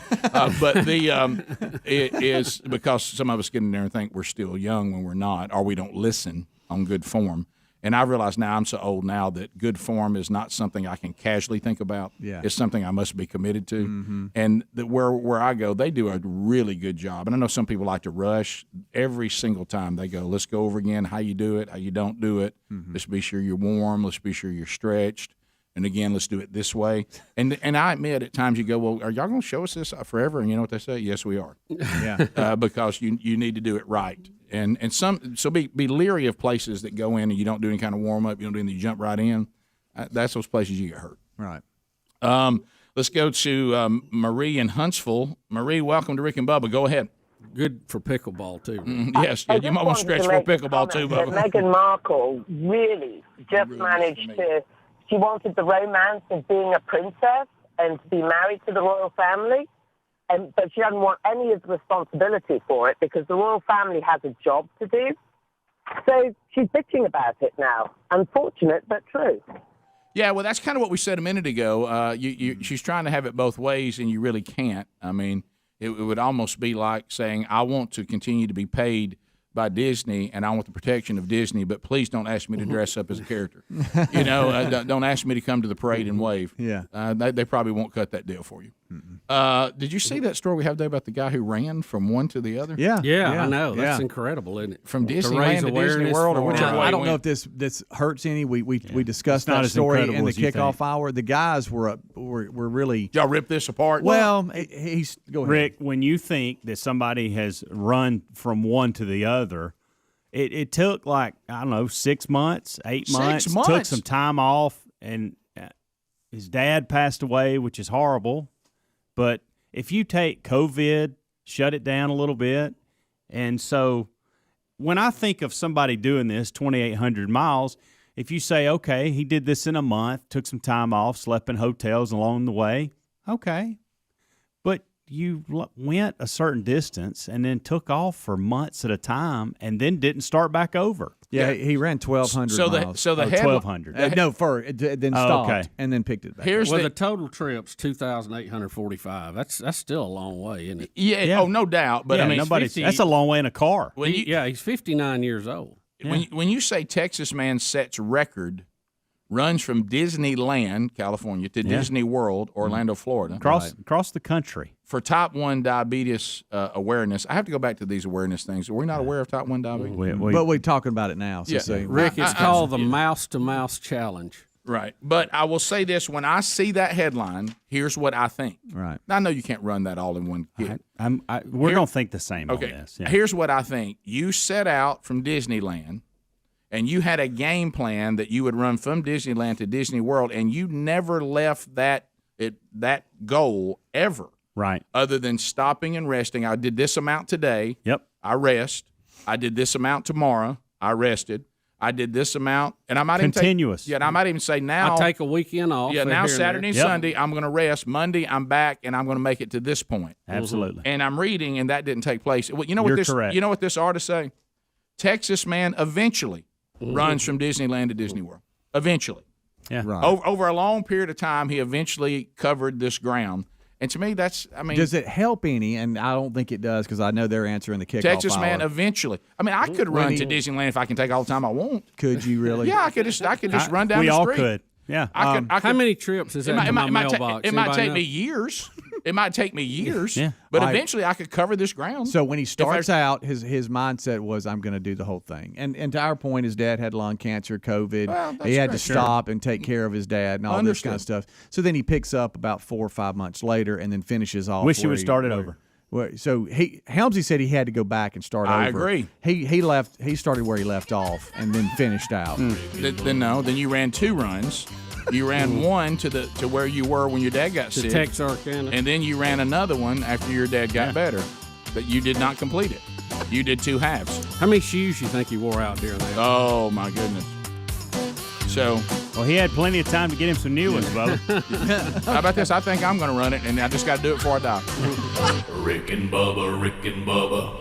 but it is because some of us get in there and think we're still young when we're not, or we don't listen on good form. And I realize now, I'm so old now, that good form is not something I can casually think about. Yeah. It's something I must be committed to. And where I go, they do a really good job. And I know some people like to rush. Every single time they go, let's go over again how you do it, how you don't do it. Let's be sure you're warm. Let's be sure you're stretched. And again, let's do it this way. And I admit at times you go, well, are y'all going to show us this forever? And you know what they say? Yes, we are. Yeah. Because you need to do it right. And be leery of places that go in and you don't do any kind of warm up, you don't do anything, you jump right in. That's those places you get hurt. Right. Let's go to Marie in Huntsville. Marie, welcome to Rick and Bubba. Go ahead. Good for pickleball too. Yes, you might want to stretch for pickleball too, Bubba. Meghan Markle really just managed to. She wanted the romance of being a princess and to be married to the royal family. But she doesn't want any of the responsibility for it because the royal family has a job to do. So she's bitching about it now. Unfortunate, but true. Yeah, well, that's kind of what we said a minute ago. She's trying to have it both ways, and you really can't. I mean, it would almost be like saying, I want to continue to be paid by Disney, and I want the protection of Disney, but please don't ask me to dress up as a character. Don't ask me to come to the parade and wave. Yeah. They probably won't cut that deal for you. Did you see that story we have there about the guy who ran from one to the other? Yeah. I know. That's incredible, isn't it? From Disneyland to Disney World, or whichever way. I don't know if this hurts any. We discussed that story in the kickoff hour. The guys were really. Y'all rip this apart? Well, go ahead. Rick, when you think that somebody has run from one to the other, it took like, I don't know, 6 months, 8 months. 6 months? Took some time off, and his dad passed away, which is horrible. But if you take COVID, shut it down a little bit. And so when I think of somebody doing this, 2,800 miles, if you say, okay, he did this in a month, took some time off, slept in hotels along the way, okay. But you went a certain distance and then took off for months at a time and then didn't start back over. Yeah, he ran 1,200 miles. So the 1,200. Then stopped and then picked it back. The total trip's 2,845. That's still a long way, isn't it? Yeah. Oh, no doubt. But I mean, that's a long way in a car. He's 59 years old. When you say Texas man sets record, runs from Disneyland, California, to Disney World, Orlando, Florida, across the country for type 1 diabetes awareness. I have to go back to these awareness things. Are we not aware of type 1 diabetes? But we're talking about it now. So Rick, it's called the Mouse to Mouse Challenge. Right. But I will say this: when I see that headline, here's what I think. Right. Now, I know you can't run that all in one hit. We're going to think the same okay. on this. Yeah. Here's what I think. You set out from Disneyland, and you had a game plan that you would run from Disneyland to Disney World, and you never left that goal ever. Right. Other than stopping and resting. I did this amount today. Yep. I rest. I did this amount tomorrow. I rested. I did this amount, and I might continuous. And I might even say now I take a weekend off. Yeah, now Saturday and Sunday I'm going to rest. Monday I'm back, and I'm going to make it to this point. Absolutely. And I'm reading, and that didn't take place. You know what You're correct. You know what this artist say? Texas man eventually runs from Disneyland to Disney World. Eventually. Yeah. Right. Over a long period of time, he eventually covered this ground. And to me, does it help any? And I don't think it does because I know they're answering the kickoff Texas hour. man eventually. I mean, I could run to Disneyland if I can take all the time I want. Could you really? Yeah, I could just run down the street. We all could. Yeah. I could, how many trips is that to my mailbox? It might take me years. It might take me years. Yeah. But eventually I could cover this ground. So when he starts out, his mindset was, I'm going to do the whole thing. And to our point, his dad had lung cancer, COVID. Well, he had to stop and take care of his dad and all this kind of stuff. So then he picks up about 4 or 5 months later and then finishes off. Wish he would have started over. So Helmsy said he had to go back and start over. I agree. He started where he left off and then finished out. Then you ran 2 runs. You ran one to where you were when your dad got sick. Texarkana. And then you ran another one after your dad got better. But you did not complete it. You did 2 halves. How many shoes you think you wore out during that? Oh, my goodness. So. Well, he had plenty of time to get him some new ones, Bubba. How about this? I think I'm going to run it, and I just got to do it before I die. Rick and Bubba, Rick and Bubba.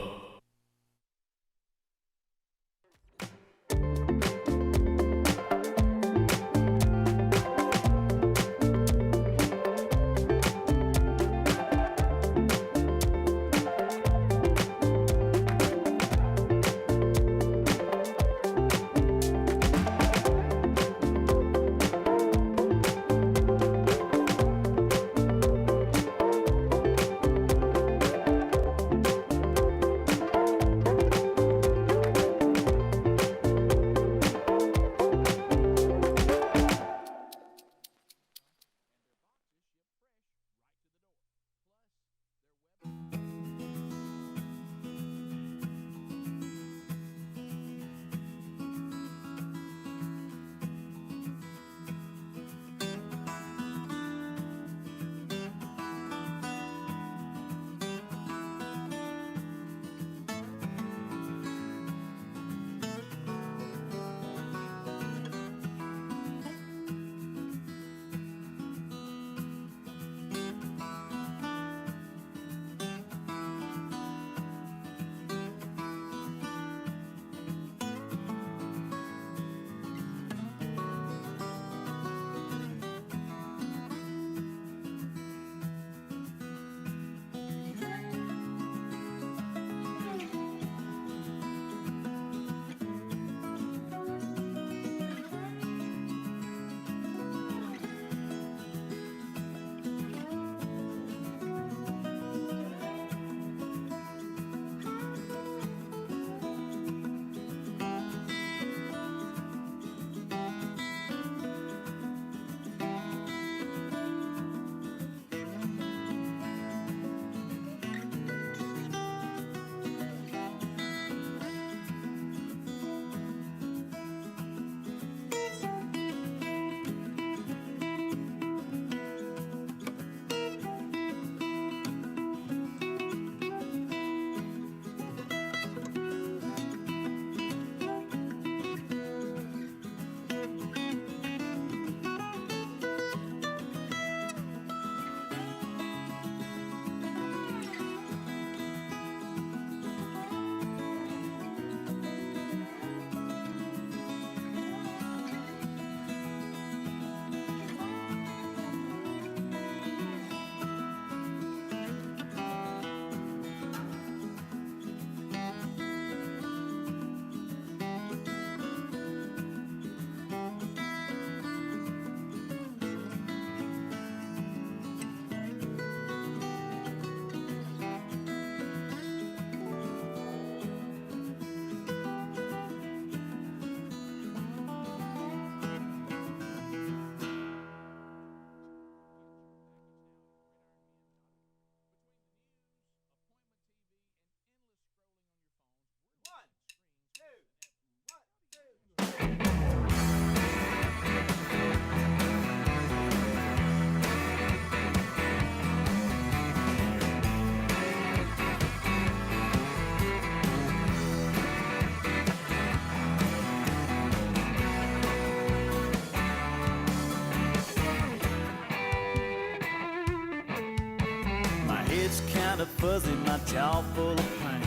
kinda fuzzy, my jaw full of pain.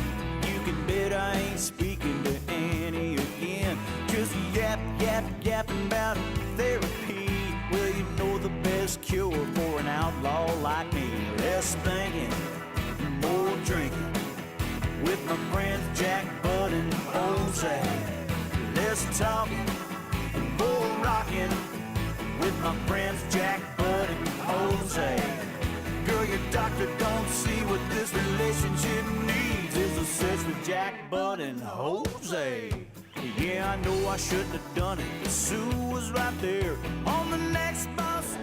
You can bet I ain't speaking to Annie again. Just yapping about therapy. Well, you know the best cure for an outlaw like me. Less thinking, more drinking. With my friends Jack, Bud, and Jose. Less talking, more rocking. With my friends Jack, Bud, and Jose. Girl, your doctor don't see what this relationship needs. Is a search with Jack, Bud, and Jose. Yeah, I know I shouldn't have done it, but Sue was right there on the next bus.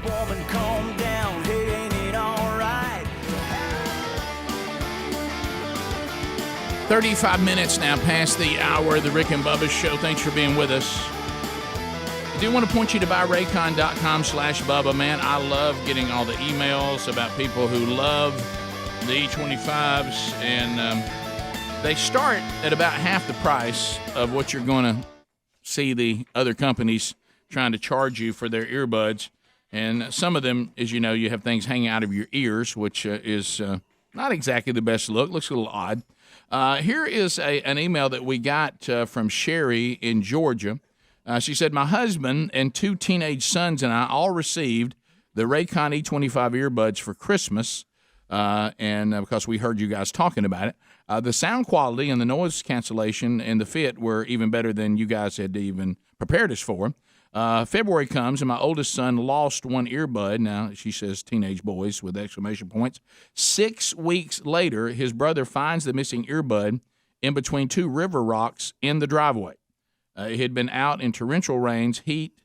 Woman, calm down, hey, ain't it all right? 35 minutes now past the hour of the Rick and Bubba Show. Thanks for being with us. I do want to point you to buyraycon.com/Bubba. Man, I love getting all the emails about people who love the E25s, and they start at about half the price of what you're going to see the other companies trying to charge you for their earbuds. And some of them, as you know, you have things hanging out of your ears, which is not exactly the best look. Looks a little odd. Here is an email that we got from Sherry in Georgia. She said, my husband and 2 teenage sons and I all received the Raycon E25 earbuds for Christmas, and because we heard you guys talking about it. The sound quality and the noise cancellation and the fit were even better than you guys had even prepared us for. February comes, and my oldest son lost one earbud. Now, she says teenage boys with exclamation points. 6 weeks later, his brother finds the missing earbud in between 2 river rocks in the driveway. It had been out in torrential rains, heat,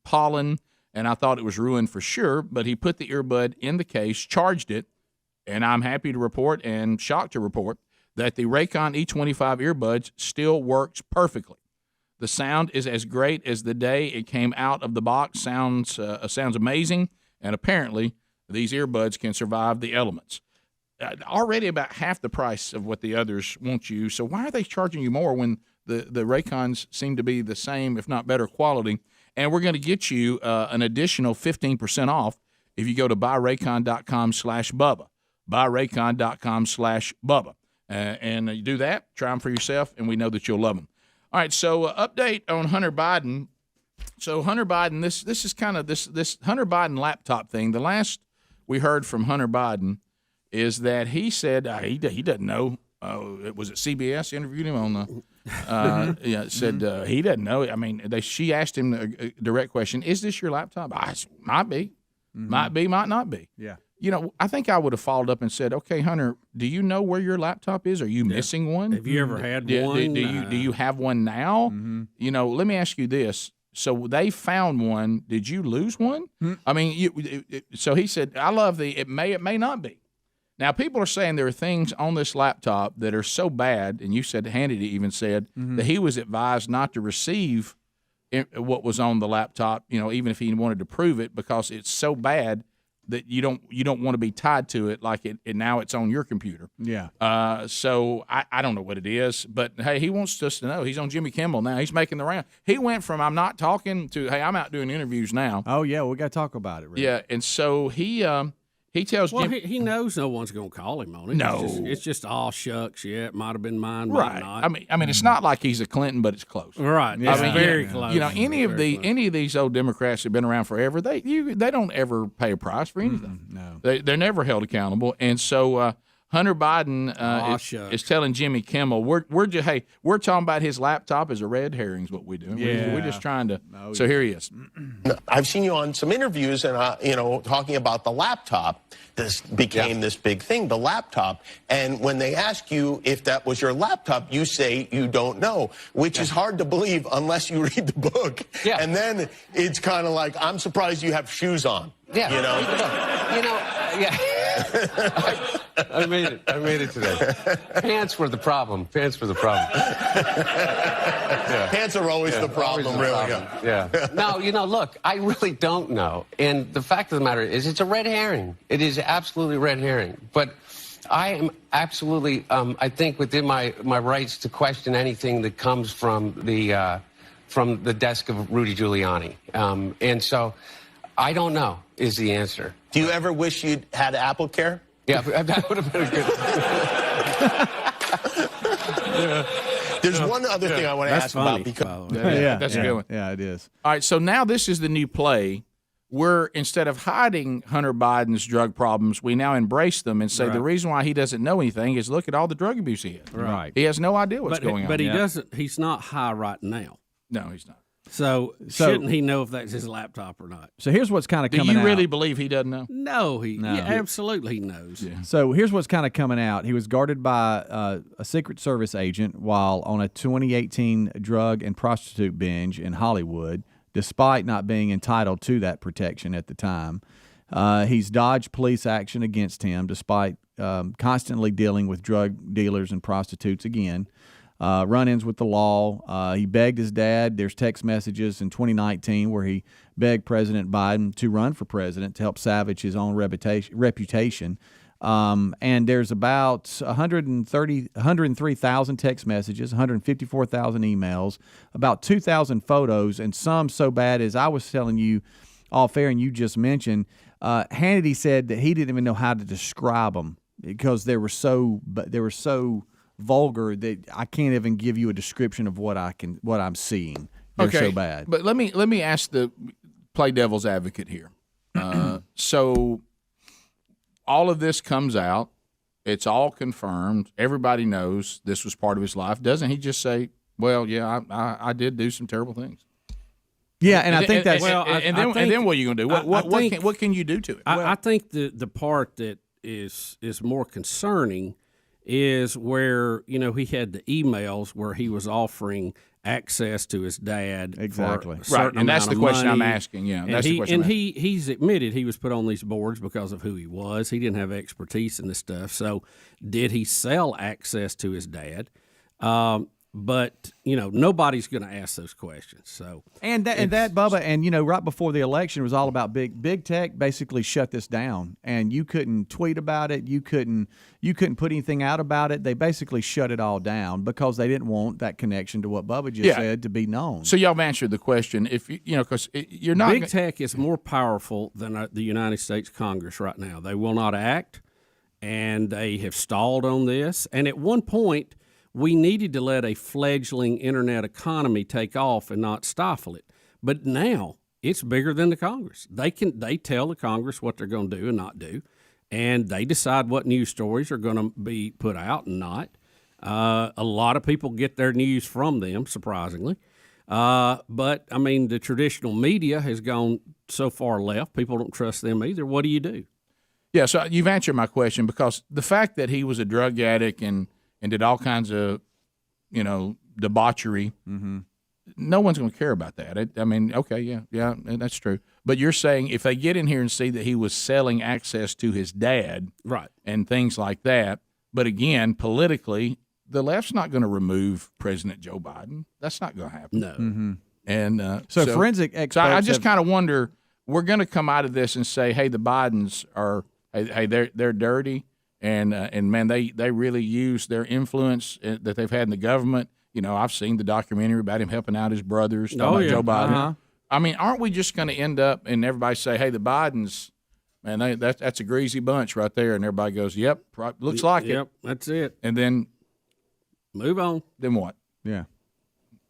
pollen, and I thought it was ruined for sure, but he put the earbud in the case, charged it, and I'm happy to report and shocked to report that the Raycon E25 earbuds still works perfectly. The sound is as great as the day it came out of the box. Sounds amazing, and apparently these earbuds can survive the elements. Already about half the price of what the others want you, so why are they charging you more when the Raycons seem to be the same, if not better quality? And we're going to get you an additional 15% off if you go to buyraycon.com/Bubba. Buyraycon.com/Bubba. And you do that, try them for yourself, and we know that you'll love them. All right, so update on Hunter Biden. So Hunter Biden, this is kind of this Hunter Biden laptop thing. The last we heard from Hunter Biden is that he said he doesn't know. It was at CBS interviewed him on the said he doesn't know. I mean, she asked him a direct question: is this your laptop? Might be, might not be. Yeah. You know, I think I would have followed up and said, okay, Hunter, do you know where your laptop is? Are you missing one? Have you ever had one? Do you have one now? You know, let me ask you this. So they found one. Did you lose one? I mean, so he said, I love it may not be. Now, people are saying there are things on this laptop that are so bad, and you said, Hannity even said, that he was advised not to receive what was on the laptop, you know, even if he wanted to prove it, because it's so bad that you don't want to be tied to it like it now it's on your computer. Yeah. So I don't know what it is, but hey, he wants us to know. He's on Jimmy Kimmel now. He's making the round. He went from I'm not talking to hey, I'm out doing interviews now. Oh yeah, we got to talk about it. Rick. Yeah, and so he tells well, Jimmy. He knows no one's going to call him on it. No, it's just all shucks. Yeah, it might have been mine, right? Not. I mean, it's not like he's a Clinton, but it's close. Right. Yeah. I mean, very close. You know, any of these old Democrats have been around forever. They don't ever pay a price for anything. No, they're never held accountable. And so Hunter Biden is telling Jimmy Kimmel, we're talking about his laptop as a red herring is what we do. Yeah. We're just trying to. So here he is. I've seen you on some interviews and, talking about the laptop. This became this big thing, the laptop. And when they ask you if that was your laptop, you say you don't know, which is hard to believe unless you read the book. Yeah. And then it's kind of like, I'm surprised you have shoes on. Yeah. Yeah. I made it today. Pants were the problem. Pants were the problem. Pants are always the problem, really. Yeah. No, look, I really don't know. And the fact of the matter is it's a red herring. It is absolutely red herring. But I am absolutely, I think, within my rights to question anything that comes from the desk of Rudy Giuliani. And so I don't know is the answer. Do you ever wish you'd had Apple Care? Yeah, that would have been a good. There's one other thing I want to ask about That's a good one. Yeah, it is. All right, so now this is the new play where instead of hiding Hunter Biden's drug problems, we now embrace them and say the reason why he doesn't know anything is look at all the drug abuse he had. Right. He has no idea what's going on. But he doesn't. He's not high right now. No, he's not. So shouldn't he know if that's his laptop or not? So here's what's kind of coming out. Do you really believe he doesn't know? No, absolutely he knows. Yeah. So here's what's kind of coming out. He was guarded by a Secret Service agent while on a 2018 drug and prostitute binge in Hollywood, despite not being entitled to that protection at the time. He's dodged police action against him despite constantly dealing with drug dealers and prostitutes again. Run-ins with the law. He begged his dad. There's text messages in 2019 where he begged President Biden to run for president to help salvage his own reputation. And there's about 103,000 text messages, 154,000 emails, about 2,000 photos, and some so bad as I was telling you off air and you just mentioned, Hannity said that he didn't even know how to describe them because they were so vulgar that I can't even give you a description of what I'm seeing. They're so bad. But let me ask play devil's advocate here. So all of this comes out. It's all confirmed. Everybody knows this was part of his life. Doesn't he just say, well, yeah, I did do some terrible things? Yeah, and I think that's... And then what are you going to do? What can you do to it? I think the part that is more concerning is where, he had the emails where he was offering access to his dad. Exactly. Right, and that's the question I'm asking. Yeah, that's the question. And he's admitted he was put on these boards because of who he was. He didn't have expertise in this stuff. So did he sell access to his dad? But nobody's going to ask those questions. So and that Bubba, and right before the election, it was all about big tech. Basically, shut this down, and you couldn't tweet about it. You couldn't put anything out about it. They basically shut it all down because they didn't want that connection to what Bubba just said to be known. So y'all have answered the question. If because you're not big tech is more powerful than the United States Congress right now. They will not act, and they have stalled on this. And at one point, we needed to let a fledgling internet economy take off and not stifle it. But now it's bigger than the Congress. They tell the Congress what they're going to do and not do, and they decide what news stories are going to be put out and not. A lot of people get their news from them, surprisingly. But, I mean, the traditional media has gone so far left, people don't trust them either. What do you do? Yeah, so you've answered my question because the fact that he was a drug addict and did all kinds of, debauchery. Mm-hmm. No one's going to care about that. I mean, okay, yeah, that's true. But you're saying if they get in here and see that he was selling access to his dad, right, and things like that. But again, politically, the left's not going to remove President Joe Biden. That's not going to happen. No. Mm-hmm. And so forensic experts. So I just kind of wonder. We're going to come out of this and say, hey, the Bidens are, hey, they're dirty. And man, they really use their influence that they've had in the government. I've seen the documentary about him helping out his brothers, talking about Joe Biden. Uh-huh. I mean, aren't we just going to end up and everybody say, hey, the Bidens, man, that's a greasy bunch right there. And everybody goes, yep, looks like it. Yep, that's it. And then move on. Then what? Yeah.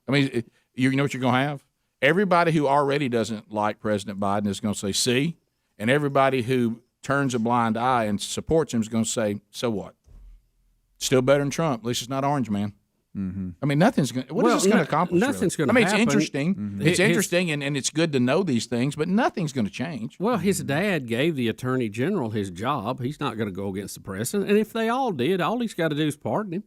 I mean, you know what you're going to have? Everybody who already doesn't like President Biden is going to say, see? And everybody who turns a blind eye and supports him is going to say, so what? Still better than Trump. At least it's not Orange Man. Mm-hmm. I mean, nothing's going. What is this going to accomplish? Nothing's really? going to happen. I mean, it's interesting. Mm-hmm. It's interesting, and it's good to know these things, but nothing's going to change. Well, his dad gave the attorney general his job. He's not going to go against the president. And if they all did, all he's got to do is pardon him.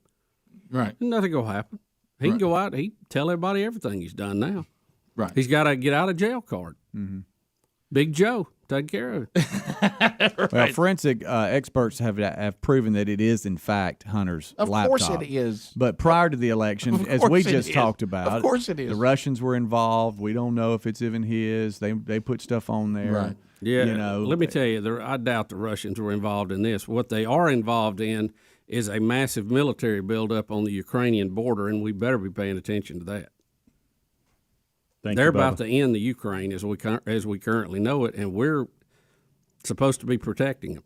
Right. Nothing will happen. He can go out. He tell everybody everything he's done now. Right. He's got a get out of jail card. Mm-hmm. Big Joe taking care of it. Well, forensic experts have proven that it is, in fact, Hunter's Of laptop. course it is. But prior to the election, Of as course we it just is. talked about, Of course it is. The Russians were involved. We don't know if it's even his. They put stuff on there. Right. Yeah. You know, let me tell you, I doubt the Russians were involved in this. What they are involved in is a massive military buildup on the Ukrainian border, and we better be paying attention to that. They're about to end the Ukraine as we currently know it, and we're supposed to be protecting them.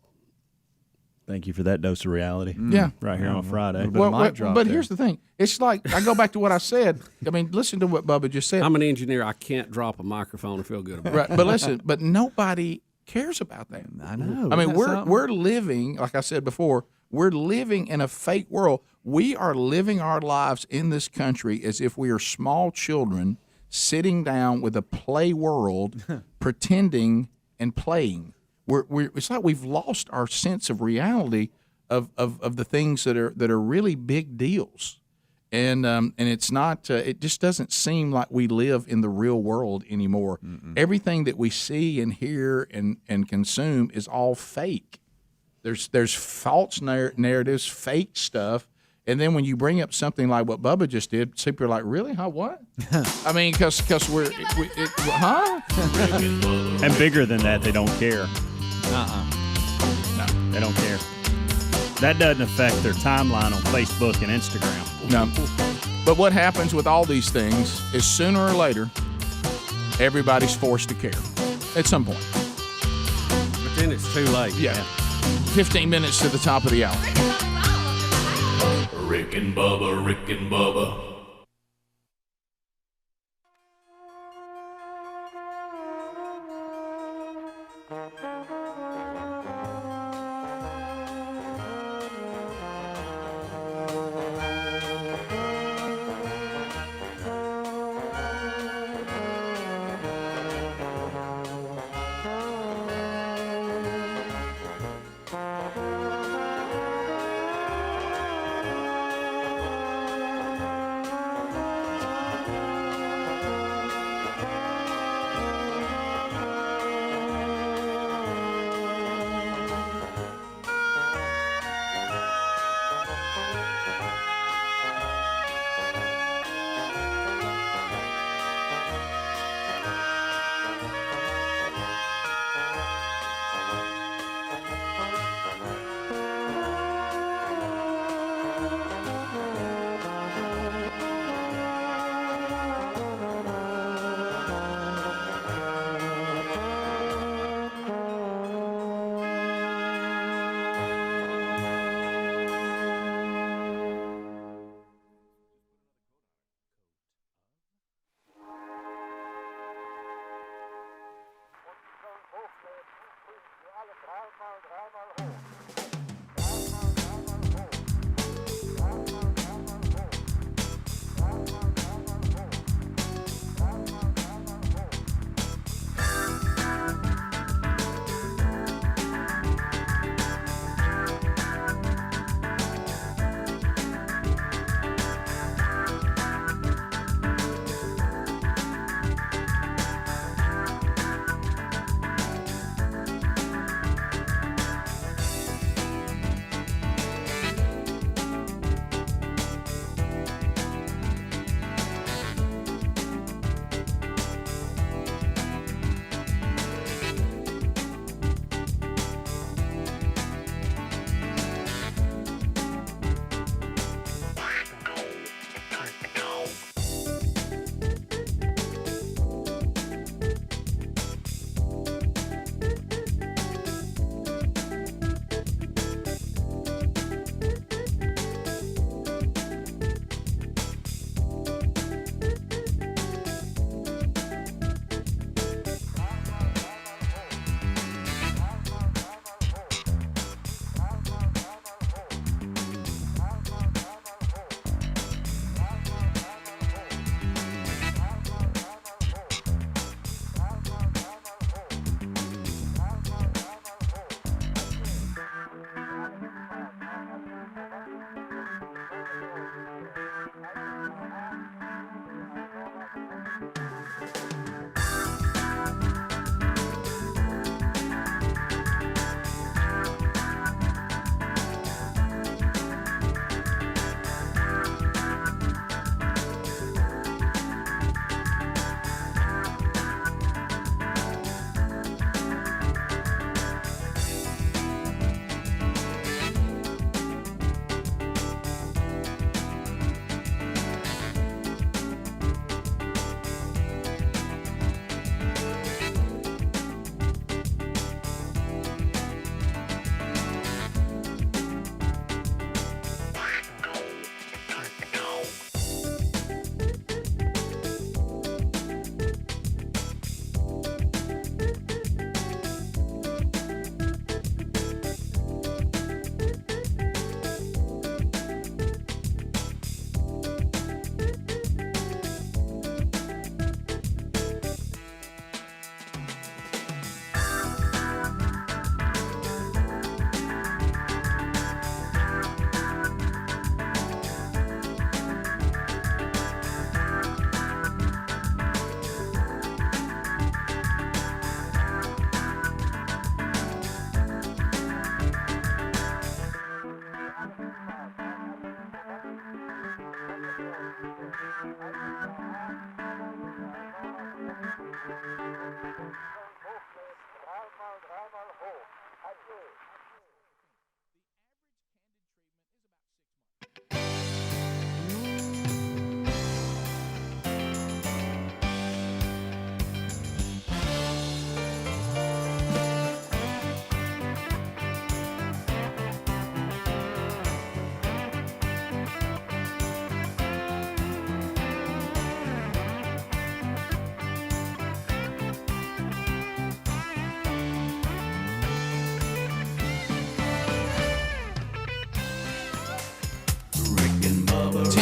Thank you for that dose of reality. Yeah. Right here on Friday. But here's the thing. It's like, I go back to what I said. I mean, listen to what Bubba just said. I'm an engineer. I can't drop a microphone and feel good about Right, it. but listen, but nobody cares about that. I know. I mean, Isn't that we're something? living, like I said before, we're living in a fake world. We are living our lives in this country as if we are small children sitting down with a play world, pretending and playing. It's like we've lost our sense of reality of the things that are really big deals. And it's not. It just doesn't seem like we live in the real world anymore. Everything that we see and hear and consume is all fake. There's false narratives, fake stuff, and then when you bring up something like what Bubba just did, people are like, "Really? Huh? What?" I mean, because huh? And bigger than that, they don't care. No, they don't care. That doesn't affect their timeline on Facebook and Instagram. No. But what happens with all these things is sooner or later, everybody's forced to care at some point. But then it's too late. Yeah. 15 minutes to the top of the hour. Rick and Bubba, Rick and Bubba.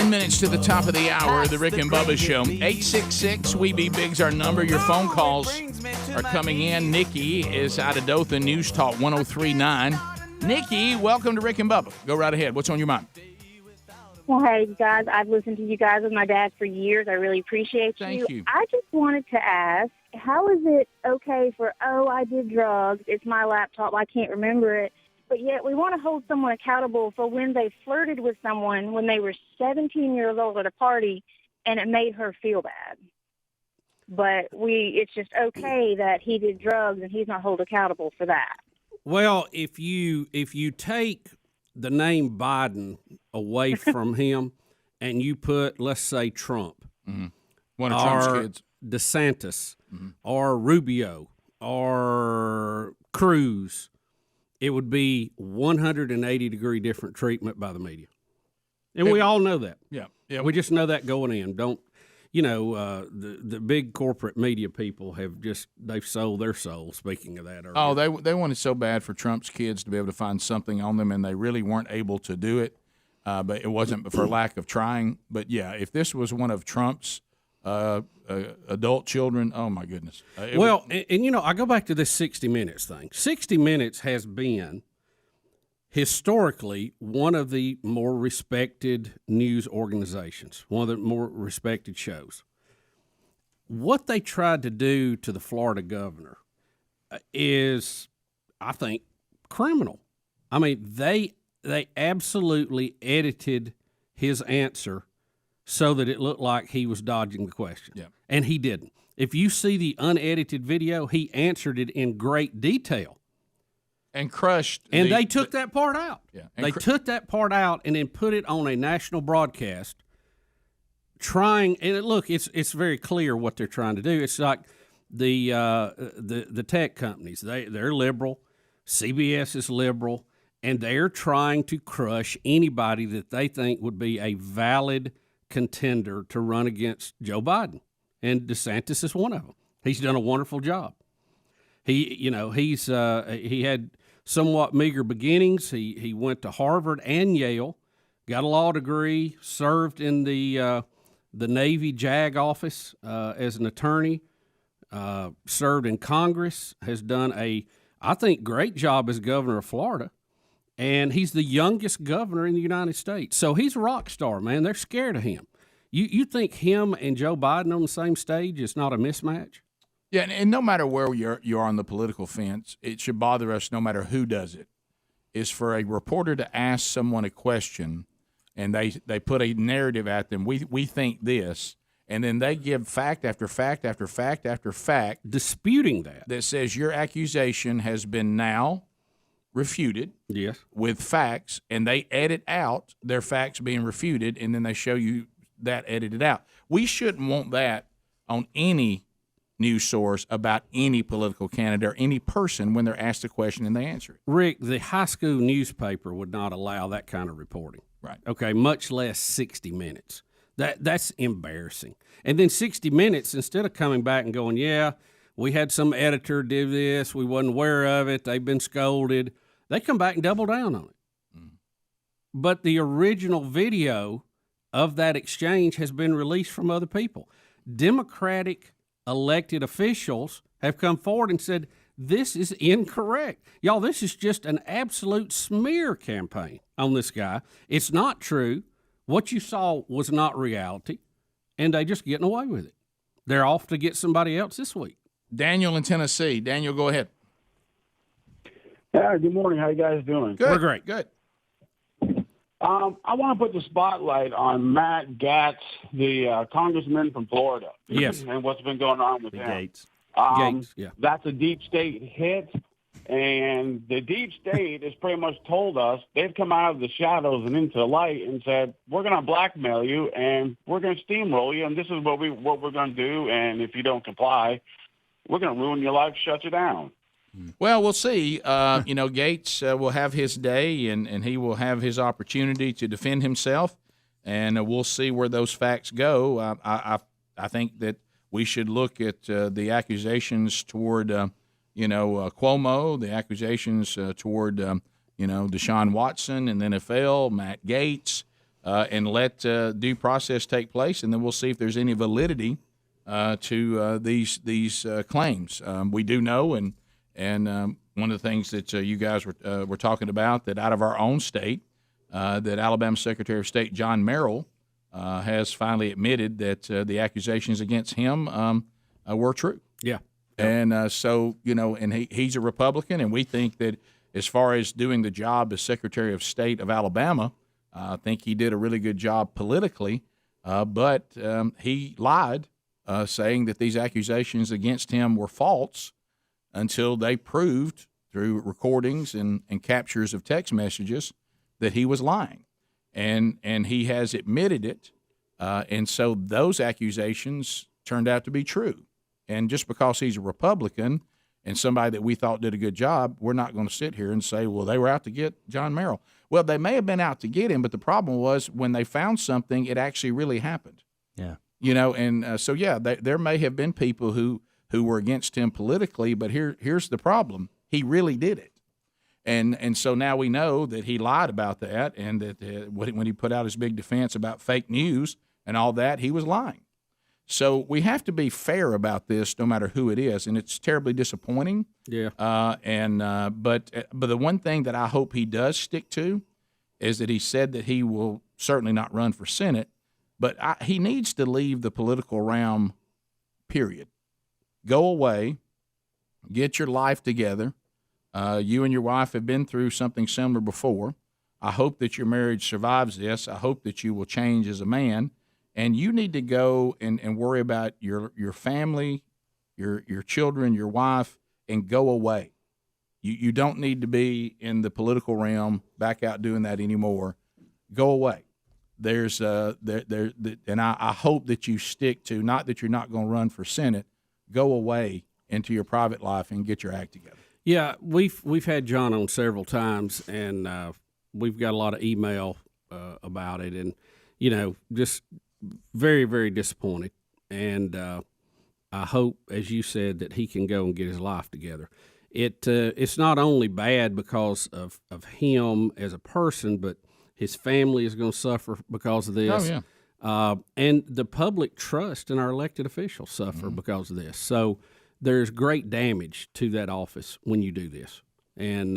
10 minutes to the top of the hour of the Rick and Bubba Show. 866-WE-BE-BIG's our number. Your phone calls are coming in. Nikki is out of Dothan, News Talk 103.9. Nikki, welcome to Rick and Bubba. Go right ahead. What's on your mind? Well, hey, guys, I've listened to you guys with my dad for years. I really appreciate Thank you. I just wanted to ask, how is it okay for, I did drugs, it's my laptop, I can't remember it, but yet we want to hold someone accountable for when they flirted with someone when they were 17 years old at a party and it made her feel bad. But it's just okay that he did drugs and he's not held accountable for that. Well, if you take the name Biden away from him and you put, let's say, Trump, one of Trump's kids, DeSantis, or Rubio, or Cruz, it would be 180-degree different treatment by the media. And we all know that. Yeah. We just know that going in. The big corporate media people they've sold their soul, speaking of that earlier. Oh, they wanted so bad for Trump's kids to be able to find something on them, and they really weren't able to do it. But it wasn't for lack of trying. But, yeah, if this was one of Trump's adult children, oh, my goodness. I go back to this 60 Minutes thing. 60 Minutes has been historically one of the more respected news organizations, one of the more respected shows. What they tried to do to the Florida governor is, I think, criminal. I mean, they absolutely edited his answer so that it looked like he was dodging the question. Yeah. And he didn't. If you see the unedited video, he answered it in great detail. And crushed. And they took that part out. Yeah. They took that part out and then put it on a national broadcast trying, and look, it's very clear what they're trying to do. It's like the tech companies. They're liberal. CBS is liberal. And they're trying to crush anybody that they think would be a valid contender to run against Joe Biden. And DeSantis is one of them. He's done a wonderful job. He had somewhat meager beginnings. He went to Harvard and Yale, got a law degree, served in the Navy JAG office as an attorney, served in Congress, has done I think, great job as governor of Florida. And he's the youngest governor in the United States. So he's a rock star, man. They're scared of him. You think him and Joe Biden on the same stage is not a mismatch? Yeah, and no matter where you're on the political fence, it should bother us no matter who does it, is for a reporter to ask someone a question and they put a narrative at them. We think this, and then they give fact after fact after fact after fact. Disputing that says your accusation has been now refuted with facts, and they edit out their facts being refuted, and then they show you that edited out. We shouldn't want that on any news source about any political candidate or any person when they're asked a question and they answer it. Rick, the high school newspaper would not allow that kind of reporting. Right. Okay, much less 60 Minutes. That's embarrassing. And then 60 Minutes, instead of coming back and going, yeah, we had some editor do this, we wasn't aware of it, they've been scolded, they come back and double down on it. Mm. But the original video of that exchange has been released from other people. Democratic elected officials have come forward and said, this is incorrect. Y'all, this is just an absolute smear campaign on this guy. It's not true. What you saw was not reality, and they just getting away with it. They're off to get somebody else this week. Daniel in Tennessee. Daniel, go ahead. Yeah, good morning. How you guys doing? Good. We're great. Good. I want to put the spotlight on Matt Gaetz, the congressman from Florida. Yes. And what's been going on with him. Gaetz, yeah. That's a deep state hit. And the deep state has pretty much told us, they've come out of the shadows and into the light and said, we're going to blackmail you and we're going to steamroll you. And this is what we're going to do. And if you don't comply, we're going to ruin your life, shut you down. Well, we'll see. Gaetz will have his day, and he will have his opportunity to defend himself, and we'll see where those facts go. I think that we should look at the accusations toward, Cuomo, the accusations toward, Deshaun Watson and the NFL, Matt Gaetz, and let due process take place, and then we'll see if there's any validity to these claims. We do know, and one of the things that you guys were talking about, that out of our own state, that Alabama Secretary of State John Merrill has finally admitted that the accusations against him were true. Yeah. And so, and he's a Republican, and we think that as far as doing the job as Secretary of State of Alabama, I think he did a really good job politically, but he lied, saying that these accusations against him were false until they proved through recordings and captures of text messages that he was lying. And he has admitted it, and so those accusations turned out to be true. And just because he's a Republican and somebody that we thought did a good job, we're not going to sit here and say, well, they were out to get John Merrill. Well, they may have been out to get him, but the problem was when they found something, it actually really happened. Yeah. So there may have been people who were against him politically, but here's the problem. He really did it. And so now we know that he lied about that, and that when he put out his big defense about fake news and all that, he was lying. So we have to be fair about this, no matter who it is, and it's terribly disappointing. Yeah. But the one thing that I hope he does stick to is that he said that he will certainly not run for Senate, but he needs to leave the political realm. Period. Go away, get your life together. You and your wife have been through something similar before. I hope that your marriage survives this. I hope that you will change as a man. And you need to go and worry about your family, your children, your wife, and go away. You don't need to be in the political realm, back out doing that anymore. Go away. And I hope that you stick to, not that you're not going to run for Senate, go away into your private life and get your act together. Yeah, we've had John on several times, and we've got a lot of email about it, and just very, very disappointed. And I hope, as you said, that he can go and get his life together. It's not only bad because of him as a person, but his family is going to suffer because of this. Oh, yeah. And the public trust in our elected officials suffer because of this. So there's great damage to that office when you do this. And,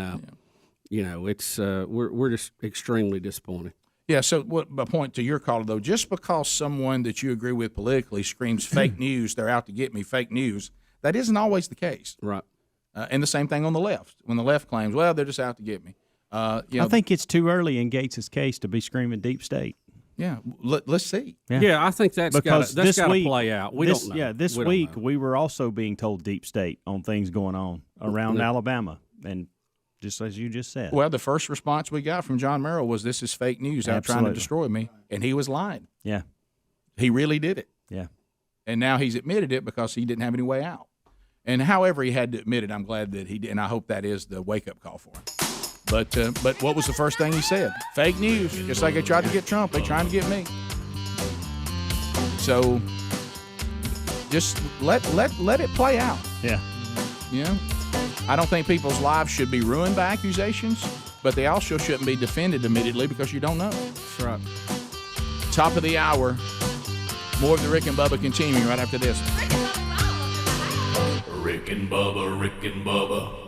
it's we're just extremely disappointed. Yeah, so my point to your caller, though, just because someone that you agree with politically screams fake news, they're out to get me, fake news, that isn't always the case. Right. And the same thing on the left. When the left claims, well, they're just out to get me. I think it's too early in Gates' case to be screaming deep state. Yeah, let's see. Yeah, I think that's got to play out. We don't know. Yeah, this week we were also being told deep state on things going on around Alabama, and just as you just said. Well, the first response we got from John Merrill was, this is fake news out trying to destroy me, and he was lying. Yeah. He really did it. Yeah. And now he's admitted it because he didn't have any way out. And however he had to admit it, I'm glad that he did, and I hope that is the wake-up call for him. But what was the first thing he said? Fake news. Just like they tried to get Trump, they're trying to get me. So just let it play out. Yeah. I don't think people's lives should be ruined by accusations, but they also shouldn't be defended immediately because you don't know. That's right. Top of the hour. More of the Rick and Bubba continuing right after this. Rick and Bubba, Rick and Bubba.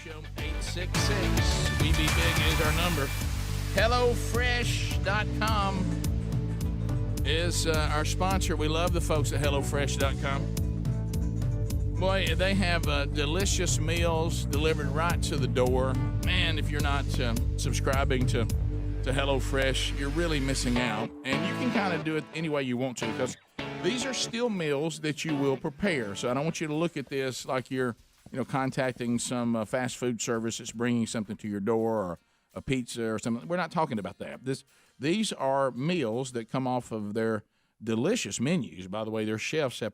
Show, 866 We Be Big is our number. HelloFresh.com is our sponsor. We love the folks at HelloFresh.com. Boy, they have delicious meals delivered right to the door. Man, if you're not subscribing to HelloFresh, you're really missing out. And you can kind of do it any way you want to, because these are still meals that you will prepare. So I don't want you to look at this like you're contacting some fast food service that's bringing something to your door, or a pizza or something. We're not talking about that. These are meals that come off of their delicious menus. By the way, their chefs have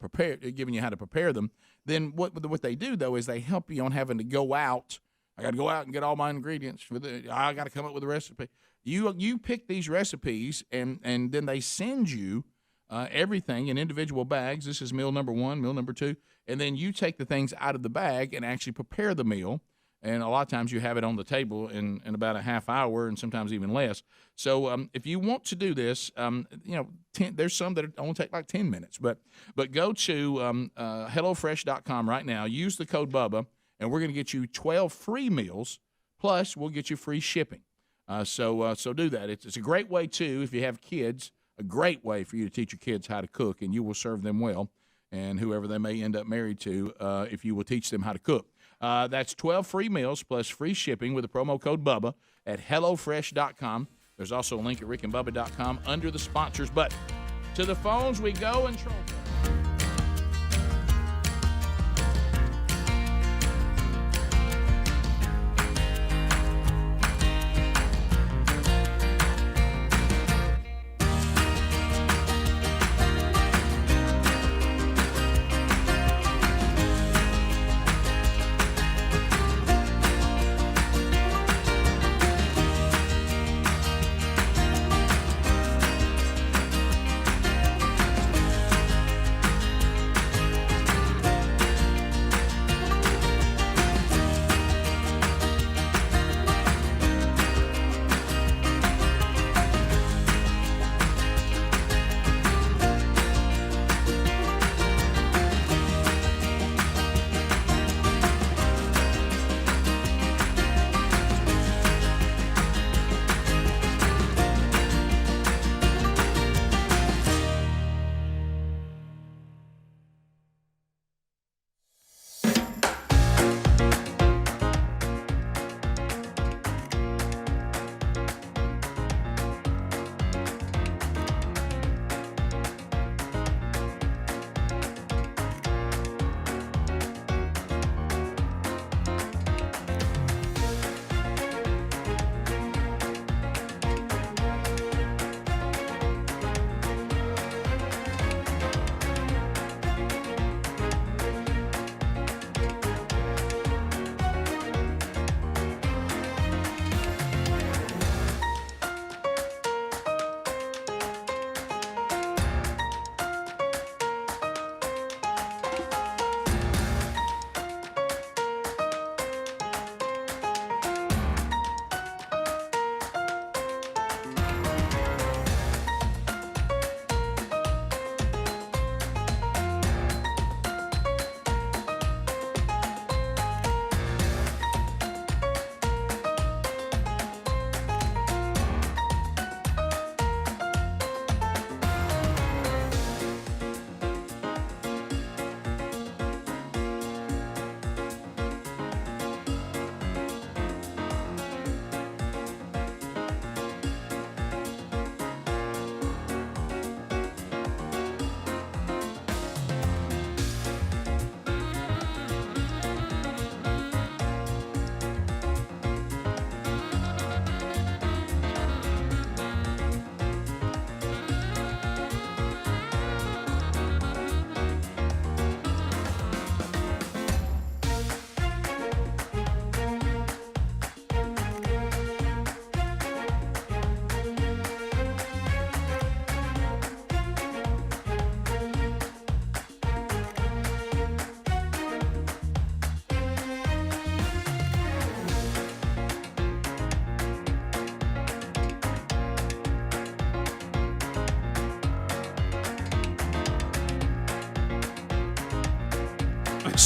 given you how to prepare them. Then what they do, though, is they help you on having to go out. I got to go out and get all my ingredients. I got to come up with a recipe. You pick these recipes, and then they send you everything in individual bags. This is meal number 1, meal number 2. And then you take the things out of the bag and actually prepare the meal. And a lot of times you have it on the table in about a half hour, and sometimes even less. So if you want to do this, there's some that only take like 10 minutes. But go to HelloFresh.com right now. Use the code Bubba, and we're going to get you 12 free meals, plus we'll get you free shipping. So do that. It's a great way, too, if you have kids, a great way for you to teach your kids how to cook, and you will serve them well, and whoever they may end up married to, if you will teach them how to cook. That's 12 free meals plus free shipping with the promo code Bubba at HelloFresh.com. There's also a link at RickandBubba.com under the sponsors button. To the phones we go, and troll.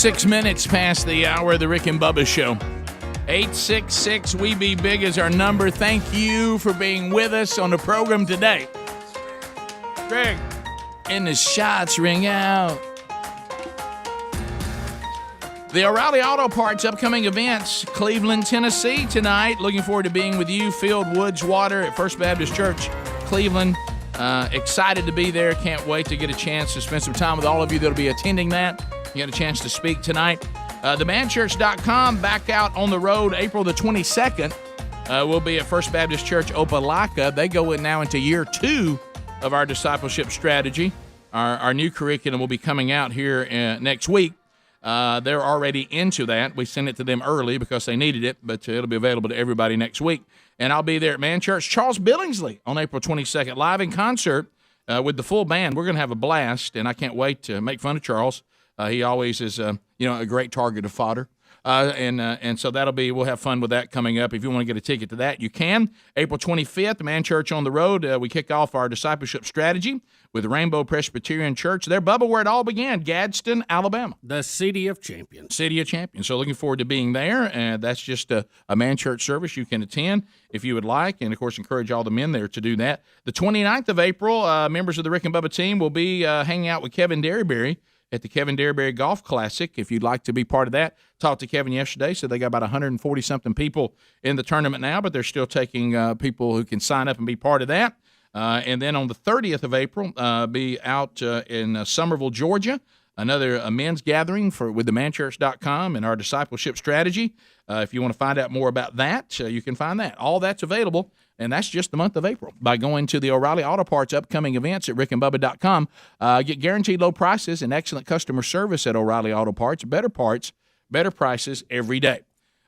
6 minutes past the hour of the Rick and Bubba Show. 866 We Be Big is our number. Thank you for being with us on the program today. Greg, and the shots ring out. The O'Reilly Auto Parts upcoming events, Cleveland, Tennessee tonight. Looking forward to being with you. Field, Woods, Water at First Baptist Church, Cleveland. Excited to be there. Can't wait to get a chance to spend some time with all of you that'll be attending that. You got a chance to speak tonight. TheManChurch.com back out on the road April the 22nd. We'll be at First Baptist Church, Opelika. They go in now into year 2 of our discipleship strategy. Our new curriculum will be coming out here next week. They're already into that. We sent it to them early because they needed it, but it'll be available to everybody next week. And I'll be there at Man Church. Charles Billingsley on April 22nd, live in concert with the full band. We're going to have a blast, and I can't wait to make fun of Charles. He always is, a great target of fodder. And so we'll have fun with that coming up. If you want to get a ticket to that, you can. April 25th, Man Church on the road. We kick off our discipleship strategy with Rainbow Presbyterian Church. They're Bubba, where it all began, Gadsden, Alabama. The City of Champions. City of Champions. So looking forward to being there. And that's just a Man Church service you can attend if you would like. And, of course, encourage all the men there to do that. The 29th of April, members of the Rick and Bubba team will be hanging out with Kevin Derryberry at the Kevin Derryberry Golf Classic. If you'd like to be part of that, talked to Kevin yesterday, so they got about 140-something people in the tournament now, but they're still taking people who can sign up and be part of that. And then on the 30th of April, be out in Summerville, Georgia, another men's gathering with themanchurch.com and our discipleship strategy. If you want to find out more about that, you can find that. All that's available, and that's just the month of April, by going to the O'Reilly Auto Parts upcoming events at rickandbubba.com. Get guaranteed low prices and excellent customer service at O'Reilly Auto Parts. Better parts, better prices every day.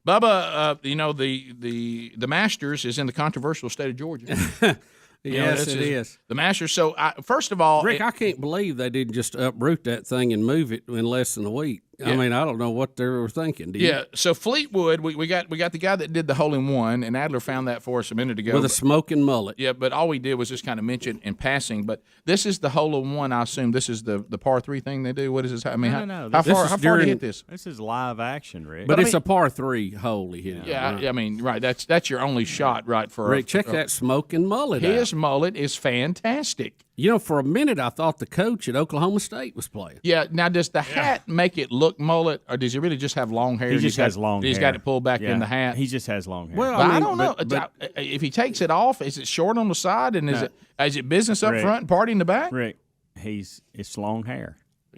Bubba, the Masters is in the controversial state of Georgia. Yes, it is. The Masters. So, first of all, Rick, I can't believe they didn't just uproot that thing and move it in less than a week. Yeah. I mean, I don't know what they were thinking. Do you? Yeah. So Fleetwood, we got the guy that did the hole-in-one, and Adler found that for us a minute ago With a smoking mullet. Yeah, but all we did was just kind of mention in passing. But this is the hole-in-one. I assume this is the par 3 thing they do. What is this? I mean, No. How far did he hit this? This is live action, Rick. But it's a par 3 hole he hit. Yeah, Right. I mean, right. That's your only shot, right? For Rick, check that smoking mullet out. His mullet is fantastic. You know, for a minute, I thought the coach at Oklahoma State was playing. Yeah. Now, does the hat make it look mullet, or does he really just have long hair? He just has long hair. He's got it pulled back in the hat. He just has long hair. Well, But I mean, don't know. but- If he takes it off, is it short on the side, and is it business up Rick. front and party in the back? Rick, it's long hair.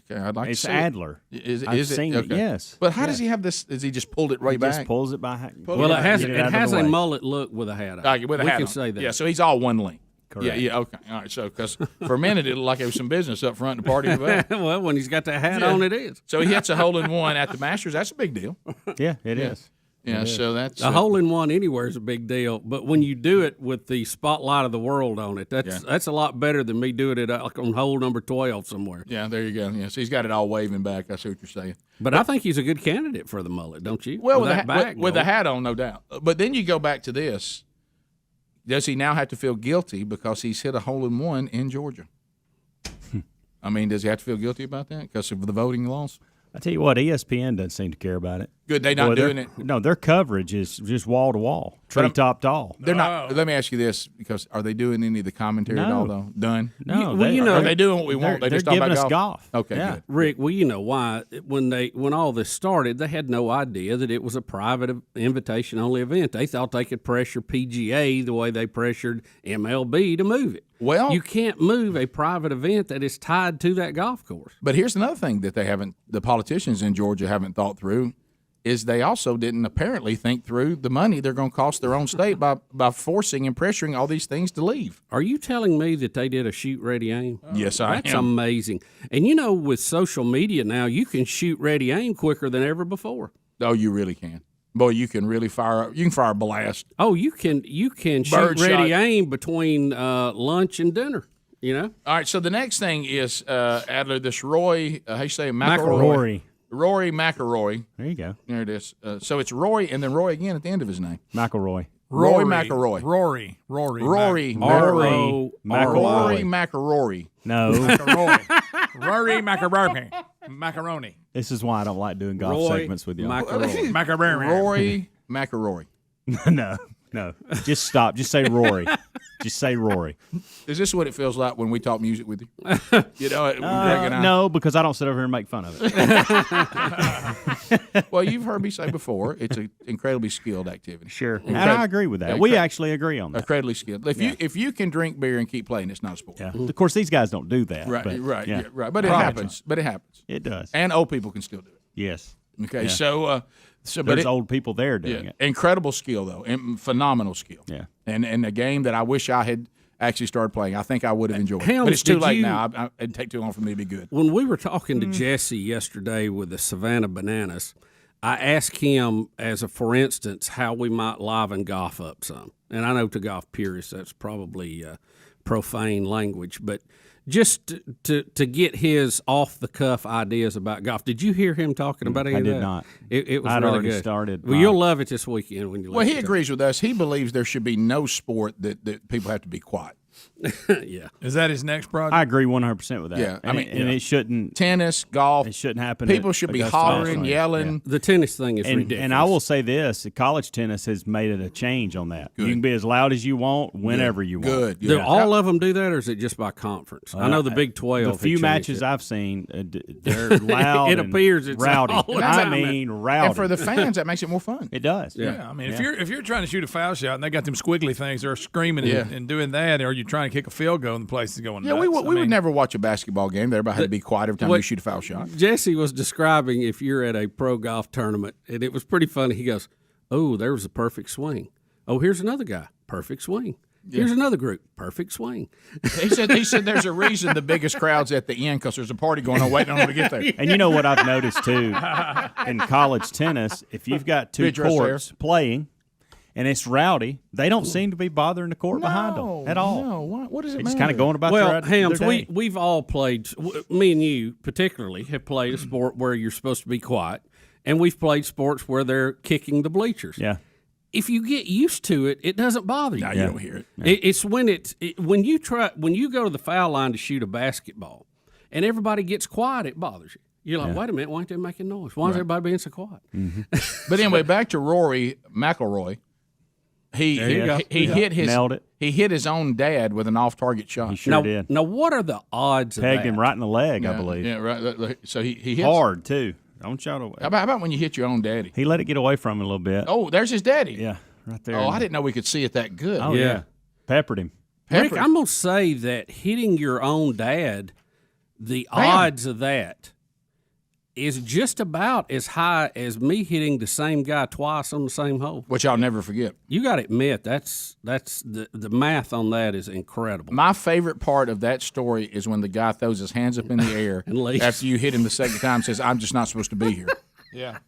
Okay, I'd like It's to see Adler. It. I've Is it? seen it, Okay. yes. But how Yeah. does he have this? Is he just pulled it right He back? just pulls it by. Well, it has get out of a the way. mullet look with a hat on. With a we hat can on. say that. Yeah, so he's all one link. Correct. Yeah, okay. All right, so because for a minute it looked like it was some business up front and party in the back. Well, when he's got that hat on, it is. So he hits a hole-in-one at the Masters. That's a big deal. Yeah, it is. Yeah, so that's A hole-in-one anywhere is a big deal, but when you do it with the spotlight of the world on it, that's a lot better than me doing it like on hole number 12 somewhere. Yeah, there you go. Yeah, so he's got it all waving back. I see what you're saying. But I think he's a good candidate for the mullet, don't you? Well, with that back with the going. hat on, no doubt. But then you go back to this. Does he now have to feel guilty because he's hit a hole-in-one in Georgia? I mean, does he have to feel guilty about that because of the voting laws? I tell you what, ESPN doesn't seem to care about it. Good, they not doing it. No, their coverage is just wall to wall, treetop to all. They're not. Let me ask you this: because are they doing any of the commentary at all? Though done. No, are they doing what we want? They they're just talk giving about us golf. Okay, Yeah. good. Rick, well, you know why? When all this started, they had no idea that it was a private invitation-only event. They thought they could pressure PGA the way they pressured MLB to move it. Well, you can't move a private event that is tied to that golf course. But here's another thing that the politicians in Georgia haven't thought through, is they also didn't apparently think through the money they're going to cost their own state by forcing and pressuring all these things to leave. Are you telling me that they did a shoot, ready, aim? Yes, I That's am. amazing. And you know, with social media now, you can shoot, ready, aim quicker than ever before. Oh, you really can. Boy, you can really fire a blast. Oh, you can shoot, Bird ready, shot. aim between lunch and dinner. You know. All right. So the next thing is Adler. This Roy, how you say it? McIlroy. Rory McIlroy. There you go. There it is. So it's Roy and then Roy again at the end of his name. McIlroy. Roy McIlroy. Rory. Rory McIlroy. No. Rory Macaroni. Macaroni. This is why I don't like doing golf segments with y'all. Macaroni. Roy Mac or Rory? No. Just stop. Just say Rory. Just say Rory. Is this what it feels like when we talk music with you? You know, Greg and I. No, because I don't sit over here and make fun of it. Well, you've heard me say before, it's an incredibly skilled activity. Sure, and I agree with that. We actually agree on that. Incredibly skilled. If you can drink beer and keep playing, it's not a sport. Yeah. Of course, these guys don't do that. Right. But, Right. yeah. Yeah, right. But it happens. It does. And old people can still do it. Yes. Okay. Yeah. So there's old people there doing it. Incredible skill though, and phenomenal skill. Yeah. And a game that I wish I had actually started playing. I think I would have enjoyed it. Helms, But it's too did late you- now. It'd take too long for me to be good. When we were talking to Jesse yesterday with the Savannah Bananas, I asked him, as a for instance, how we might liven golf up some. And I know to golf purists that's probably profane language, but just to get his off the cuff ideas about golf. Did you hear him talking about any I of did that? not. It was I'd really already good. started. Well, you'll love it this weekend when you. Well, he agrees with us. He believes there should be no sport that people have to be quiet. Yeah. Is that his next project? I agree 100% with that. Yeah, I mean, it shouldn't. Tennis, golf. It shouldn't happen. People at should be Augusta hollering, National. yelling. The tennis thing is ridiculous. And I will say this: college tennis has made it a change on that. You can be as loud as you want, whenever you want. Good. Do all of them do that, or is it just by conference? I know the Big 12. The few have changed matches it. I've seen, they're loud. It and appears it's rowdy. all the I time. mean, rowdy. And for the fans, that makes it more fun. It does. Yeah, I mean, if you're trying to shoot a foul shot and they got them squiggly things, they're screaming and doing that, or you're trying to kick a field goal and the place is going Yeah, nuts. we would never watch a basketball game. Everybody had to be quiet every time you shoot a foul shot. Jesse was describing if you're at a pro golf tournament, and it was pretty funny. He goes, "Oh, there was a perfect swing. Oh, here's another guy, perfect swing. Here's another group, perfect swing." He said there's a reason the biggest crowd's at the end because there's a party going on waiting on them to get there. And you know what I've noticed too in college tennis, if you've got two Big dress courts playing and it's rowdy, they don't seem to be bothering the court behind them at all. No, what does it They're matter? just kind of going about Well, their Hams, day. we've all played. Me and you particularly have played a sport where you're supposed to be quiet, and we've played sports where they're kicking the bleachers. Yeah. If you get used to it, it doesn't bother you. No, you don't hear it. It's when when you go to the foul line to shoot a basketball, and everybody gets quiet, it bothers you. You're like, wait a minute, why ain't they making noise? Why is everybody being so quiet? But anyway, back to Rory McIlroy. He hit his Nailed it. He hit his own dad with an off-target shot. He sure did. Now, what are the odds of Pegged that? him right in the leg, I believe. Yeah, right. So he hits Hard too. Don't shout away. How about when you hit your own daddy? He let it get away from him a little bit. Oh, there's his daddy. Yeah, right there. Oh, I didn't know we could see it that good. Oh yeah. Peppered him. Rick, I'm going to say that hitting your own dad, the odds of that is just about as high as me hitting the same guy twice on the same hole. Which I'll never forget. You got to admit, that's the math on that is incredible. My favorite part of that story is when the guy throws his hands up in the air And leaves. after you hit him the second time and says, "I'm just not supposed to be here." Yeah.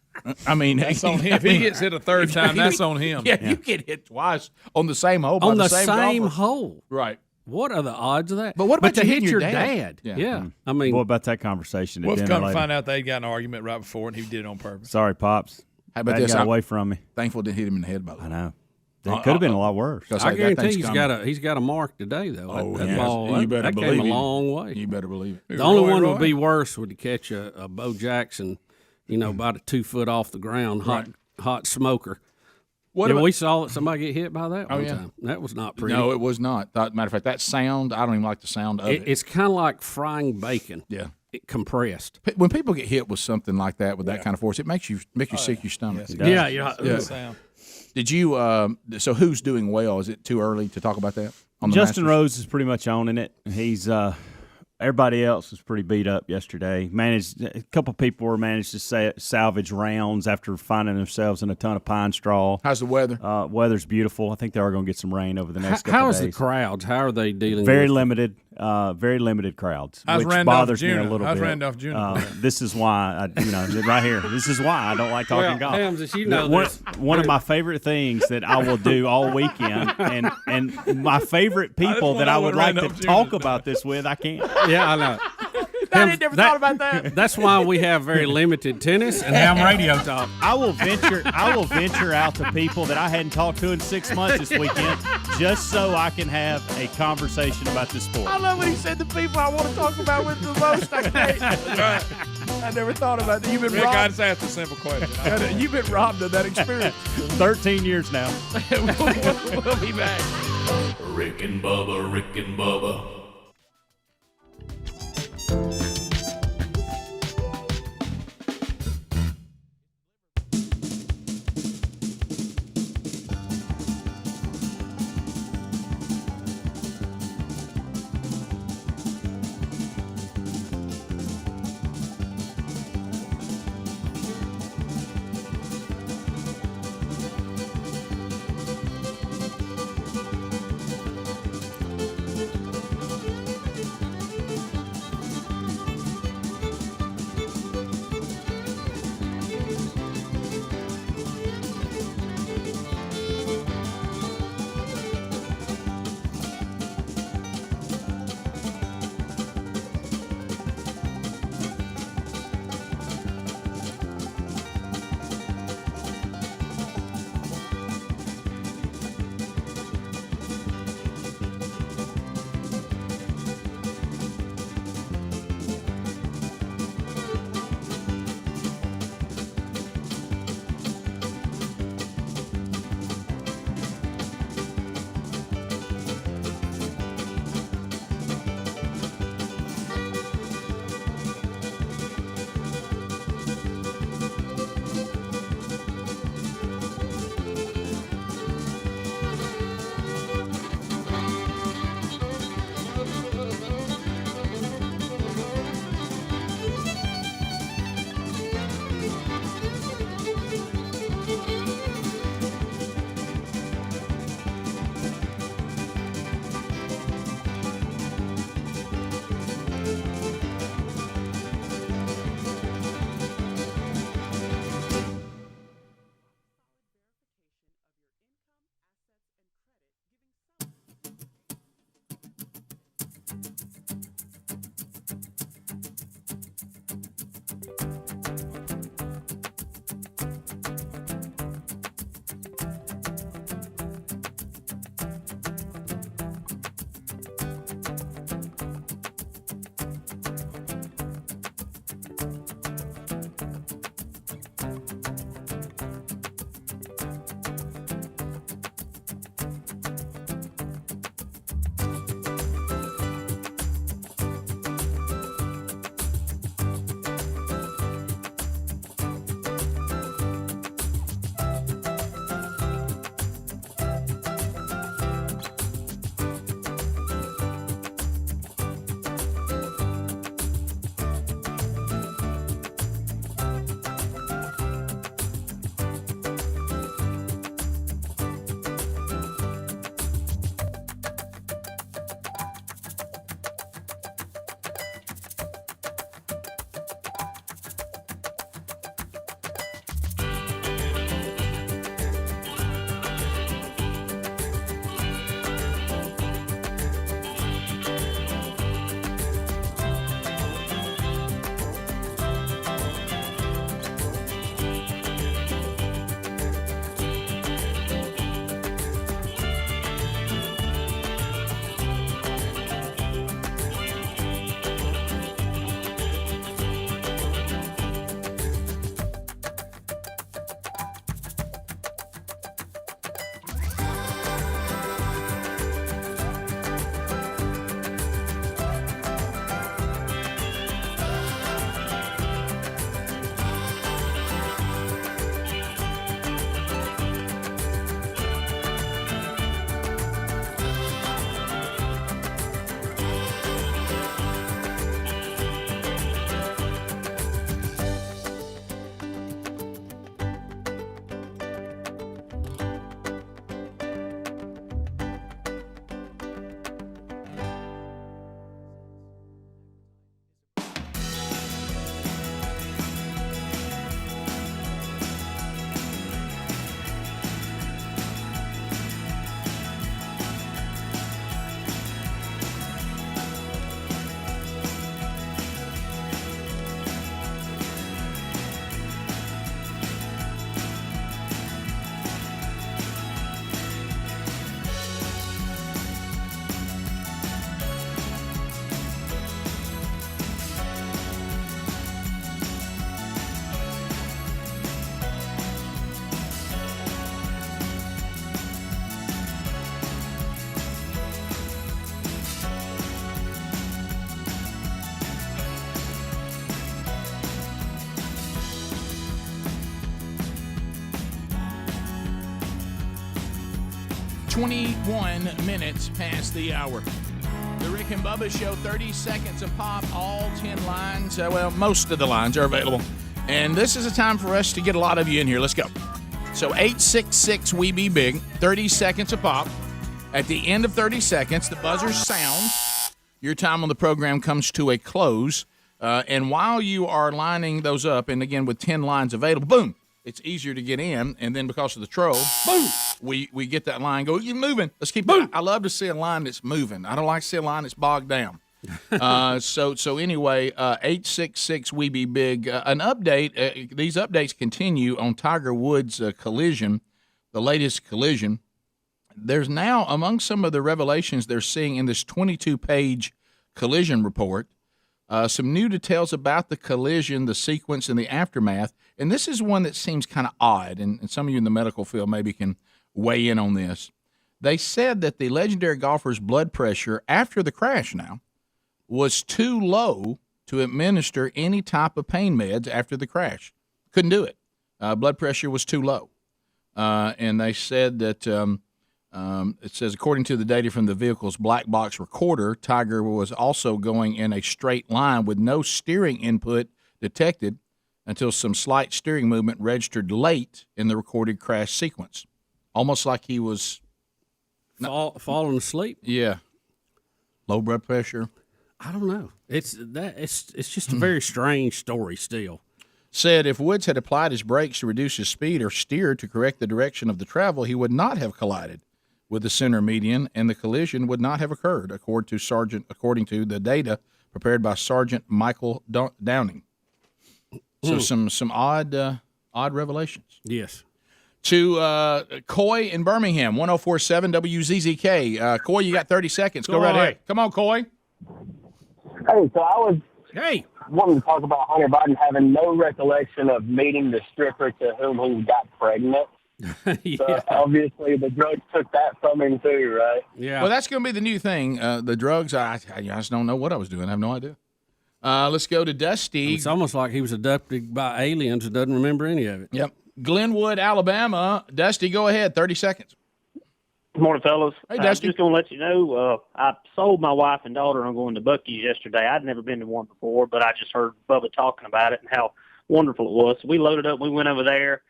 I mean, That's on him. If he gets hit a third time, that's on him. Yeah, you get hit twice on the same hole by On the the same same golfer. hole. Right. What are the odds of that? But what about to you hit hitting your your dad? dad? Yeah. I mean, What about that conversation at We've dinner come to later? find out they got in an argument right before, and he did it on purpose. Sorry, Pops. How about Dad this? got I'm away from me. Thankful it didn't hit him in the head, by the way. I know. It could have been a lot worse. I guarantee he's got a mark today though. Oh, that yes. ball, You better that believe came a it. long way. You better believe it. The only one would be worse would to catch a Bo Jackson, about a 2 foot off the ground, hot smoker. We saw somebody get hit by that one time. That was not pretty. No, it was not. Matter of fact, that sound, I don't even like the sound of it. It's kind of like frying bacon. Yeah. Compressed. When people get hit with something like that, with that kind of force, it makes you sick to your stomach. Yes, Yeah. Did you? So who's doing well? Is it too early to talk about that? On the Justin Masters? Rose is pretty much owning it. He's everybody else was pretty beat up yesterday. A couple people managed to salvage rounds after finding themselves in a ton of pine straw. How's the weather? Weather's beautiful. I think they are going to get some rain over the next couple How of is days. the crowds? How are they dealing? Very with limited. Very limited crowds, How's which Randolph bothers me a Jr.? little How's bit. Randolph Jr.? This is why right here. This is why I don't like talking golf. Hams, as you know, One of my favorite things that I will do all weekend, and my favorite people that I would like to talk about this with, I can't. Yeah, I know. I never thought about that. That's why we have very limited tennis and ham radio talk. I will venture out to people that I hadn't talked to in 6 months this weekend, just so I can have a conversation about this sport. I love when he said the people I want to talk about with the most. I can't. I never thought about that. You've been Rick, I robbed. just asked a simple question. You've been robbed of that experience. 13 years now. We'll be back. Rick and Bubba, Rick and Bubba. 21 minutes past the hour. The Rick and Bubba Show, 30 seconds a pop, all 10 lines. Well, most of the lines are available. And this is a time for us to get a lot of you in here. Let's go. So 866-WE-BE-BIG, 30 seconds a pop. At the end of 30 seconds, the buzzer sounds. Your time on the program comes to a close. And while you are lining those up, and again, with 10 lines available, boom, it's easier to get in. And then because of the troll, boom, we get that line, go, you're moving. Let's keep moving. I love to see a line that's moving. I don't like to see a line that's bogged down. So anyway, 866-WE-BE-BIG. An update. These updates continue on Tiger Woods' collision, the latest collision. There's now, among some of the revelations they're seeing in this 22-page collision report, some new details about the collision, the sequence, and the aftermath. And this is one that seems kind of odd, and some of you in the medical field maybe can weigh in on this. They said that the legendary golfer's blood pressure after the crash now was too low to administer any type of pain meds after the crash. Couldn't do it. Blood pressure was too low. And they said that it says, according to the data from the vehicle's black box recorder, Tiger was also going in a straight line with no steering input detected until some slight steering movement registered late in the recorded crash sequence. Almost like he was falling asleep. Yeah. Low blood pressure. I don't know. It's just a very strange story still. Said if Woods had applied his brakes to reduce his speed or steered to correct the direction of the travel, he would not have collided with the center median, and the collision would not have occurred, according to the data prepared by Sergeant Michael Downing. So some odd revelations. Yes. To Coy in Birmingham, 104.7 WZZK. Coy, you got 30 seconds. Go right ahead. Come on, Coy. Hey, so I was wanting to talk about Hunter Biden having no recollection of meeting the stripper to whom he got pregnant. So obviously the drugs took that from him too, right? Yeah. Well, that's going to be the new thing. The drugs, I just don't know what I was doing. I have no idea. Let's go to Dusty. It's almost like he was abducted by aliens and doesn't remember any of it. Yep. Glenwood, Alabama. Dusty, go ahead. 30 seconds. Good morning, fellas. Hey, Dusty. I'm just going to let you know, I sold my wife and daughter on going to Buc-ee's yesterday. I'd never been to one before, but I just heard Bubba talking about it and how wonderful it was. So we loaded up. We went over there.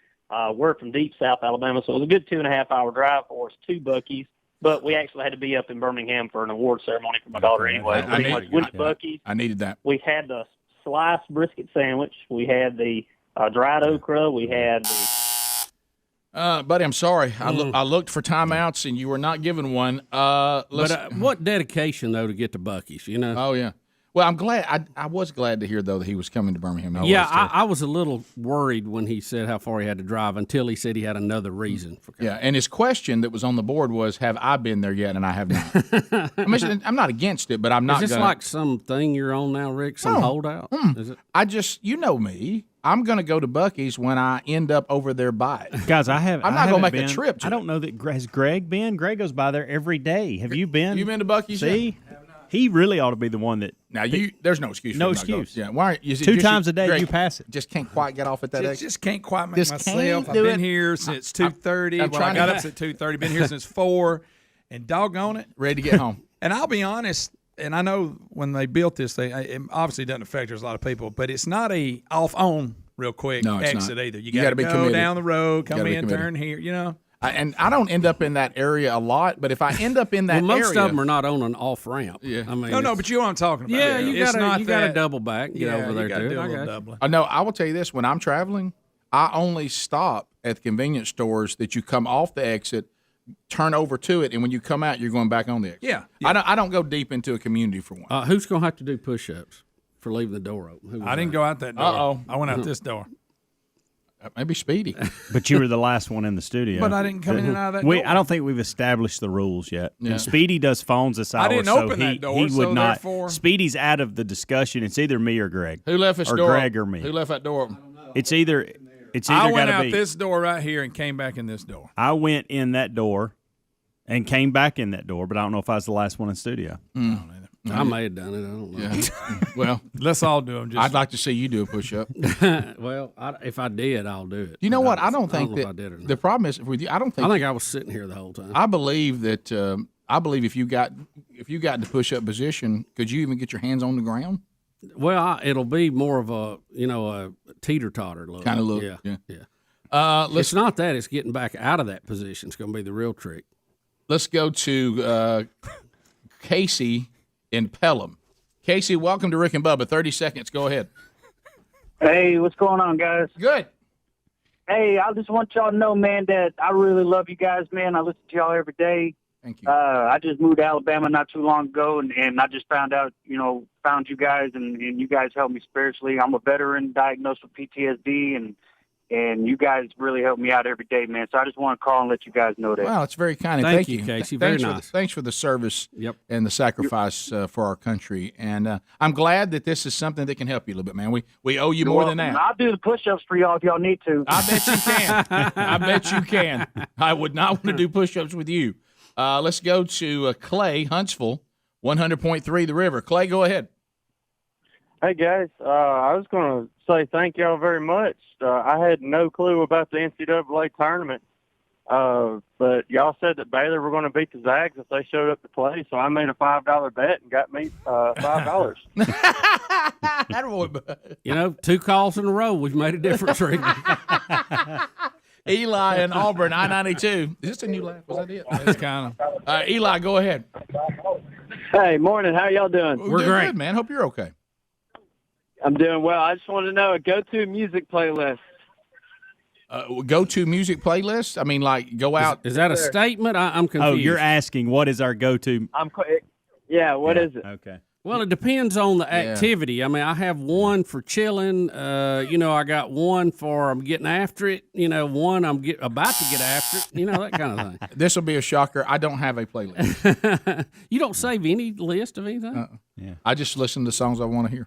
We're from deep South Alabama, so it was a good 2.5-hour drive for us to Buc-ee's. But we actually had to be up in Birmingham for an award ceremony for my daughter anyway. Went to Buc-ee's. I needed that. We had the sliced brisket sandwich. We had the dried okra. We had the... Buddy, I'm sorry. I looked for timeouts, and you were not given one. What dedication, though, to get to Buc-ee's, you know? Oh, yeah. Well, I'm glad. I was glad to hear, though, that he was coming to Birmingham. I was a little worried when he said how far he had to drive until he said he had another reason for coming. Yeah, and his question that was on the board was, have I been there yet? And I have not. I'm not against it, but I'm not. Is this like something you're on now, Rick? Some holdout? Is it? I just, you know me. I'm going to go to Buc-ee's when I end up over there by it. Guys, I'm not going to make a trip to I don't know that. Has Greg been? Greg goes by there every day. Have you been? You been to Buc-ee's? See? He really ought to be the one that. Now, there's no excuse. No excuse. Yeah. Why aren't you? Two times a day, Greg, you pass it. Just can't quite get off at that. Just can't quite make myself. I've been here since 2:30. I got up at 2:30. Been here since 4, and doggone it, ready to get home. And I'll be honest. And I know when they built this thing, it obviously doesn't affect a lot of people, but it's not a off-on real quick exit either. You got to be go committed. Down the road, come in, turn here. You know. And I don't end up in that area a lot, but if I end up in that area, most of them are not on an off ramp. Yeah, I mean, no, but you know what I'm talking about. Yeah, you got to double back, get over there too. Do a little doubling. No, I will tell you this: when I'm traveling, I only stop at the convenience stores that you come off the exit, turn over to it, and when you come out, you're going back on the exit. Yeah. I don't go deep into a community for one. Who's going to have to do push-ups for leaving the door open? I didn't go out that door. I went out this door. Maybe Speedy. But you were the last one in the studio. But I didn't come in and out of that door. I don't think we've established the rules yet. Yeah. And Speedy does phones this hour. I didn't open that door, he would so not. therefore... Speedy's out of the discussion. It's either me or Greg. Who left his or door? Greg or me. Who left that door open? It's either I went out be. this door right here and came back in this door. I went in that door and came back in that door, but I don't know if I was the last one in studio. I may have done it. I don't know. Yeah. Well, let's all do them. I'd like to see you do a push-up. Well, if I did, I'll do it. You know what? I don't know think if that I did or not. the problem is with you. I don't think. I think I was sitting here the whole time. I believe that. I believe if you got in the push-up position, could you even get your hands on the ground? Well, it'll be more of a a teeter-totter look. Kind of look. Yeah. It's not that; it's getting back out of that position. It's going to be the real trick. Let's go to Casey in Pelham. Casey, welcome to Rick and Bubba. 30 seconds. Go ahead. Hey, what's going on, guys? Good. Hey, I just want y'all to know, man, that I really love you guys, man. I listen to y'all every day. Thank you. I just moved to Alabama not too long ago, and I just found you guys, and you guys helped me spiritually. I'm a veteran diagnosed with PTSD, and you guys really help me out every day, man. So I just want to call and let you guys know that. Wow, it's very kind. And Thank thank you, you, Casey. Very nice. Thanks for the service and the sacrifice for our country. And I'm glad that this is something that can help you a little bit, man. We owe you more than that. I'll do the push-ups for y'all if y'all need to. I bet you can. I bet you can. I would not want to do push-ups with you. Let's go to Clay, Huntsville, 100.3 The River. Clay, go ahead. Hey, guys. I was going to say thank y'all very much. I had no clue about the NCAA tournament, but y'all said that Baylor were going to beat the Zags if they showed up to play, so I made a $5 bet and got me $5. Two calls in a row, we've made a difference, Rick. Eli in Auburn, I-92. Is this a new laugh? Was that it? That's kind of. Eli, go ahead. Hey, morning. How y'all doing? We're doing good, man. Hope you're okay. I'm doing well. I just want to know a go-to music playlist. Go-to music playlist? I mean, like, go out. Is that a statement? I'm confused. Oh, you're asking what is our go-to? What is it? Okay. Well, it depends on the activity. I mean, I have one for chilling. I got one for I'm getting after it. One I'm about to get after it. That kind of thing. This will be a shocker. I don't have a playlist. You don't save any list of anything? Yeah. I just listen to songs I want to hear.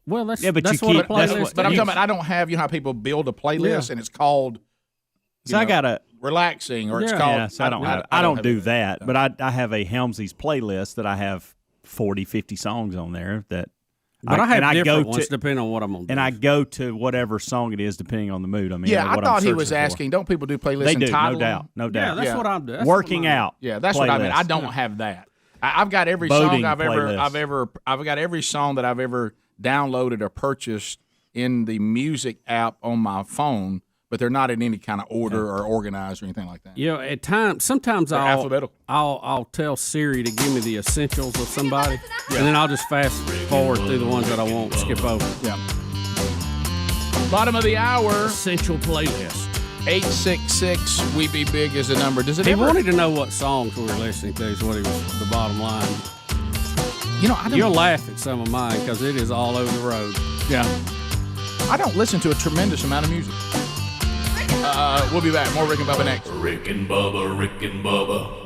Well, that's but that's you what keep- a playlist that's But I'm is. talking about I don't have, how people build a playlist and it's called So I got a relaxing or it's Yeah. called. Yeah, so I don't do that, but I have a Helmsley's playlist that I have 40, 50 songs on there that. But I have and different go ones to, depending on what I'm going to do. and I go to whatever song it is depending on the mood I'm in. Yeah, or I what thought I'm he was searching for. asking. Don't people do playlists? They and do, title no doubt, them? no doubt. Yeah, that's what I'm doing. That's Working what I'm out. Yeah, that's what I mean. I playlist. don't have that. I've got every Boating song playlist. I've got every song that I've ever downloaded or purchased in the music app on my phone, but they're not in any kind of order or organized or anything like that. At times, sometimes They're alphabetical. I'll tell Siri to give me the essentials of somebody, and then I'll just fast forward through the ones that I won't skip over. Yeah. Bottom of the hour. Essential playlist. 866 We Be Big is the number. Does it He ever? wanted to know what songs we were listening to. Is what he was the bottom line. I don't. You'll laugh at some of mine because it is all over the road. Yeah. I don't listen to a tremendous amount of music. We'll be back. More Rick and Bubba next. Rick and Bubba, Rick and Bubba.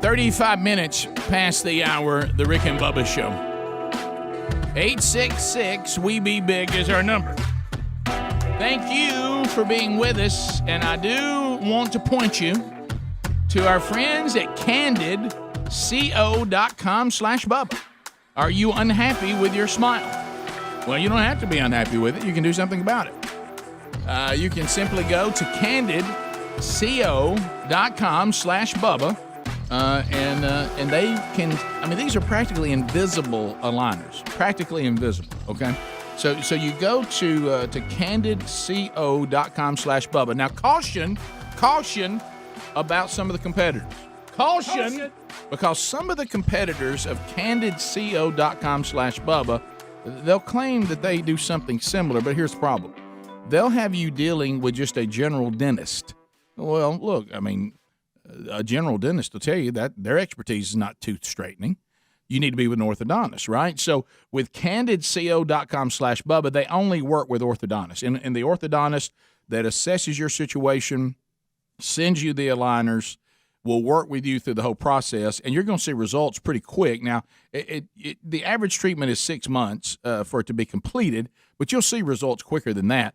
35 minutes past the hour, the Rick and Bubba Show. 866-WE-BE-BIG is our number. Thank you for being with us, and I do want to point you to our friends at candidco.com/Bubba. Are you unhappy with your smile? Well, you don't have to be unhappy with it. You can do something about it. You can simply go to candidco.com/Bubba, and they can. I mean, these are practically invisible aligners, practically invisible. Okay, so you go to candidco.com/Bubba. Now, caution about some of the competitors. Caution, because some of the competitors of candidco.com/Bubba, they'll claim that they do something similar, but here's the problem. They'll have you dealing with just a general dentist. Well, look, I mean, a general dentist will tell you that their expertise is not tooth straightening. You need to be with an orthodontist, right? So with candidco.com/Bubba, they only work with orthodontists. And the orthodontist that assesses your situation, sends you the aligners, will work with you through the whole process, and you're going to see results pretty quick. Now, the average treatment is 6 months for it to be completed, but you'll see results quicker than that.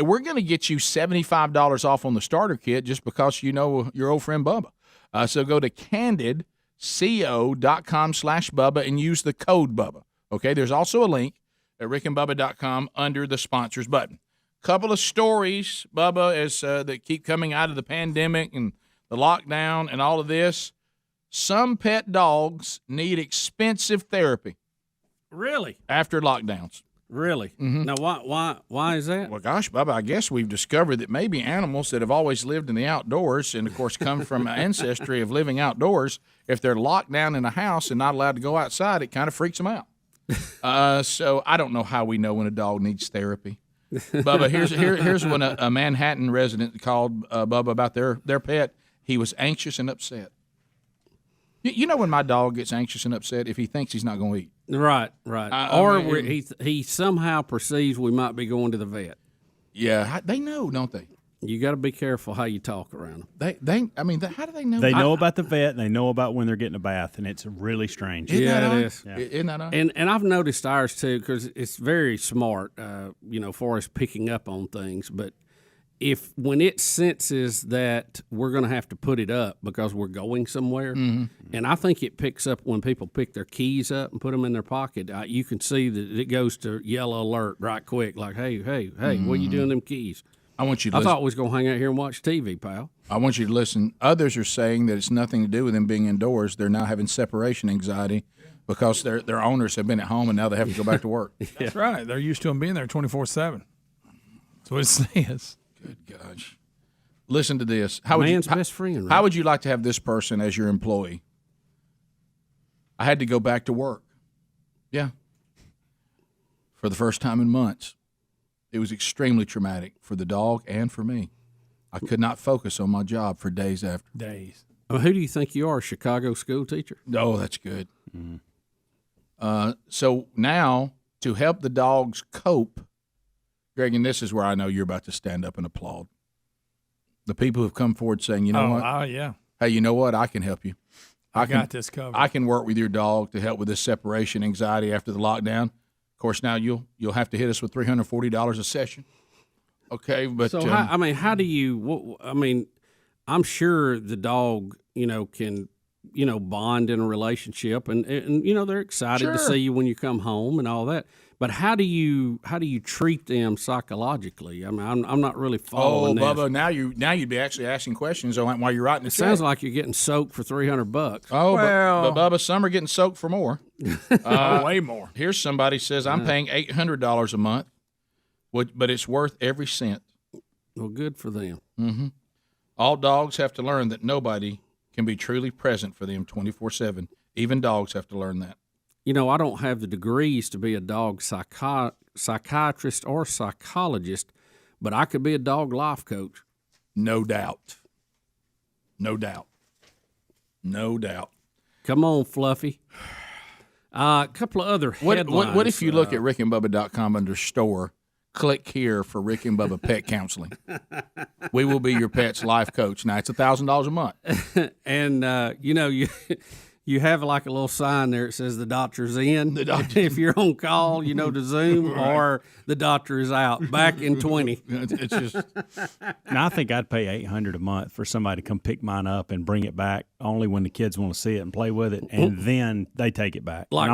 We're going to get you $75 off on the starter kit just because you know your old friend Bubba. So go to candidco.com/Bubba and use the code Bubba. Okay, there's also a link at rickandbubba.com under the sponsors button. Couple of stories, Bubba, as that keep coming out of the pandemic and the lockdown and all of this. Some pet dogs need expensive therapy. Really? After lockdowns. Really? Mm-hmm. Now, why is that? Well, gosh, Bubba, I guess we've discovered that maybe animals that have always lived in the outdoors and, of course, come from an ancestry of living outdoors, if they're locked down in a house and not allowed to go outside, it kind of freaks them out. So I don't know how we know when a dog needs therapy. Bubba, here's when a Manhattan resident called Bubba about their pet. He was anxious and upset. You know when my dog gets anxious and upset? If he thinks he's not going to eat. Right. He somehow perceives we might be going to the vet. Yeah, they know, don't they? You got to be careful how you talk around them. How do they know? They know about the vet, and they know about when they're getting a bath, and it's really strange. It is. Yeah. Isn't that odd? And I've noticed ours too, because it's very smart, for us picking up on things. But when it senses that we're going to have to put it up because we're going somewhere, and I think it picks up when people pick their keys up and put them in their pocket, you can see that it goes to yellow alert right quick, like, hey, what are you doing with them keys? I want you to I listen. thought we was going to hang out here and watch TV, pal. I want you to listen. Others are saying that it's nothing to do with them being indoors. They're now having separation anxiety because their owners have been at home and now they have to go back to work. That's right. They're used to them being there 24/7. That's what it says. Good gosh. Listen to this. Man's best friend. Right? How would you like to have this person as your employee? I had to go back to work. Yeah. For the first time in months. It was extremely traumatic for the dog and for me. I could not focus on my job for days after. Days. Who do you think you are, a Chicago school teacher? Oh, that's good. So now, to help the dogs cope, Greg, and this is where I know you're about to stand up and applaud. The people who've come forward saying, you know what? Oh, yeah. Hey, you know what? I can help you. I got this covered. I can work with your dog to help with this separation anxiety after the lockdown. Of course, now you'll have to hit us with $340 a session. Okay, but so how do you? I'm sure the dog, can, bond in a relationship, and they're excited to see you when you come home and all that. But how do you treat them psychologically? I mean, I'm not really following. Oh, Bubba, now you'd be actually asking questions while you're writing the check. Sounds like you're getting soaked for $300. Oh, well, but Bubba, some are getting soaked for more. Way more. Here's somebody says I'm paying $800 a month, but it's worth every cent. Well, good for them. Mm-hmm. All dogs have to learn that nobody can be truly present for them 24/7. Even dogs have to learn that. I don't have the degrees to be a dog psychiatrist or psychologist, but I could be a dog life coach. No doubt. No doubt. No doubt. Come on, Fluffy. A couple of other headlines. What if you look at rickandbubba.com under store, click here for Rick and Bubba Pet Counseling. We will be your pet's life coach. Now, it's $1,000 a month. And, you have like a little sign there that says the doctor's in. If you're on call, to Zoom, or the doctor is out. Back in 20. It's just. Now, I think I'd pay $800 a month for somebody to come pick mine up and bring it back only when the kids want to see it and play with it, and then they take it back. Like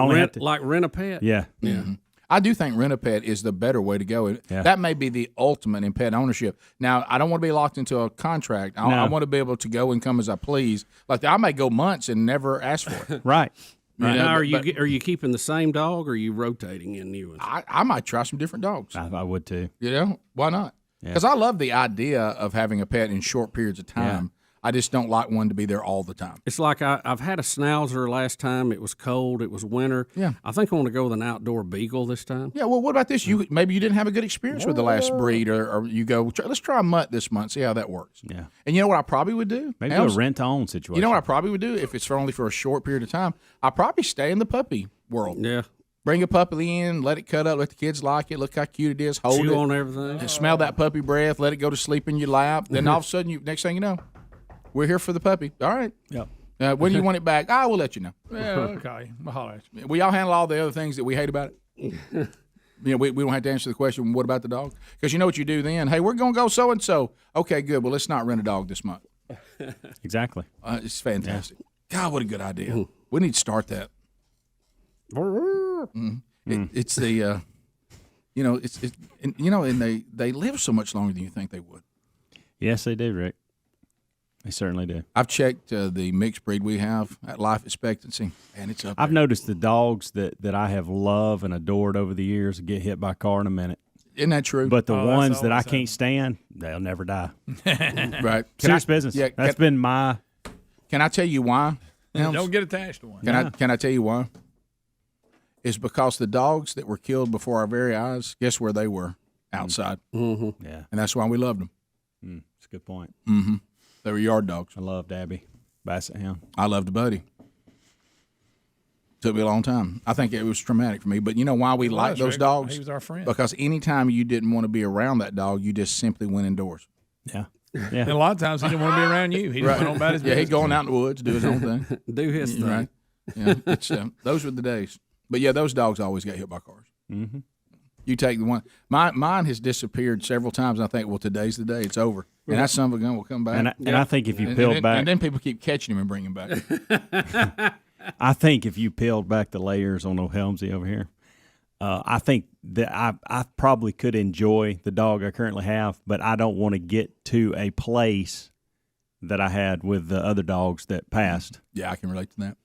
rent a pet? Yeah. Mm-hmm. I do think Rent-A-Pet is the better way to go. Yeah. That may be the ultimate in pet ownership. Now, I don't want to be locked into a contract. I want to be able to go and come as I please. Like, I may go months and never ask for it. Right. Now, are you keeping the same dog, or are you rotating in new ones? I might try some different dogs. I would too. Why not? Because I love the idea of having a pet in short periods of time. I just don't like one to be there all the time. It's like I've had a Schnauzer last time. It was cold. It was winter. Yeah. I think I want to go with an outdoor beagle this time. Yeah, well, what about this? Maybe you didn't have a good experience with the last breed, or you go, let's try a mutt this month, see how that works. Yeah. And you know what I probably would do? Maybe a rent-to-own situation. You know what I probably would do if it's only for a short period of time? I'd probably stay in the puppy world. Yeah. Bring a puppy in, let it cut up, let the kids like it, look how cute it is, hold Chew it. on everything. Smell that puppy breath, let it go to sleep in your lap. Then all of a sudden, next thing you know, we're here for the puppy. All right. Yep. When do you want it back? We'll let you know. Yeah, okay. We'll holler at you. We all handle all the other things that we hate about it. We don't have to answer the question, what about the dog? Because you know what you do then? Hey, we're going to go so-and-so. Okay, good. Well, let's not rent a dog this month. Exactly. It's fantastic. God, what a good idea. We need to start that. It's the, and they live so much longer than you think they would. Yes, they do, Rick. They certainly do. I've checked the mixed breed we have at life expectancy, and it's up there. I've noticed the dogs that I have loved and adored over the years get hit by a car in a minute. Isn't that true? But the ones that I can't stand, they'll never die. Right. Serious business. Yeah, That's been my... Can I tell you why? Don't get attached to one. Can I tell you why? It's because the dogs that were killed before our very eyes, guess where they were? Outside. Mm-hmm. Yeah. And that's why we loved them. That's a good point. Mm-hmm. They were yard dogs. I loved Abby, Basset Hound. I loved Buddy. Took me a long time. I think it was traumatic for me. But you know why we liked those dogs? He was our friend. Because anytime you didn't want to be around that dog, you just simply went indoors. Yeah. And a lot of times he didn't want to be around you. He just went on about his business. Yeah, he'd going out in the woods, do his own thing. Do his thing. Right. Yeah, it's, those were the days. But yeah, those dogs always got hit by cars. Mm-hmm. You take the one. Mine has disappeared several times. And I think, well, today's the day. It's over. And that son of a gun will come back. And I think if you peeled back. And then people keep catching him and bringing him back. I think if you peeled back the layers on old Helmsy over here, I think that I probably could enjoy the dog I currently have, but I don't want to get to a place that I had with the other dogs that passed. Yeah, I can relate to that.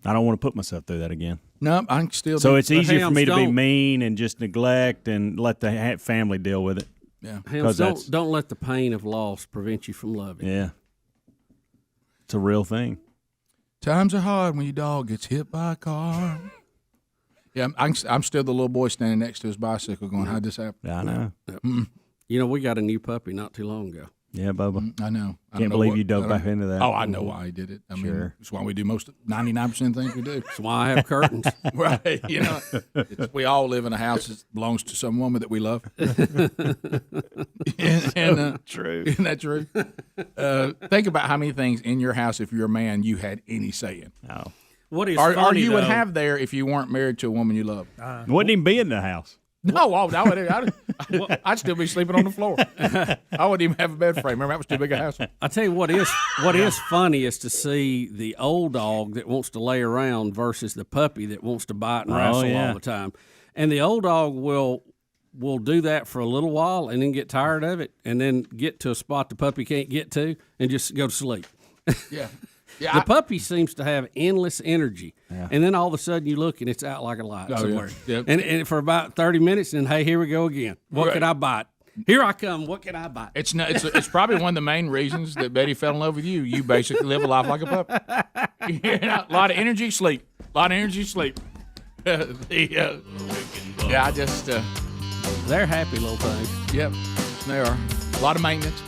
I don't want to put myself through that again. No, I can still. So it's easier for me to be mean and just neglect and let the family deal with it. Yeah, Hams, don't let the pain of loss prevent you from loving. Yeah, it's a real thing. Times are hard when your dog gets hit by a car. Yeah, I'm still the little boy standing next to his bicycle going, how'd this happen? Yeah, I know. You know, we got a new puppy not too long ago. Yeah, Bubba. I know. Can't believe you dove back into that. Oh, I know why he did it. I mean, it's why we do 99% of things we do. That's why I have curtains. Right. You know, we all live in a house that belongs to some woman that we love. True. Isn't that true? Think about how many things in your house, if you're a man, you had any say in. Oh. What is or funny, you would though, have there if you weren't married to a woman you love. Wouldn't even be in the house. No, I'd still be sleeping on the floor. I wouldn't even have a bed frame. Remember, that was too big a house. I tell you what is funny is to see the old dog that wants to lay around versus the puppy that wants to bite and wrestle all the time. And the old dog will do that for a little while and then get tired of it and then get to a spot the puppy can't get to and just go to sleep. Yeah. The puppy seems to have endless energy, and then all of a sudden you look and it's out like a light somewhere. Yeah. And for about 30 minutes, and hey, here we go again. What can I bite? Here I come. What can I bite? It's probably one of the main reasons that Betty fell in love with you. You basically live a life like a puppy. A lot of energy, sleep. Yeah, I just. They're happy little things. Yep, they are. A lot of maintenance.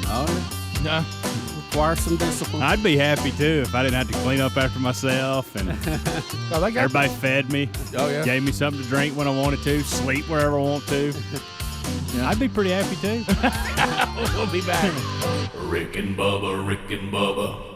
Oh, No. requires some discipline. I'd be happy too if I didn't have to clean up after myself and everybody fed me. Oh, yeah. Gave me something to drink when I wanted to, sleep wherever I want to. I'd be pretty happy too. We'll be back. Rick and Bubba, Rick and Bubba.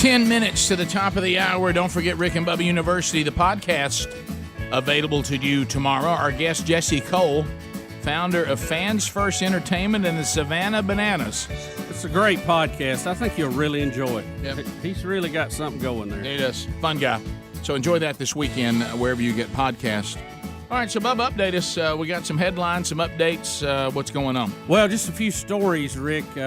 10 minutes to the top of the hour. Don't forget Rick and Bubba University, the podcast, available to you tomorrow. Our guest, Jesse Cole, founder of Fans First Entertainment and the Savannah Bananas. It's a great podcast. I think you'll really enjoy it. Yep. He's really got something going there. He does. Fun guy. So enjoy that this weekend, wherever you get podcasts. All right, so Bubba, update us. We got some headlines, some updates. What's going on? Well, just a few stories, Rick. We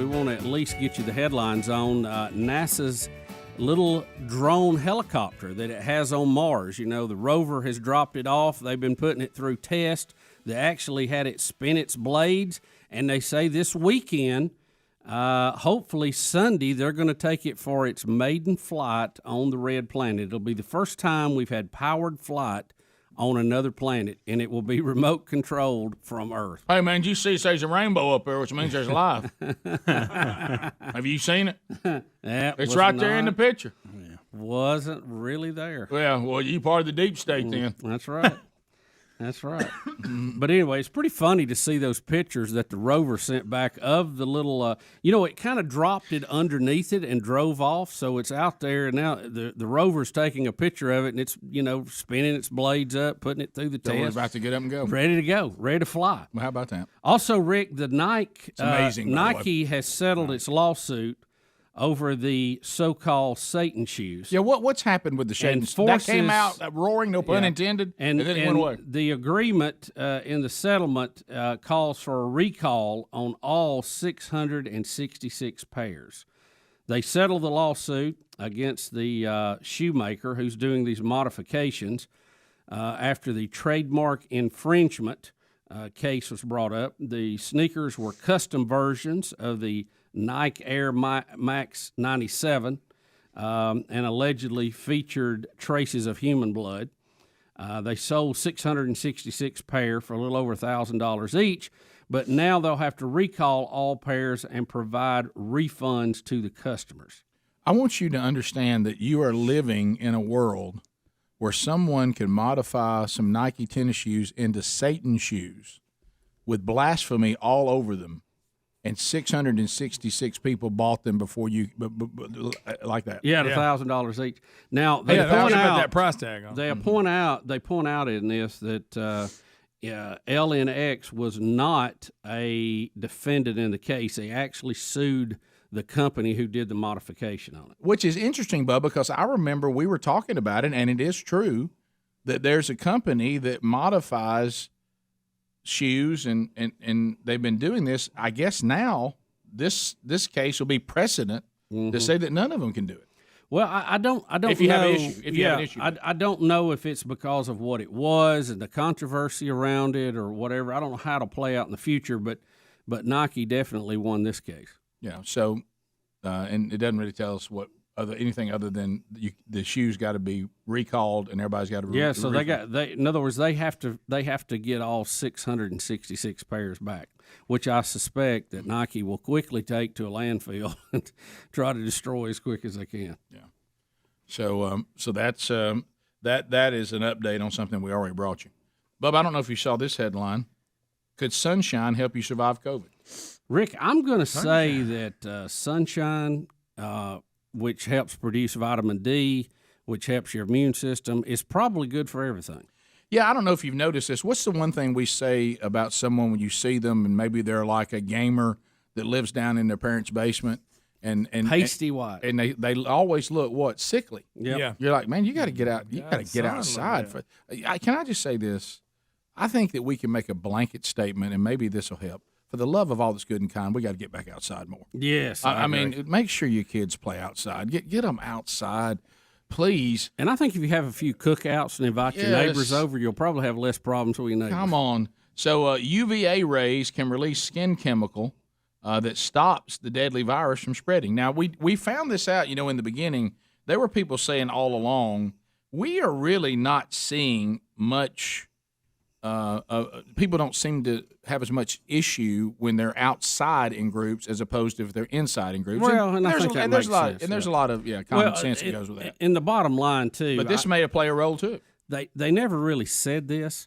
want to at least get you the headlines on NASA's little drone helicopter that it has on Mars. You know, the rover has dropped it off. They've been putting it through tests. They actually had it spin its blades, and they say this weekend, hopefully Sunday, they're going to take it for its maiden flight on the Red Planet. It'll be the first time we've had powered flight on another planet, and it will be remote controlled from Earth. Hey, man, did you see there's a rainbow up there, which means there's life? Have you seen it? It's right there in the picture. Wasn't really there. Yeah, well, you part of the deep state then. That's right. That's right. But anyway, it's pretty funny to see those pictures that the rover sent back of the little, it kind of dropped it underneath it and drove off. So it's out there. And now the rover's taking a picture of it, and it's, spinning its blades up, putting it through the So we're test. about to get up and go. Ready to go. Ready to fly. Well, how about that? Also, Rick, the Nike, It's amazing, by the way. Nike has settled its lawsuit over the so-called Satan shoes. Yeah, what's happened with the Satan? That came out roaring, no pun intended, and then it went away. The agreement in the settlement calls for a recall on all 666 pairs. They settled the lawsuit against the shoemaker who's doing these modifications after the trademark infringement case was brought up. The sneakers were custom versions of the Nike Air Max 97 and allegedly featured traces of human blood. They sold 666 pair for a little over $1,000 each, but now they'll have to recall all pairs and provide refunds to the customers. I want you to understand that you are living in a world where someone can modify some Nike tennis shoes into Satan shoes with blasphemy all over them, and 666 people bought them before you, like that. Yeah, $1,000 each. Now they point out that price tag on. They point out in this that LNX was not a defendant in the case. They actually sued the company who did the modification on it. Which is interesting, Bubba, because I remember we were talking about it, and it is true that there's a company that modifies shoes, and they've been doing this. I guess now this case will be precedent to say that none of them can do it. Well, I don't If you know. have an issue, if you have an issue. I don't know if it's because of what it was and the controversy around it or whatever. I don't know how it'll play out in the future, but Nike definitely won this case. Yeah. So, and it doesn't really tell us anything other than the shoes got to be recalled and everybody's got to. Yeah. So in other words, they have to get all 666 pairs back, which I suspect that Nike will quickly take to a landfill and try to destroy as quick as they can. Yeah. So that's that is an update on something we already brought you. Bub, I don't know if you saw this headline. Could sunshine help you survive COVID? Rick, I'm going to say that sunshine, which helps produce vitamin D, which helps your immune system, is probably good for everything. Yeah, I don't know if you've noticed this. What's the one thing we say about someone when you see them and maybe they're like a gamer that lives down in their parents' basement and pasty white, and they always look sickly. Yep. Yeah. You're like, man, you got to get out. You got to get outside. Can I just say this? I think that we can make a blanket statement, and maybe this will help. For the love of all that's good and kind, we got to get back outside more. Yes, I mean, make sure your kids play outside. Get them outside, please. And I think if you have a few cookouts and invite your neighbors over, you'll probably have less problems with your neighbors. Come on. So UVA rays can release skin chemical that stops the deadly virus from spreading. Now, we found this out, in the beginning. There were people saying all along, we are really not seeing much. People don't seem to have as much issue when they're outside in groups as opposed to if they're inside in groups. Well, and I think that makes sense. And there's a lot of common sense that goes with that. And the bottom line too. But this may play a role too. They never really said this,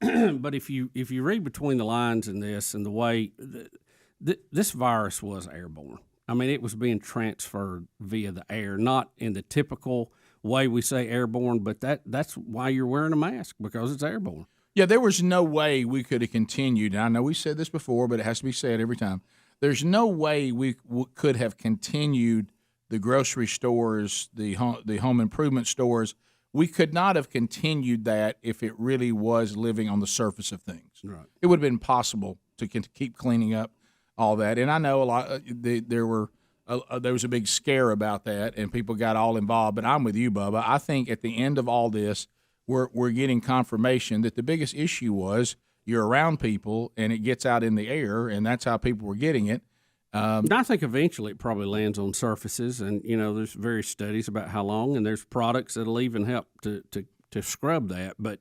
but if you read between the lines in this and the way this virus was airborne. I mean, it was being transferred via the air, not in the typical way we say airborne, but that's why you're wearing a mask, because it's airborne. Yeah, there was no way we could have continued. And I know we said this before, but it has to be said every time. There's no way we could have continued the grocery stores, the home improvement stores. We could not have continued that if it really was living on the surface of things. Right. It would have been impossible to keep cleaning up all that. And I know a lot. There was a big scare about that, and people got all involved. But I'm with you, Bubba. I think at the end of all this, we're getting confirmation that the biggest issue was you're around people and it gets out in the air, and that's how people were getting it. And I think eventually it probably lands on surfaces, and there's various studies about how long, and there's products that'll even help to scrub that. But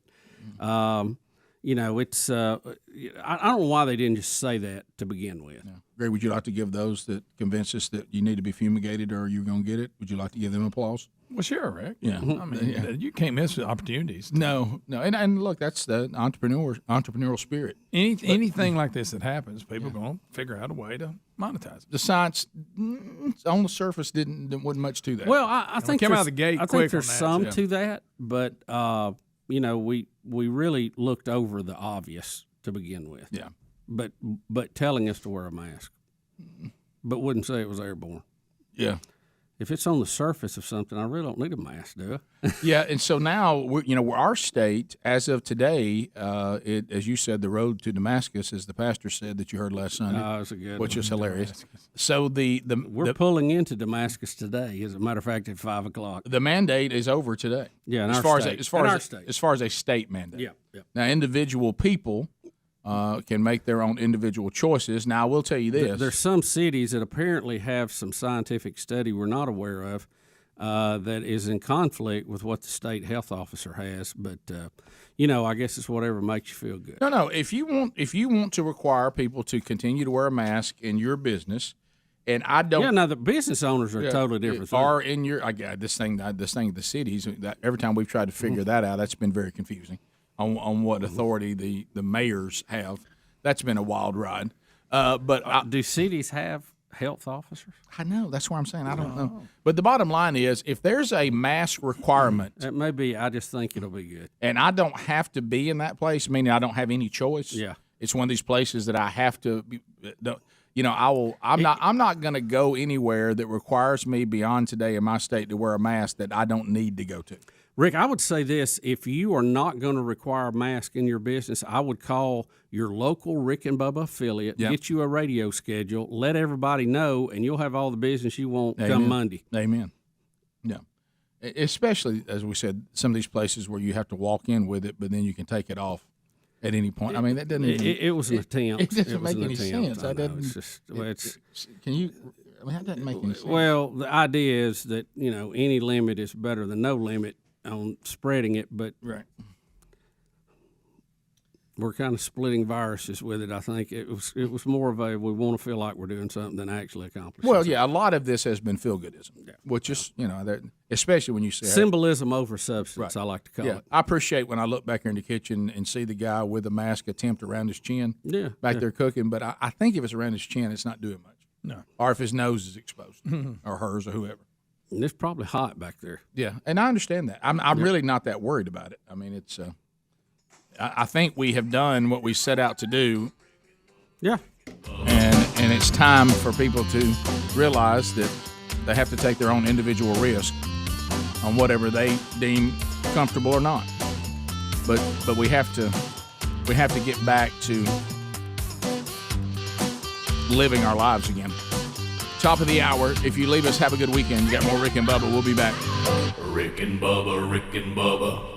it's I don't know why they didn't just say that to begin with. Yeah. Greg, would you like to give those that convinced us that you need to be fumigated or you're going to get it? Would you like to give them applause? Well, sure, Rick. Yeah. I mean, you can't miss opportunities. No, and look, that's the entrepreneurial spirit. Anything like this that happens, people are going to figure out a way to monetize it. The science on the surface wasn't much to that. Well, I think came out of the gate. I think there's on that, some too. to that, but we really looked over the obvious to begin with. Yeah. But telling us to wear a mask, but wouldn't say it was airborne. Yeah. If it's on the surface of something, I really don't need a mask, do I? Yeah, and so now our state, as of today, as you said, the road to Damascus, as the pastor said that you heard last Sunday, that's a good which one. is hilarious. So we're pulling into Damascus today. As a matter of fact, at 5:00. The mandate is over today. Yeah, in as our far state. as far as a state mandate. Yeah. Now, individual people can make their own individual choices. Now, I will tell you this: there's some cities that apparently have some scientific study we're not aware of that is in conflict with what the state health officer has. But I guess it's whatever makes you feel good. No. If you want to require people to continue to wear a mask in your business, and I don't. Yeah, now the business owners are totally different. Or in your, this thing, the cities. Every time we've tried to figure that out, that's been very confusing. On what authority the mayors have. That's been a wild ride. But do cities have health officers? I know. That's what I'm saying. I don't know. But the bottom line is, if there's a mask requirement. It may be. I just think it'll be good. And I don't have to be in that place, meaning I don't have any choice. Yeah. It's one of these places that I have to be. I'm not going to go anywhere that requires me beyond today in my state to wear a mask that I don't need to go to. Rick, I would say this: if you are not going to require a mask in your business, I would call your local Rick and Bubba affiliate, get you a radio schedule, let everybody know, and you'll have all the business you want come Monday. Amen. Yeah. Especially, as we said, some of these places where you have to walk in with it, but then you can take it off at any point. I mean, that doesn't even... It was an attempt. It doesn't make any sense. I know. It's just... Can you... I mean, that doesn't make any sense. Well, the idea is that, any limit is better than no limit on spreading it, but right. We're kind of splitting viruses with it. I think it was more of a we want to feel like we're doing something than actually accomplish. Well, yeah, a lot of this has been feel-goodism, which is especially when you say symbolism over substance. Right. I like to call it. I appreciate when I look back here in the kitchen and see the guy with a mask attempt around his chin, back there cooking. But I think if it's around his chin, it's not doing much. No, or if his nose is exposed, or hers, or whoever. And it's probably hot back there. Yeah, and I understand that. I'm really not that worried about it. I mean, it's. I think we have done what we set out to do. Yeah. And it's time for people to realize that they have to take their own individual risk on whatever they deem comfortable or not. But we have to get back to living our lives again. Top of the hour. If you leave us, have a good weekend. You got more Rick and Bubba. We'll be back. Rick and Bubba, Rick and Bubba.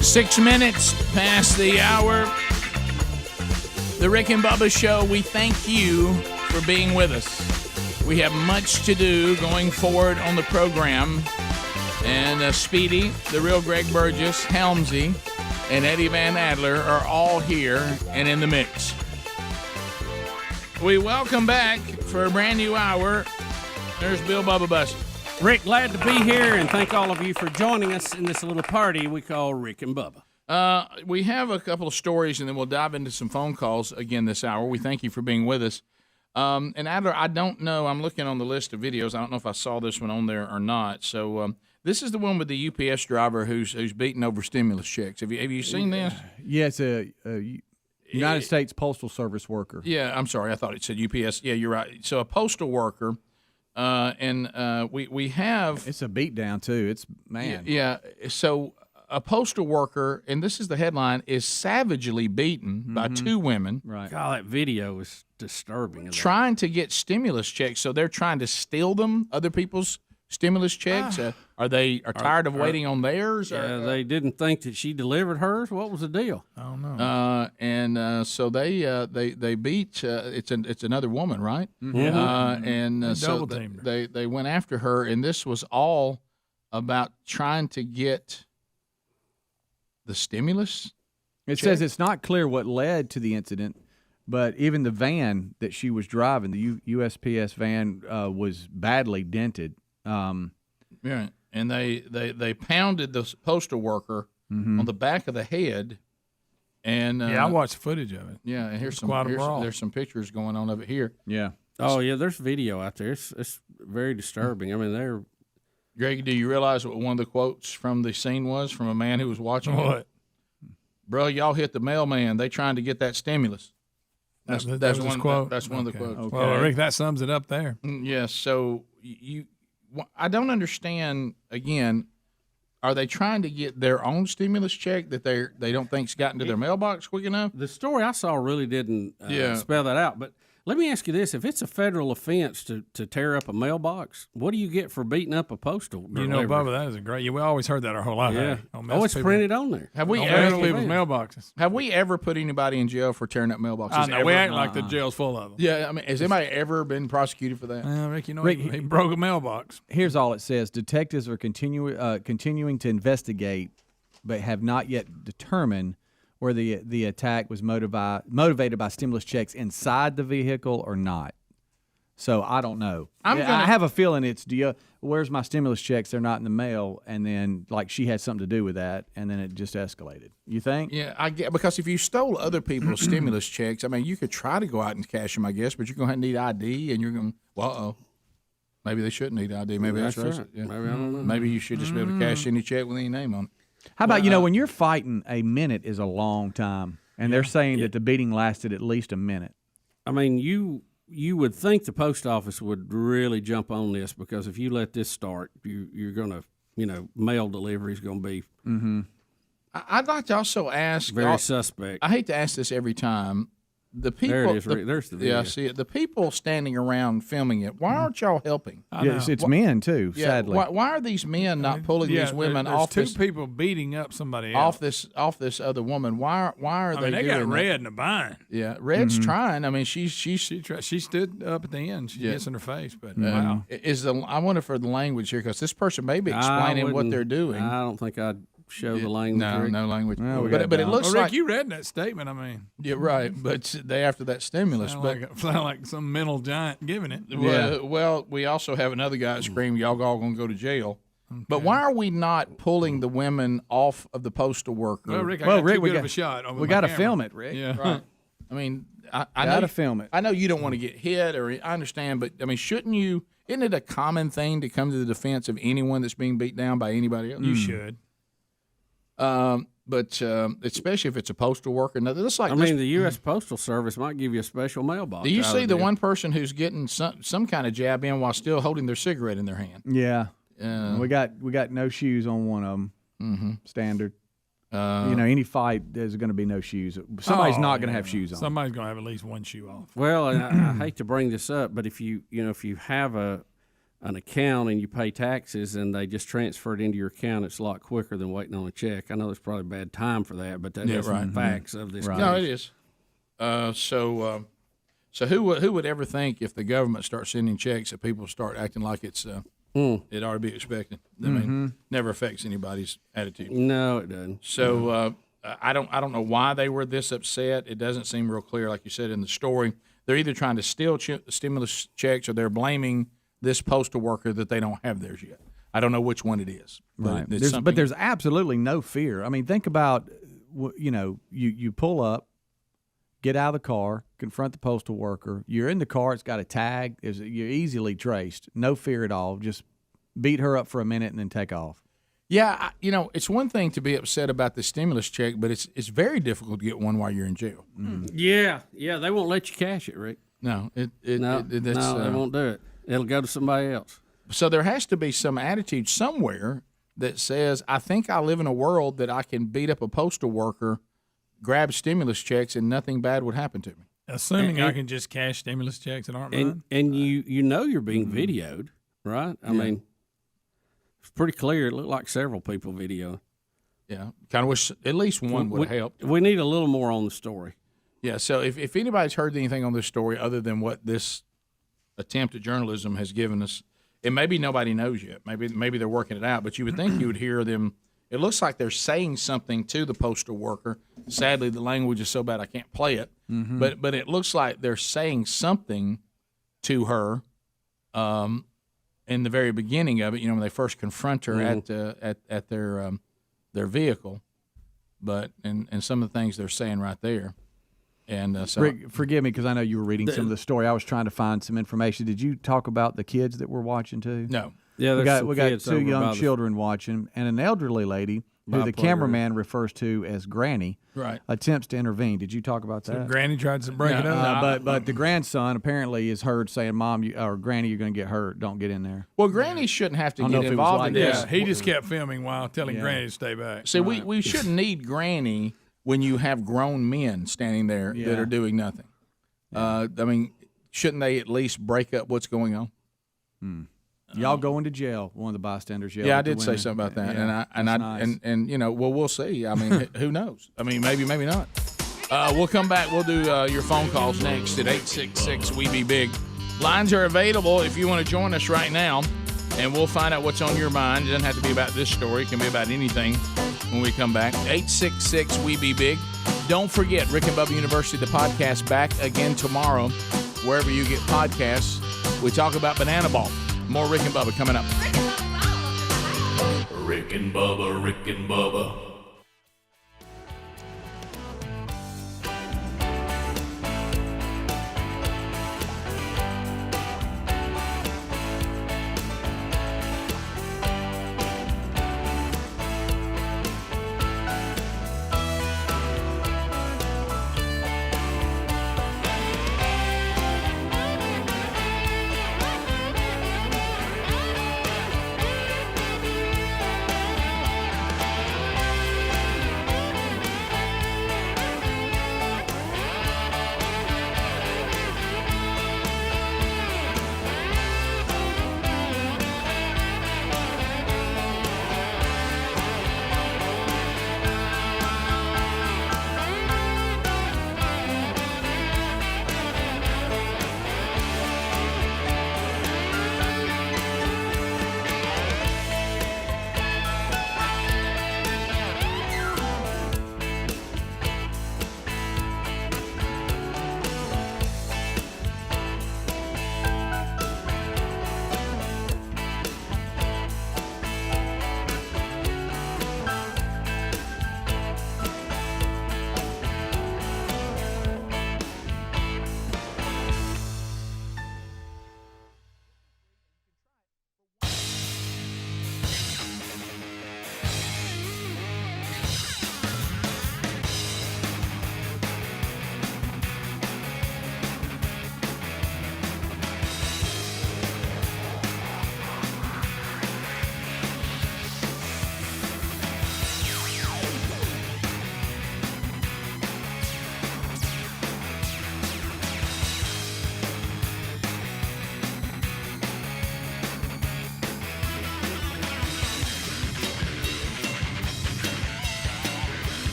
6 minutes past the hour. The Rick and Bubba Show, we thank you for being with us. We have much to do going forward on the program. And Speedy, the real Greg Burgess, Helmsy, and Eddie Van Adler are all here and in the mix. We welcome back for a brand new hour. There's Bill Bubba Buster. Rick, glad to be here, and thank all of you for joining us in this little party we call Rick and Bubba. We have a couple of stories, and then we'll dive into some phone calls again this hour. We thank you for being with us. And Adler, I don't know. I'm looking on the list of videos. I don't know if I saw this one on there or not. So this is the one with the UPS driver who's beating over stimulus checks. Have you seen this? Yeah, it's a United States Postal Service worker. Yeah, I'm sorry. I thought it said UPS. Yeah, you're right. So a postal worker, and we have. It's a beatdown too. It's man. Yeah. So a postal worker, and this is the headline, is savagely beaten by two women. Right. God, that video is disturbing. Trying to get stimulus checks, so they're trying to steal them, other people's stimulus checks. Are they tired of waiting on theirs? Yeah, they didn't think that she delivered hers. What was the deal? I don't know. So they beat. It's another woman, right? Mm-hmm. And so double-teamed her. they went after her, and this was all about trying to get the stimulus. It says it's not clear what led to the incident, but even the van that she was driving, the USPS van, was badly dented. Yeah, and they pounded the postal worker on the back of the head. And I watched footage of it. Yeah, and there's some pictures going on of it here. Yeah. Oh yeah, there's video out there. It's very disturbing. I mean, they're. Greg, do you realize what one of the quotes from the scene was from a man who was watching it? What? Bro, y'all hit the mailman. They trying to get that stimulus. That's one quote. That's one of the quotes. Okay. Well, Rick, that sums it up there. Yes. So I don't understand. Again, are they trying to get their own stimulus check that they don't think's gotten to their mailbox quick enough? The story I saw really didn't spell that out. But let me ask you this: if it's a federal offense to tear up a mailbox, what do you get for beating up a postal delivery? You know, Bubba, that is a great. We always heard that our whole life. Yeah. Hey, It's printed on there. Have we don't ever mess people's mailboxes? Have we ever put anybody in jail for tearing up mailboxes? I know, we act like the jail's full of them. Yeah, I mean, has anybody ever been prosecuted for that? Rick, he broke a mailbox. Here's all it says: detectives are continuing to investigate, but have not yet determined where the attack was motivated by stimulus checks inside the vehicle or not. So I don't know. I have a feeling it's where's my stimulus checks? They're not in the mail, and then like she had something to do with that, and then it just escalated. You think? Yeah, I get, because if you stole other people's stimulus checks, I mean, you could try to go out and cash them, I guess, but you're going to need ID, and you're going, maybe they shouldn't need ID. Maybe that's right. Yeah. Maybe I don't know. Maybe you should just be able to cash any check with any name on it. How about when you're fighting, a minute is a long time, and they're saying that the beating lasted at least a minute. I mean, you would think the post office would really jump on this, because if you let this start, you're going to, mail delivery is going to be. Mm-hmm. I'd like to also ask. Very suspect. I hate to ask this every time. The people. There it is. There's the video. Yeah, I see it. The people standing around filming it. Why aren't y'all helping? Yes, it's men too. Sadly, why are these men not pulling these women off? There's two people beating up somebody else. Off this other woman. Why are they? They doing got Red that? in the bind. Yeah, Red's trying. I mean, she stood up at the end. She gets in her face, but wow. I wonder for the language here, because this person may be explaining what they're doing. I don't think I'd show the language. No language. No, but it looks Rick, like you read that statement. I mean, yeah, right. But they after that stimulus, sound like some mental giant giving it. Well, we also have another guy that screamed, "Y'all all gonna go to jail." Okay. But why are we not pulling the women off of the postal worker? Well, Rick, we got a shot. We got to film it, Rick. Yeah, right. I mean, I got to film it. I know you don't want to get hit, or I understand, but I mean, shouldn't you? Isn't it a common thing to come to the defense of anyone that's being beat down by anybody else? You should. But especially if it's a postal worker. Now, I mean, the U.S. Postal Service might give you a special mailbox. Do you see the one person who's getting some kind of jab in while still holding their cigarette in their hand? Yeah. We got no shoes on one of them. Mm-hmm. Standard. Any fight, there's going to be no shoes. Somebody's not going to have shoes on. Somebody's going to have at least one shoe off. Well, I hate to bring this up, but if you have a an account and you pay taxes and they just transfer it into your account, it's a lot quicker than waiting on a check. I know there's probably a bad time for that, but that is the facts of this case. No, it is. So who would ever think if the government starts sending checks that people start acting like it's it ought to be expected? I mean, never affects anybody's attitude. No, it doesn't. So I don't know why they were this upset. It doesn't seem real clear, like you said in the story. They're either trying to steal stimulus checks or they're blaming this postal worker that they don't have theirs yet. I don't know which one it is. Right. But there's absolutely no fear. I mean, think about, you pull up, get out of the car, confront the postal worker. You're in the car. It's got a tag. You're easily traced. No fear at all. Just beat her up for a minute and then take off. Yeah, it's one thing to be upset about the stimulus check, but it's very difficult to get one while you're in jail. Yeah, they won't let you cash it, Rick. No, they won't do it. It'll go to somebody else. So there has to be some attitude somewhere that says, I think I live in a world that I can beat up a postal worker, grab stimulus checks, and nothing bad would happen to me. Assuming I can just cash stimulus checks that aren't mine. And you know you're being videoed, right? I mean, it's pretty clear. It looked like several people video. Yeah, kind of wish at least one would have helped. We need a little more on the story. Yeah, so if anybody's heard anything on this story other than what this attempt at journalism has given us, and maybe nobody knows yet. Maybe they're working it out, but you would think you would hear them. It looks like they're saying something to the postal worker. Sadly, the language is so bad I can't play it. But it looks like they're saying something to her in the very beginning of it. When they first confront her at their vehicle, but and some of the things they're saying right there. And so, Rick, forgive me because I know you were reading some of the story. I was trying to find some information. Did you talk about the kids that were watching too? No. Yeah, we got two young children watching, and an elderly lady who the cameraman refers to as Granny, attempts to intervene. Did you talk about that? So Granny tried to break it up. But the grandson apparently is heard saying, "Mom, or Granny, you're going to get hurt. Don't get in there." Well, Granny shouldn't have to get involved in this. Yeah, he just kept filming while telling Granny to stay back. See, we shouldn't need Granny when you have grown men standing there that are doing nothing. I mean, shouldn't they at least break up what's going on? Y'all going to jail? One of the bystanders yelled. Yeah, I did say something about that, well, we'll see. I mean, who knows? I mean, maybe not. We'll come back. We'll do your phone calls next at 866-WE-BE-BIG. Lines are available if you want to join us right now, and we'll find out what's on your mind. It doesn't have to be about this story. It can be about anything when we come back. 866-WE-BE-BIG. Don't forget, Rick and Bubba University, the podcast, back again tomorrow, wherever you get podcasts. We talk about banana ball. More Rick and Bubba coming up. Rick and Bubba, Rick and Bubba.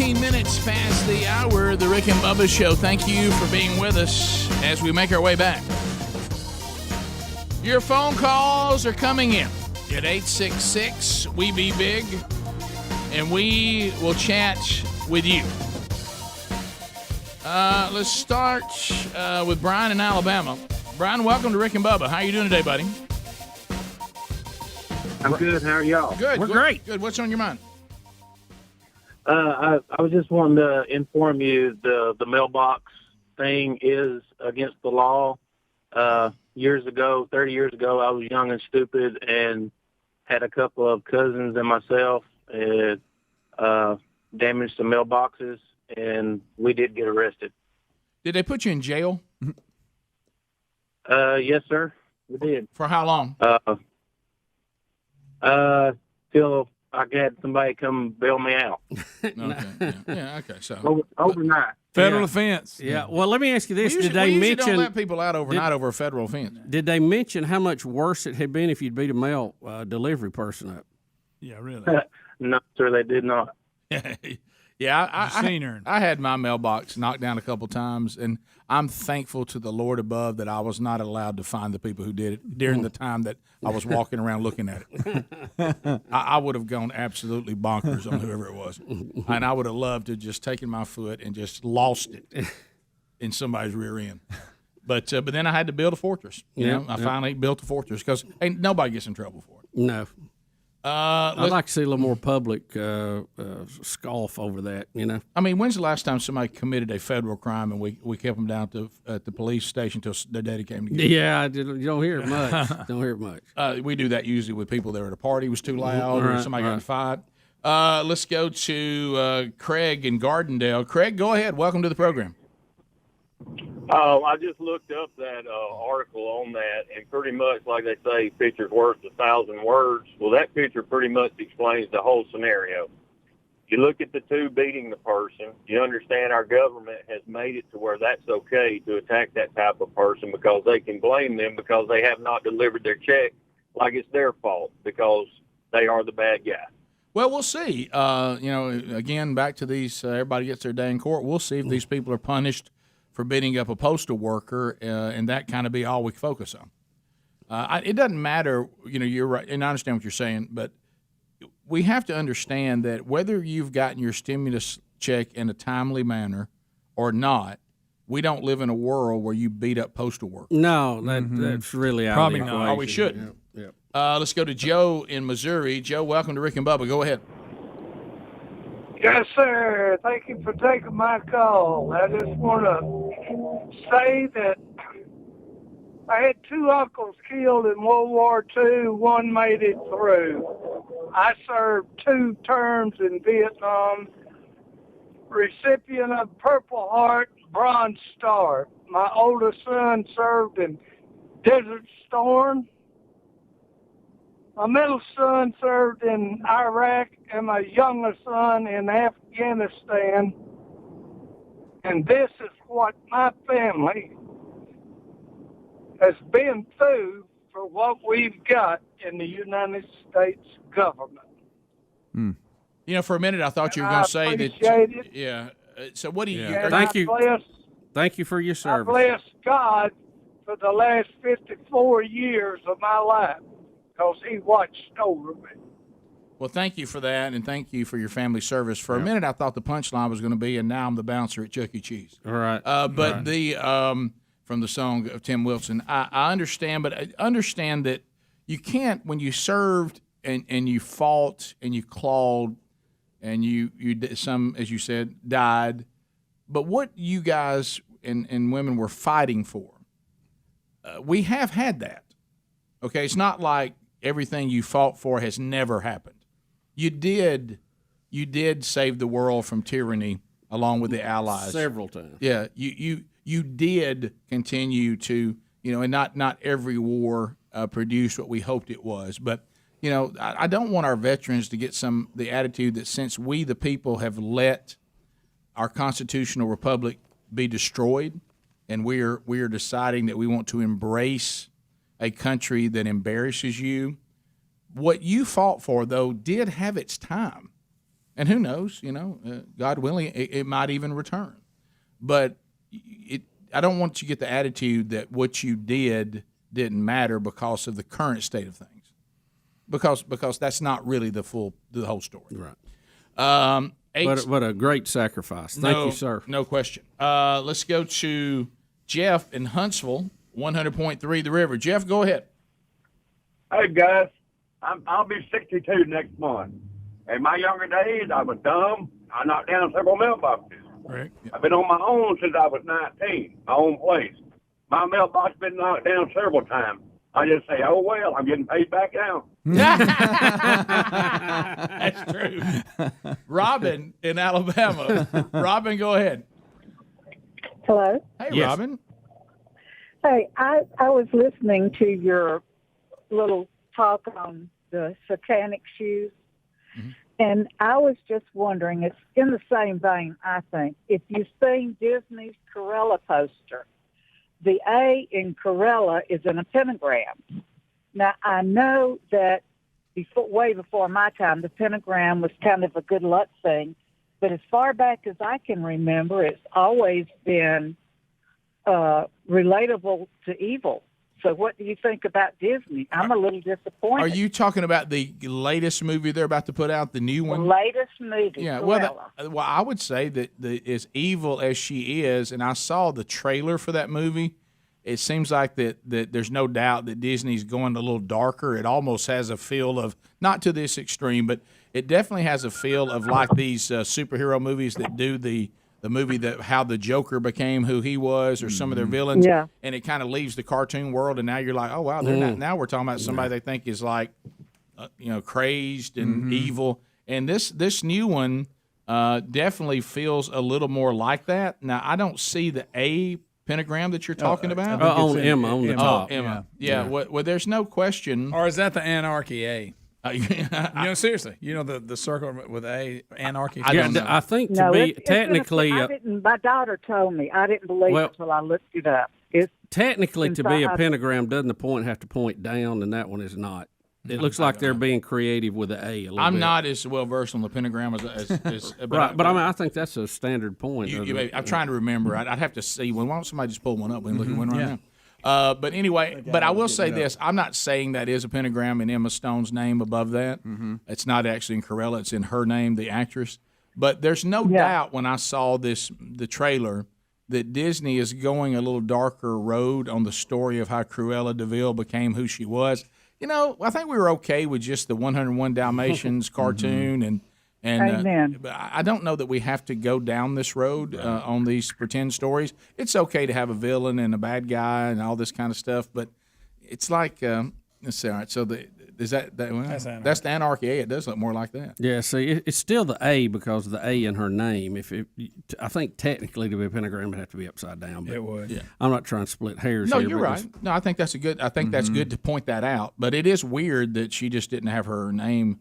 19 minutes past the hour, the Rick and Bubba Show. Thank you for being with us as we make our way back. Your phone calls are coming in at 866-WE-BE-BIG, and we will chat with you. Let's start with Brian in Alabama. Brian, welcome to Rick and Bubba. How are you doing today, buddy? I'm good. How are y'all? Good. We're great. Good. What's on your mind? I was just wanting to inform you the mailbox thing is against the law. Years ago, 30 years ago, I was young and stupid and had a couple of cousins and myself and damaged some mailboxes, and we did get arrested. Did they put you in jail? Yes, sir. We did. For how long? Till I had somebody come bail me out. Okay. So overnight. Federal offense. Yeah. Well, let me ask you this: We Did they usually mention? don't let people out overnight over a federal offense? Did they mention how much worse it had been if you'd beat a mail delivery person up? Yeah, really. No, sir, they did not. Yeah, I had my mailbox knocked down a couple times, and I'm thankful to the Lord above that I was not allowed to find the people who did it during the time that I was walking around looking at it. I would have gone absolutely bonkers on whoever it was, and I would have loved to just taken my foot and just lost it in somebody's rear end. But then I had to build a fortress. I finally built a fortress because ain't nobody gets in trouble for it. No. I'd like to see a little more public scoff over that, I mean, when's the last time somebody committed a federal crime and we kept them down at the police station until their daddy came to get them? Yeah, you don't hear it much. Don't hear it much. We do that usually with people that are at a party was too loud or somebody got in a fight. Let's go to Craig in Gardendale. Craig, go ahead. Welcome to the program. I just looked up that article on that, and pretty much, like they say, picture's worth 1,000 words. Well, that picture pretty much explains the whole scenario. You look at the two beating the person, you understand our government has made it to where that's okay to attack that type of person because they can blame them because they have not delivered their check like it's their fault because they are the bad guy. Well, we'll see. Again, back to these, everybody gets their day in court. We'll see if these people are punished for beating up a postal worker, and that kind of be all we focus on. It doesn't matter, you're right, and I understand what you're saying, but we have to understand that whether you've gotten your stimulus check in a timely manner or not, we don't live in a world where you beat up postal workers. No, that's really out Probably of the not. equation. Oh, we shouldn't. Yeah. Let's go to Joe in Missouri. Joe, welcome to Rick and Bubba. Go ahead. Yes, sir. Thank you for taking my call. I just want to say that I had two uncles killed in World War II. One made it through. I served 2 terms in Vietnam, recipient of Purple Heart, Bronze Star. My oldest son served in Desert Storm. My middle son served in Iraq, and my youngest son in Afghanistan. And this is what my family has been through for what we've got in the United States government. For a minute I thought you were going to say that. It. Yeah. So what do you? And Thank I you. bless, Thank you for your I service. bless God for the last 54 years of my life because He watched over me. Well, thank you for that, and thank you for your family service. For a minute, I thought the punchline was going to be, and now I'm the bouncer at Chuck E. Cheese. All right. But the from the song of Tim Wilson, I understand, but I understand that you can't, when you served and you fought and you clawed and you did some, as you said, died, but what you guys and women were fighting for, we have had that. Okay, it's not like everything you fought for has never happened. You did save the world from tyranny along with the Allies Several times. Yeah, you did continue to, and not every war produced what we hoped it was, but I don't want our veterans to get the attitude that since we the people have let our constitutional republic be destroyed, and we're deciding that we want to embrace a country that embarrasses you. What you fought for, though, did have its time. And who knows? God willing, it might even return. But I don't want you to get the attitude that what you didn't matter because of the current state of things, because that's not really the whole story. Right. What a great sacrifice. Thank you, sir. No question. Let's go to Jeff in Huntsville, 100.3 The River. Jeff, go ahead. Hey, guys. I'll be 62 next month. In my younger days, I was dumb. I knocked down several mailboxes. Right. I've been on my own since I was 19, my own place. My mailbox has been knocked down several times. I just say, oh, well, I'm getting paid back now. That's true. Robin in Alabama. Robin, go ahead. Hello? Hey, Yes. Robin. Hey, I was listening to your little talk on the satanic shoes, and I was just wondering, it's in the same vein, I think. If you've seen Disney's Corella poster, the A in Corella is in a pentagram. Now, I know that way before my time, the pentagram was kind of a good luck thing, but as far back as I can remember, it's always been relatable to evil. So what do you think about Disney? I'm a little disappointed. Are you talking about the latest movie they're about to put out, the new The one? latest movie, Yeah, Corella. well, I would say that as evil as she is, and I saw the trailer for that movie, it seems like that there's no doubt that Disney's going a little darker. It almost has a feel of, not to this extreme, but it definitely has a feel of like these superhero movies that do the movie that how the Joker became who he was, or some of their villains. Yeah. And it kind of leaves the cartoon world, and now you're like, oh wow, they're not. Now we're talking about somebody they think is like, crazed and evil. And this new one definitely feels a little more like that. Now I don't see the A pentagram that you're talking about. On Emma, on the top. Emma. Yeah. Well, there's no question. Or is that the Anarchy A? Seriously. The circle with A, Anarchy. I think No, it's technically. my daughter told me. I didn't believe it until I looked it up. It's Technically, to be a inside- pentagram, doesn't the point have to point down, and that one is not. It looks like they're being creative with the A. I'm not as well versed on the pentagram as Right, but I mean, I think that's a standard point. I'm trying to remember. I'd have to see. Why don't somebody just pull one up? We can look at one right now. But anyway, I will say this. I'm not saying that is a pentagram in Emma Stone's name above that. It's not actually in Corella. It's in her name, the actress. But there's no doubt when I saw the trailer that Disney is going a little darker road on the story of how Cruella de Vil became who she was. I think we were okay with just the 101 Dalmatians cartoon and Amen. but I don't know that we have to go down this road on these pretend stories. It's okay to have a villain and a bad guy and all this kind of stuff, but it's like let's see. All right, so that's the Anarchy A. It does look more like that. Yeah, see, it's still the A because of the A in her name. I think technically to be a pentagram, it'd have to be upside down. But it would. Yeah. I'm not trying to split hairs. No, here, you're but right. No, I think that's that's good to point that out. But it is weird that she just didn't have her name.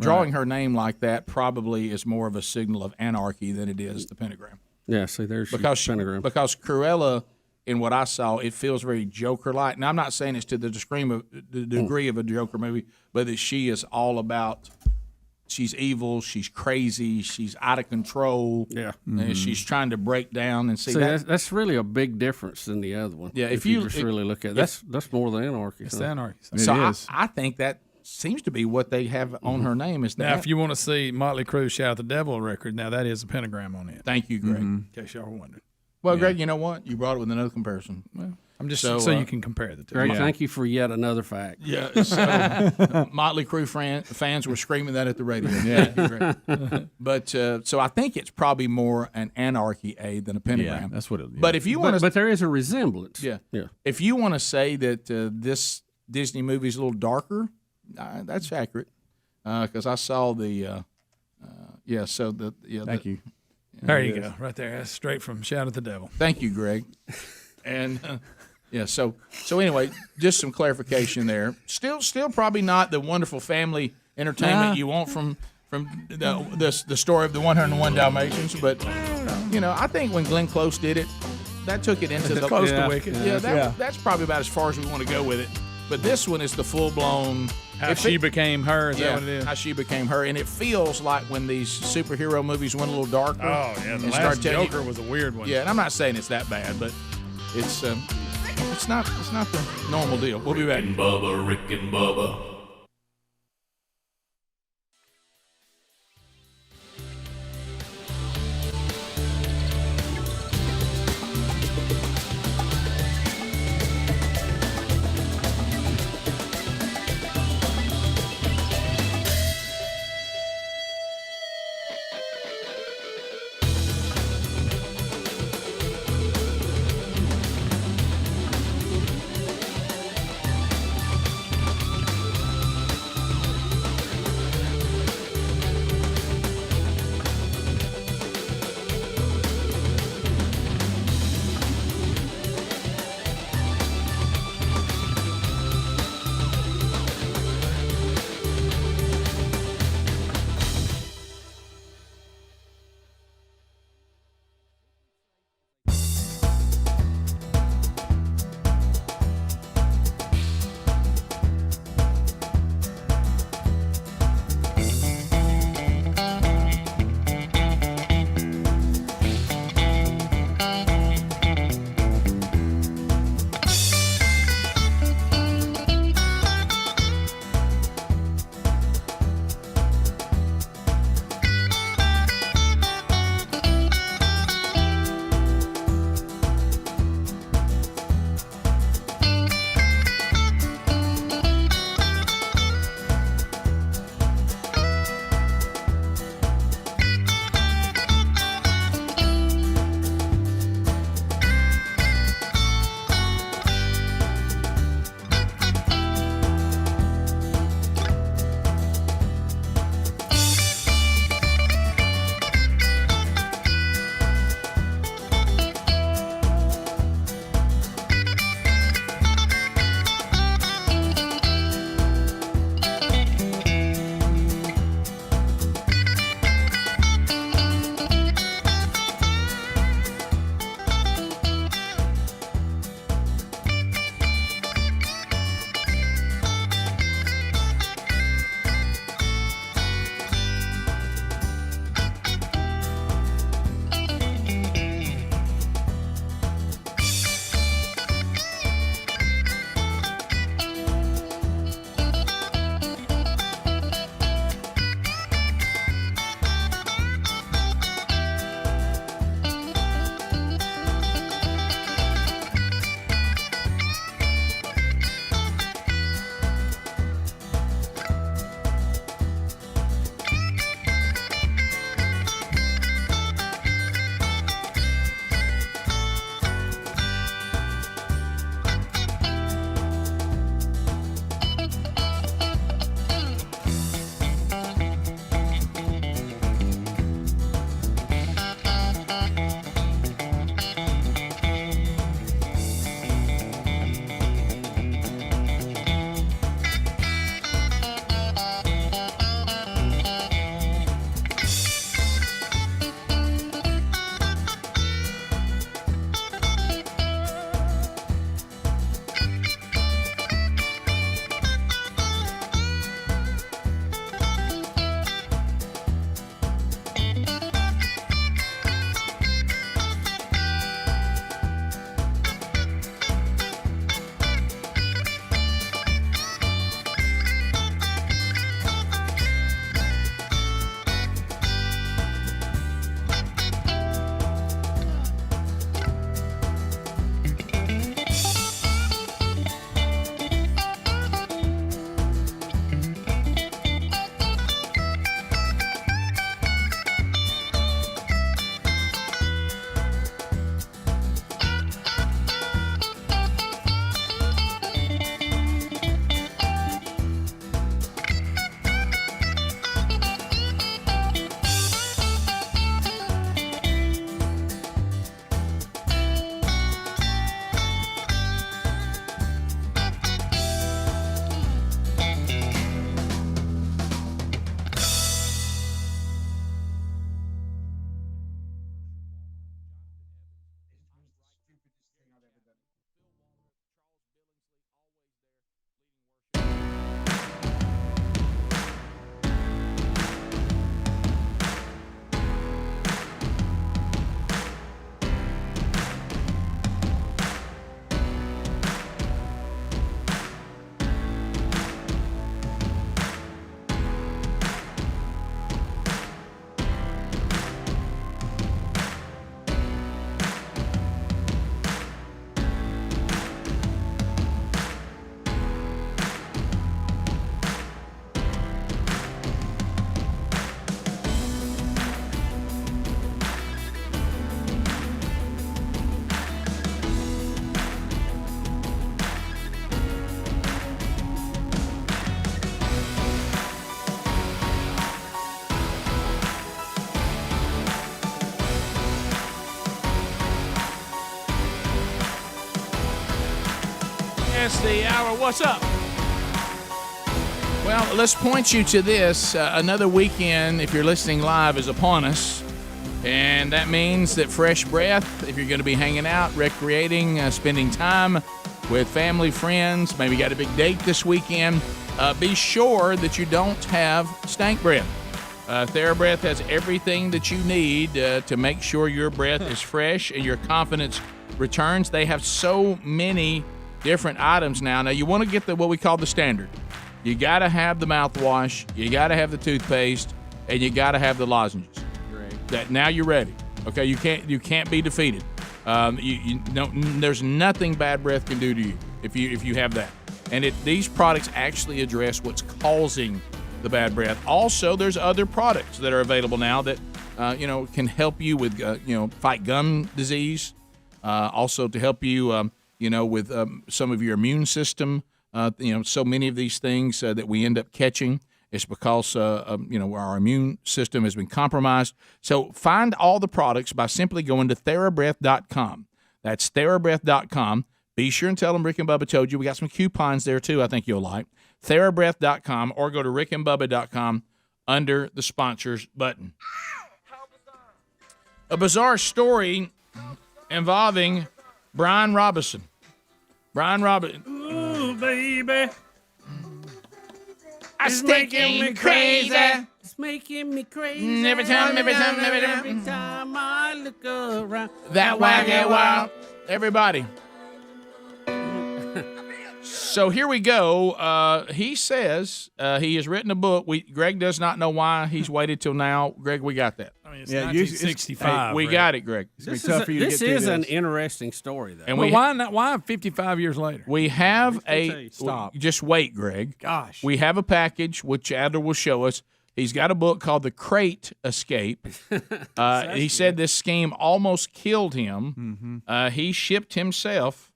Drawing her name like that probably is more of a signal of anarchy than it is the pentagram. Yeah, see, there's because pentagram. Because Cruella, in what I saw, it feels very Joker-like. Now, I'm not saying it's to the degree of a Joker movie, but that she is all about. She's evil. She's crazy. She's out of control. Yeah, and she's trying to break down and see that's really a big difference than the other one. Yeah, if you just really look at it, that's more than anarchy. It's the anarchy. So I think that seems to be what they have on her name. Is that now, if you want to see Motley Crue Shout at the Devil record, now that is a pentagram on it. Thank you, Greg. In case y'all were wondering. Well, Greg, you know what? You brought it with another comparison. Well, I'm just so you can compare the two. Greg, thank you for yet another fact. Yeah, so Motley Crue fans were screaming that at the radio. Yeah, thank you, Greg. But so I think it's probably more an Anarchy A than a pentagram. Yeah, that's what it is. But if you want to, but there is a resemblance. Yeah, yeah. If you want to say that this Disney movie is a little darker, that's accurate. Because I saw the, Thank you. There you go, right there. That's straight from Shout at the Devil. Thank you, Greg. And so anyway, just some clarification there. Still probably not the wonderful family entertainment you want from the story of the 101 Dalmatians, but I think when Glenn Close did it, that took it into the close to Wicked. That's probably about as far as we want to go with it. But this one is the full-blown... How she became her, is that what it is? How she became her. And it feels like when these superhero movies went a little darker. Oh, yeah, the last Joker was a weird one. Yeah, and I'm not saying it's that bad, but it's not the normal deal. We'll be back. Rick and Bubba, Rick and Bubba. past the hour. What's up? Well, let's point you to this. Another weekend, if you're listening live, is upon us. And that means that fresh breath, if you're going to be hanging out, recreating, spending time with family, friends, maybe got a big date this weekend, be sure that you don't have stank breath. TheraBreath has everything that you need to make sure your breath is fresh and your confidence returns. They have so many different items now. Now, you want to get what we call the standard. You got to have the mouthwash, you got to have the toothpaste, and you got to have the lozenges. That now you're ready. Okay, you can't be defeated. There's nothing bad breath can do to you if you have that. And these products actually address what's causing the bad breath. Also, there's other products that are available now that can help you with fight gum disease. Also to help you with some of your immune system. So many of these things that we end up catching is because our immune system has been compromised. So find all the products by simply going to TheraBreath.com. That's TheraBreath.com. Be sure and tell them Rick and Bubba told you. We got some coupons there too. I think you'll like. TheraBreath.com, or go to RickandBubba.com under the sponsors button. A bizarre story involving Brian Robinson. Ooh, baby. It's making me crazy. It's making me crazy. Every time I look around. That wacky wild. Everybody. So here we go. He says he has written a book. Greg does not know why he's waited till now. Greg, we got that. I mean, it's 1965. We got it, Greg. This is an interesting story, though. And why 55 years later? We have Stop. Just wait, Greg. Gosh. We have a package, which Adler will show us. He's got a book called The Crate Escape. He said this scheme almost killed him. He shipped himself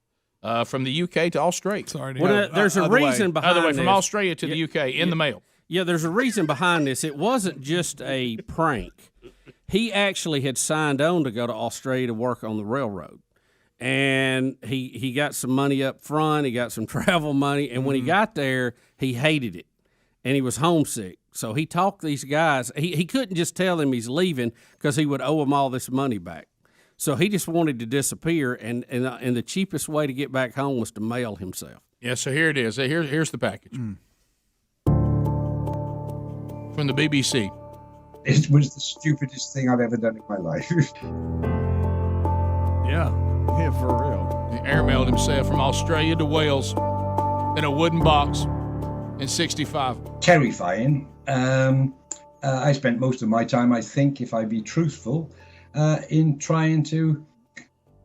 from the UK to Australia. Sorry. There's a reason behind Other way, this. from Australia to the UK in the mail. Yeah, there's a reason behind this. It wasn't just a prank. He actually had signed on to go to Australia to work on the railroad. And he got some money up front. He got some travel money. And when he got there, he hated it. And he was homesick. So he talked these guys. He couldn't just tell them he's leaving because he would owe them all this money back. So he just wanted to disappear. And the cheapest way to get back home was to mail himself. Yeah, so here it is. Here's the package. From the BBC. It was the stupidest thing I've ever done in my life. Yeah, for real. He airmailed himself from Australia to Wales in a wooden box in 65. Terrifying. I spent most of my time, I think, if I be truthful, in trying to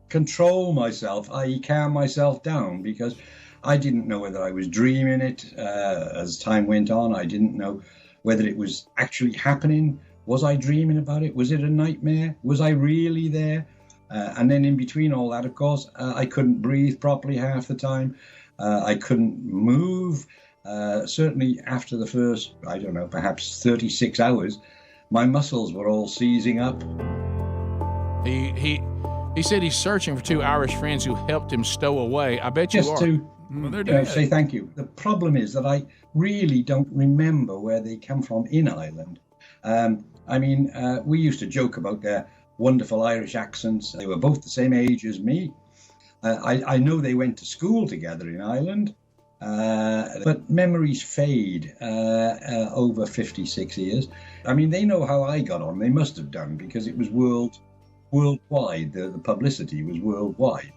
control myself, i.e. calm myself down, because I didn't know whether I was dreaming it as time went on. I didn't know whether it was actually happening. Was I dreaming about it? Was it a nightmare? Was I really there? And then in between all that, of course, I couldn't breathe properly half the time. I couldn't move. Certainly after the first, I don't know, perhaps 36 hours, my muscles were all seizing up. He said he's searching for 2 Irish friends who helped him stow away. I bet you Just are. to say thank you. The problem is that I really don't remember where they come from in Ireland. We used to joke about their wonderful Irish accents. They were both the same age as me. I know they went to school together in Ireland, but memories fade over 56 years. I mean, they know how I got on. They must have done, because it was worldwide. The publicity was worldwide.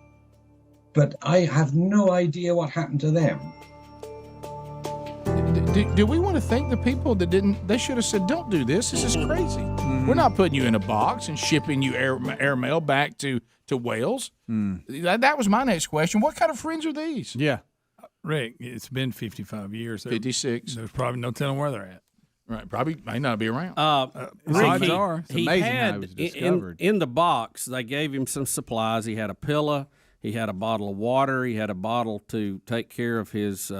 But I have no idea what happened to them. Do we want to thank the people that didn't? They should have said, "Don't do this. This is crazy. We're not putting you in a box and shipping you airmail back to Wales." That was my next question. What kind of friends are these? Yeah, Rick, it's been 55 years. 56. There's probably no telling where they're at. Right, probably may not be around. Rick, It's amazing how he was discovered. In the box, they gave him some supplies. He had a pillow. He had a bottle of water. He had a bottle to take care of his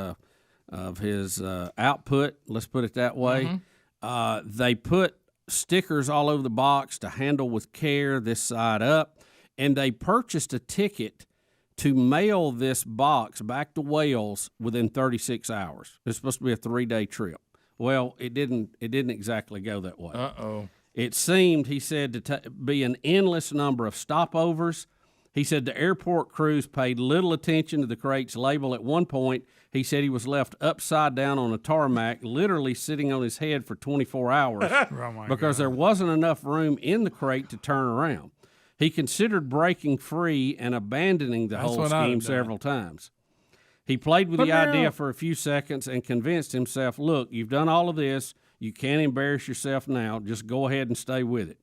output. Let's put it that way. They put stickers all over the box to handle with care this side up, and they purchased a ticket to mail this box back to Wales within 36 hours. It's supposed to be a 3-day trip. Well, it didn't exactly go that way. Uh-oh. It seemed, he said, to be an endless number of stopovers. He said the airport crews paid little attention to the crate's label. At one point, he said he was left upside down on a tarmac, literally sitting on his head for 24 hours because there wasn't enough room in the crate to turn around. He considered breaking free and abandoning the whole scheme several times. He played with the idea for a few seconds and convinced himself, look, you've done all of this. You can't embarrass yourself now. Just go ahead and stay with it.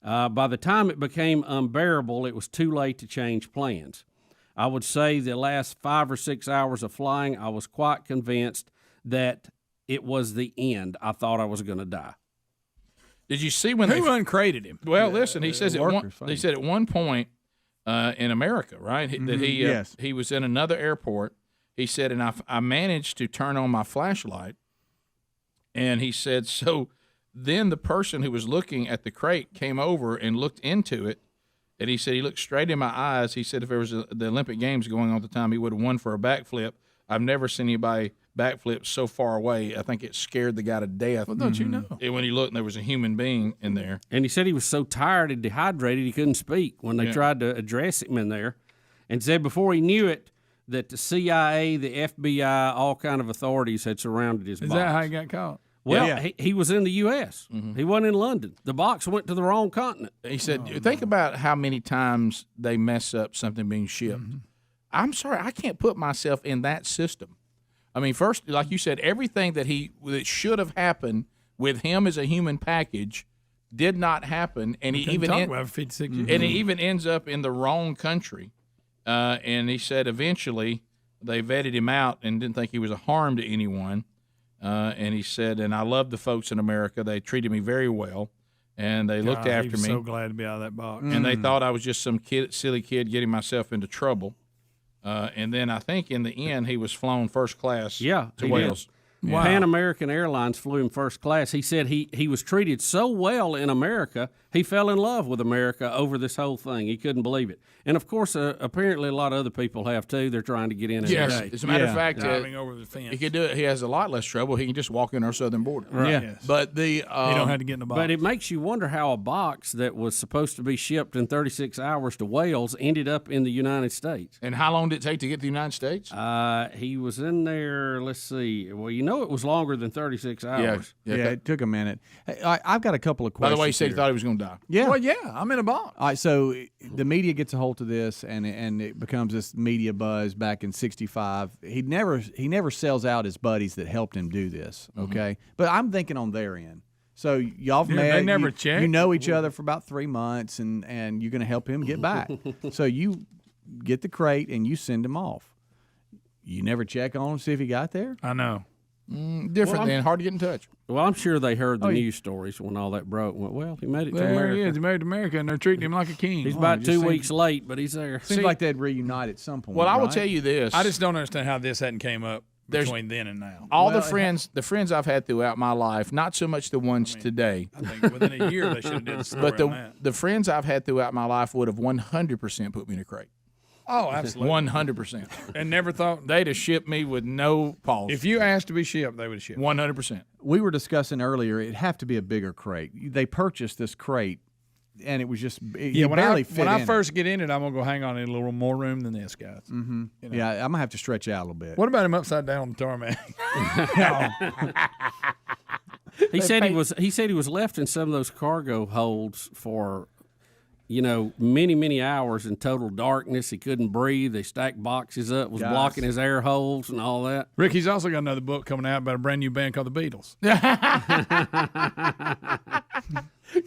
By the time it became unbearable, it was too late to change plans. I would say the last 5 or 6 hours of flying, I was quite convinced that it was the end. I thought I was going to die. Did you see when Who uncrated him? Well, listen, he says he said at one point in America, right, that he was in another airport. He said, and I managed to turn on my flashlight, and he said, so then the person who was looking at the crate came over and looked into it, and he said he looked straight in my eyes. He said if there was the Olympic Games going on at the time, he would have won for a backflip. I've never seen anybody backflip so far away. I think it scared the guy to death. Well, don't you know? And when he looked, there was a human being in there. And he said he was so tired and dehydrated he couldn't speak when they tried to address him in there. And said before he knew it, that the CIA, the FBI, all kind of authorities had surrounded his box. Is that how he got caught? Well, he was in the U.S. He wasn't in London. The box went to the wrong continent. He said, think about how many times they mess up something being shipped. I'm sorry, I can't put myself in that system. I mean, first, like you said, everything that should have happened with him as a human package did not happen, and he even ends up in the wrong country. And he said eventually they vetted him out and didn't think he was a harm to anyone. And he said, and I love the folks in America. They treated me very well, and they looked after me. So glad to be out of that box. And they thought I was just some silly kid getting myself into trouble. And then I think in the end he was flown first class to Wales. Wow. Pan American Airlines flew him first class. He said he was treated so well in America, he fell in love with America over this whole thing. He couldn't believe it. And, of course, apparently a lot of other people have, too. They're trying to get in. Yes, as a matter of fact, driving over the fence. He could do it. He has a lot less trouble. He can just walk in our southern border. Right. Yeah. Yes. But you don't have to get in the box. But it makes you wonder how a box that was supposed to be shipped in 36 hours to Wales ended up in the United States. And how long did it take to get to the United States? He was in there, let's see. Well, it was longer than 36 hours. Yeah, it took a minute. Hey, I've got a couple of questions. By the way, he said he here. thought he was going to die. Yeah. Well, yeah, I'm in a box. All right, so the media gets a hold of this, and it becomes this media buzz back in '65. He never sells out his buddies that helped him do this, okay? But I'm thinking on their end. So y'all have met. They never check. You know each other for about 3 months, and you're going to help him get back. So you get the crate, and you send him off. You never check on him, see if he got there? I know. Different than hard to get in touch. Well, I'm sure they heard the news stories when all that broke. Well, he made it to There America. he is. He made it to America, and they're treating him like a king. He's about 2 weeks late, but he's there. Seems like they'd reunite at some point. Well, I will right? tell you this. I just don't understand how this hadn't came up between then and now. All the friends I've had throughout my life, not so much the ones today. I think within a year they should have did a story But on that. the friends I've had throughout my life would have 100% put me in a crate. Oh, absolutely. 100%. And never thought they'd have shipped me with no pause. If you asked to be shipped, they would have shipped. 100%. We were discussing earlier, it'd have to be a bigger crate. They purchased this crate, and it was just When fit I in first get in it, I'm gonna go hang on in a little more room than this, guys. Mm-hmm. You know. Yeah, I'm gonna have to stretch out a little bit. What about him upside down on the tarmac? He said he was left in some of those cargo holds for many, many hours in total darkness. He couldn't breathe. They stacked boxes up, was blocking his air holes and all that. Rick, he's also got another book coming out about a brand new band called the Beatles.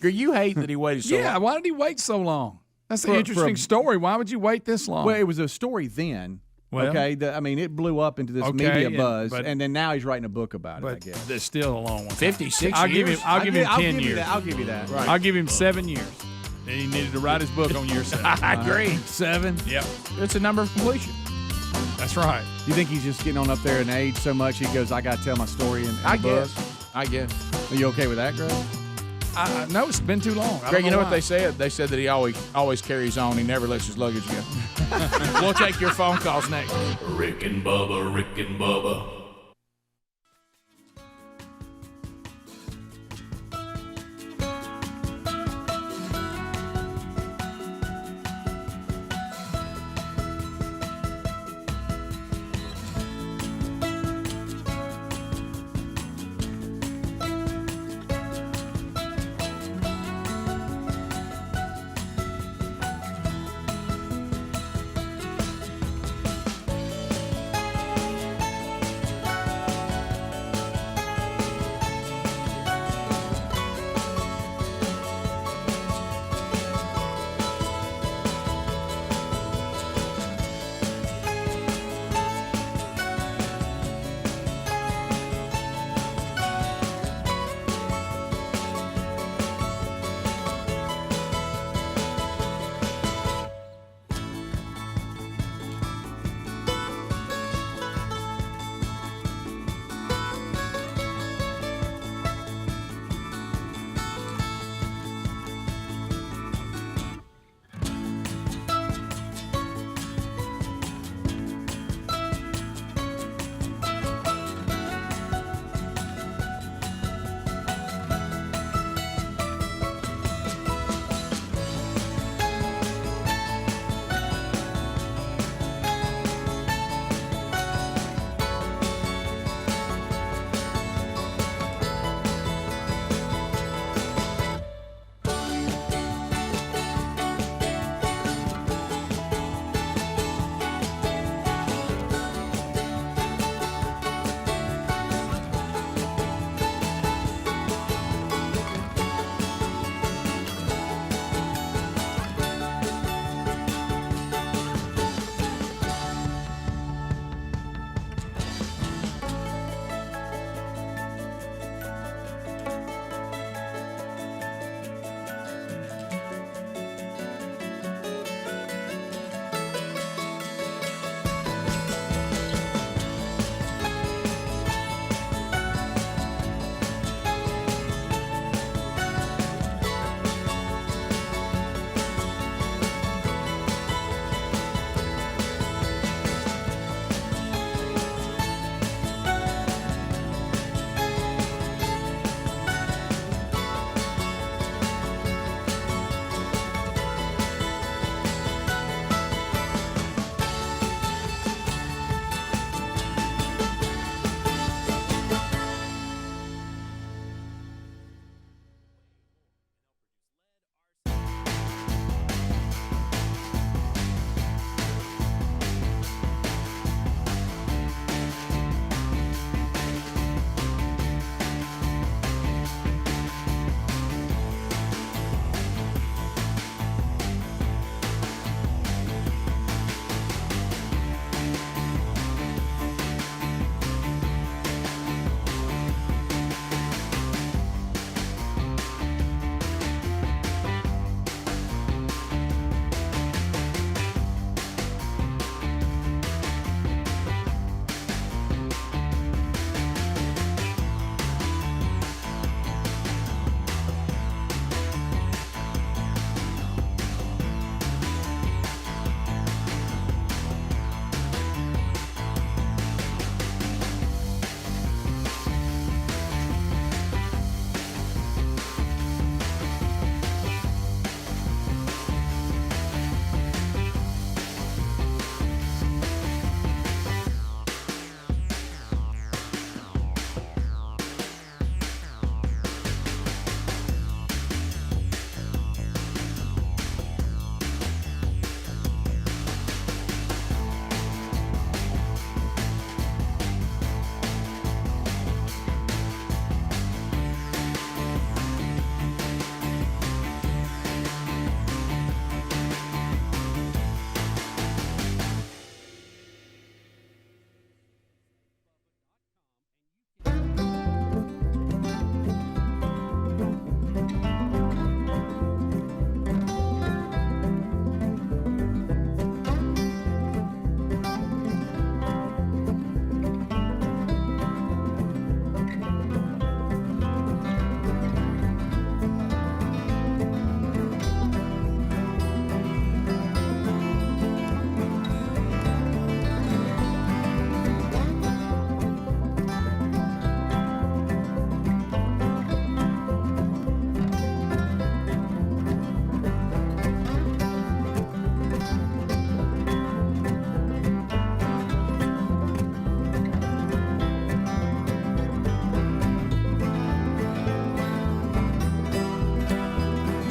You hate that he waited so long. Yeah, why did he wait so long? That's an interesting story. Why would you wait this long? Well, it was a story then. Well, okay, it blew up into this media buzz, and then now he's writing a book about it. I guess there's still a long one. 56 I'll years. I'll give him 10 years. I'll give you that. Right. I'll give him 7 years. And he needed to write his book on year 7. I agree. 7? Yep. It's a number of completion. That's right. You think he's just getting on up there in age so much he goes, I got to tell my story in I buzz? guess. Are you okay with that, Greg? I know it's been too long. Greg, you know what they said? They said that he always carries on. He never lets his luggage go. We'll take your phone calls next. Rick and Bubba, Rick and Bubba.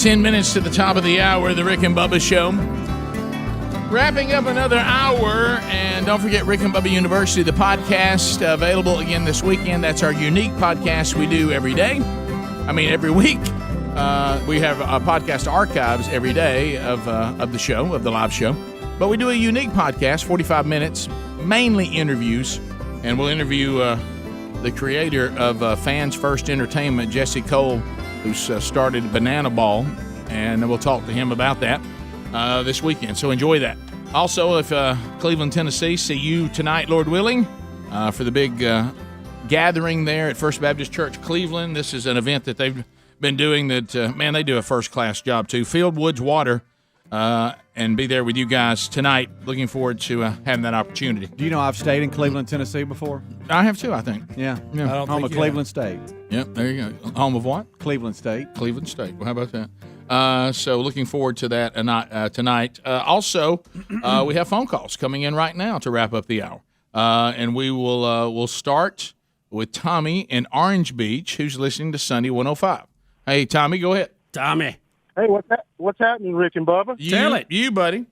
10 minutes to the top of the hour, the Rick and Bubba Show. Wrapping up another hour, and don't forget Rick and Bubba University, the podcast, available again this weekend. That's our unique podcast we do every day. Every week. We have podcast archives every day of the show, of the live show. But we do a unique podcast, 45 minutes, mainly interviews. And we'll interview the creator of Fans First Entertainment, Jesse Cole, who's started Banana Ball. And we'll talk to him about that this weekend. So enjoy that. Also, if Cleveland, Tennessee, see you tonight, Lord willing, for the big gathering there at First Baptist Church, Cleveland. This is an event that they've been doing that, they do a first-class job, too. Field, Woods, Water, and be there with you guys tonight. Looking forward to having that opportunity. Do you know I've stayed in Cleveland, Tennessee before? I have, too, I think. Yeah. I Home of Cleveland State. Yep, there you go. Home of what? Cleveland State. Cleveland State. Well, how about that? So looking forward to that tonight. Also, we have phone calls coming in right now to wrap up the hour. And we'll start with Tommy in Orange Beach, who's listening to Sunday 105. Hey, Tommy, go ahead. Tommy. Hey, what's happening, Rick and Bubba? Tell it. You, buddy.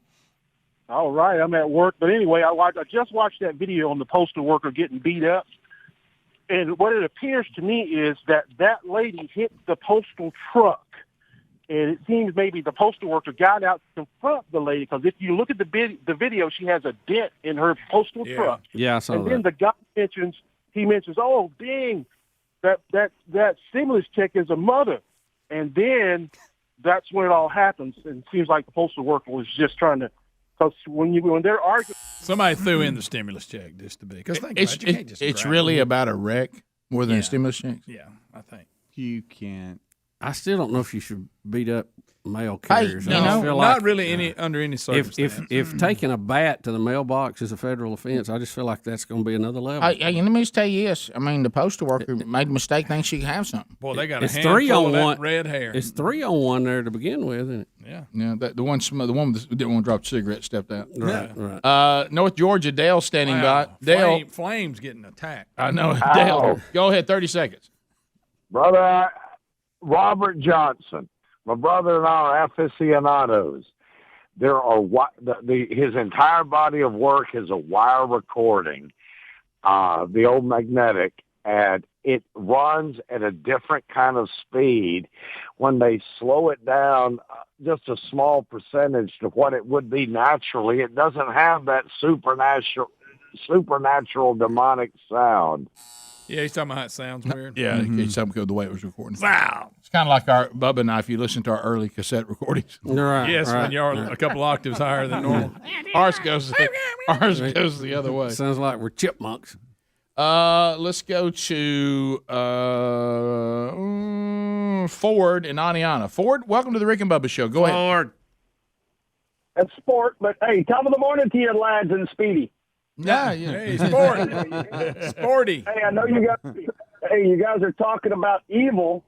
All right, I'm at work. But anyway, I just watched that video on the postal worker getting beat up. And what it appears to me is that lady hit the postal truck. And it seems maybe the postal worker got out to confront the lady, because if you look at the video, she has a dent in her postal truck. Yeah, I saw and that. then the guy mentions, oh, dang, that stimulus check is a mother. And then that's when it all happens. And it seems like the postal worker was just trying to, because when they're arguing. Somebody threw in the stimulus check just to be. Because It's really about a wreck more than a stimulus check. Yeah, I think. You can't. I still don't know if you should beat up mail carriers. No, I just feel like, not really under any circumstance. If taking a bat to the mailbox is a federal offense, I just feel like that's going to be another level. Let me just tell you this. The postal worker made a mistake, thinks she can have something. Boy, they got It's a handful of that 3-on-1 red hair. It's 3-on-1 there to begin with, isn't it? Yeah. Yeah, the one that didn't want to drop a cigarette stepped out. Right. North Georgia, Dale standing by. Dale. Flames getting attacked. I know. Dale, go ahead, 30 seconds. Brother Robert Johnson, my brother and I are aficionados. There are his entire body of work is a wire recording, the old magnetic, and it runs at a different kind of speed. When they slow it down just a small percentage to what it would be naturally, it doesn't have that supernatural demonic sound. Yeah, he's talking about how it sounds weird. Yeah, he's talking about the way it was recording. Wow. It's kind of like our Bubba and I, if you listen to our early cassette recordings. Right. Yes, when you're a couple octaves higher than normal. Ours goes the other way. Sounds like we're chipmunks. Let's go to Ford in Aniana. Ford, welcome to the Rick and Bubba Show. Go ahead. Ford. That's sport, but hey, top of the morning to you lads and Speedy. Yeah. Hey, sporty. Hey, I know you guys. Hey, you guys are talking about evil,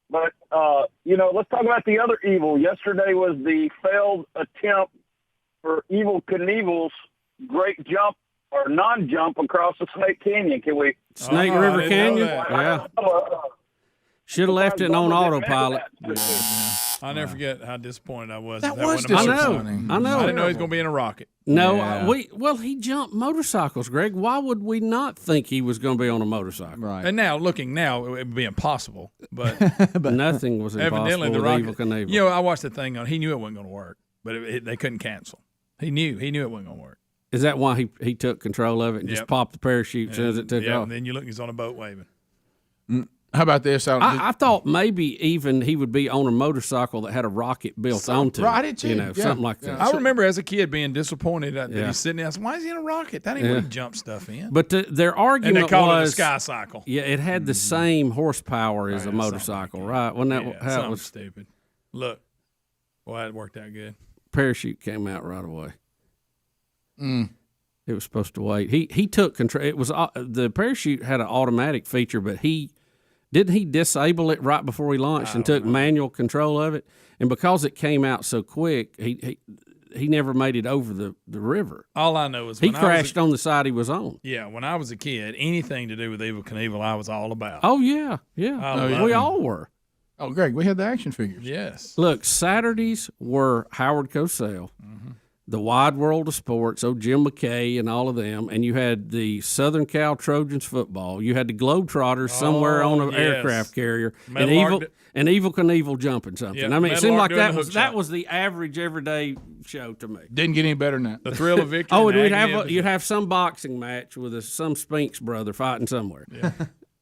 but let's talk about the other evil. Yesterday was the failed attempt for Evel Knievel's great jump or non-jump across the Snake Canyon. Can we? Snake River Canyon. Yeah. Should have left it on autopilot. I'll never forget how disappointed I was. That was disappointing. I know. I didn't know he was going to be in a rocket. No, Yeah. he jumped motorcycles, Greg. Why would we not think he was going to be on a motorcycle? Right. And now, looking now, it would be impossible. But nothing was impossible evidently the with rocket. Evel Knievel. I watched the thing on. He knew it wasn't going to work, but they couldn't cancel. He knew it wasn't going to work. Is that why he took control of it and just popped the parachute as soon as it took off? And then you look, he's on a boat waving. How about this? I thought maybe even he would be on a motorcycle that had a rocket built onto it. Right, I did too. Something like that. I remember as a kid being disappointed that he's sitting there. I said, why is he in a rocket? That ain't what he jump stuff in. But their argument and they called was it a sky cycle. Yeah, it had the same horsepower as a motorcycle, right? Wasn't that how it was? Stupid. Look, boy, it worked out good. Parachute came out right away. It was supposed to wait. He took control. It was the parachute had an automatic feature, but didn't he disable it right before he launched and took manual control of it? And because it came out so quick, he never made it over the river. All I know is he crashed on the side he was on. Yeah, when I was a kid, anything to do with Evel Knievel, I was all about. Oh yeah, we all were. Oh, Greg, we had the action figures. Yes. Look, Saturdays were Howard Cosell, the Wide World of Sports, Jim McKay and all of them, and you had the Southern Cal Trojans football. You had the Globetrotters somewhere on an aircraft carrier, and Evil Knievel jumping something. Yep, I mean, it seemed like Meadowlark doing that the was the average everyday show to me. Didn't get any better than that. The thrill of victory. Oh, and and agony of you'd have some boxing match with some Spinks brother fighting somewhere. Yeah,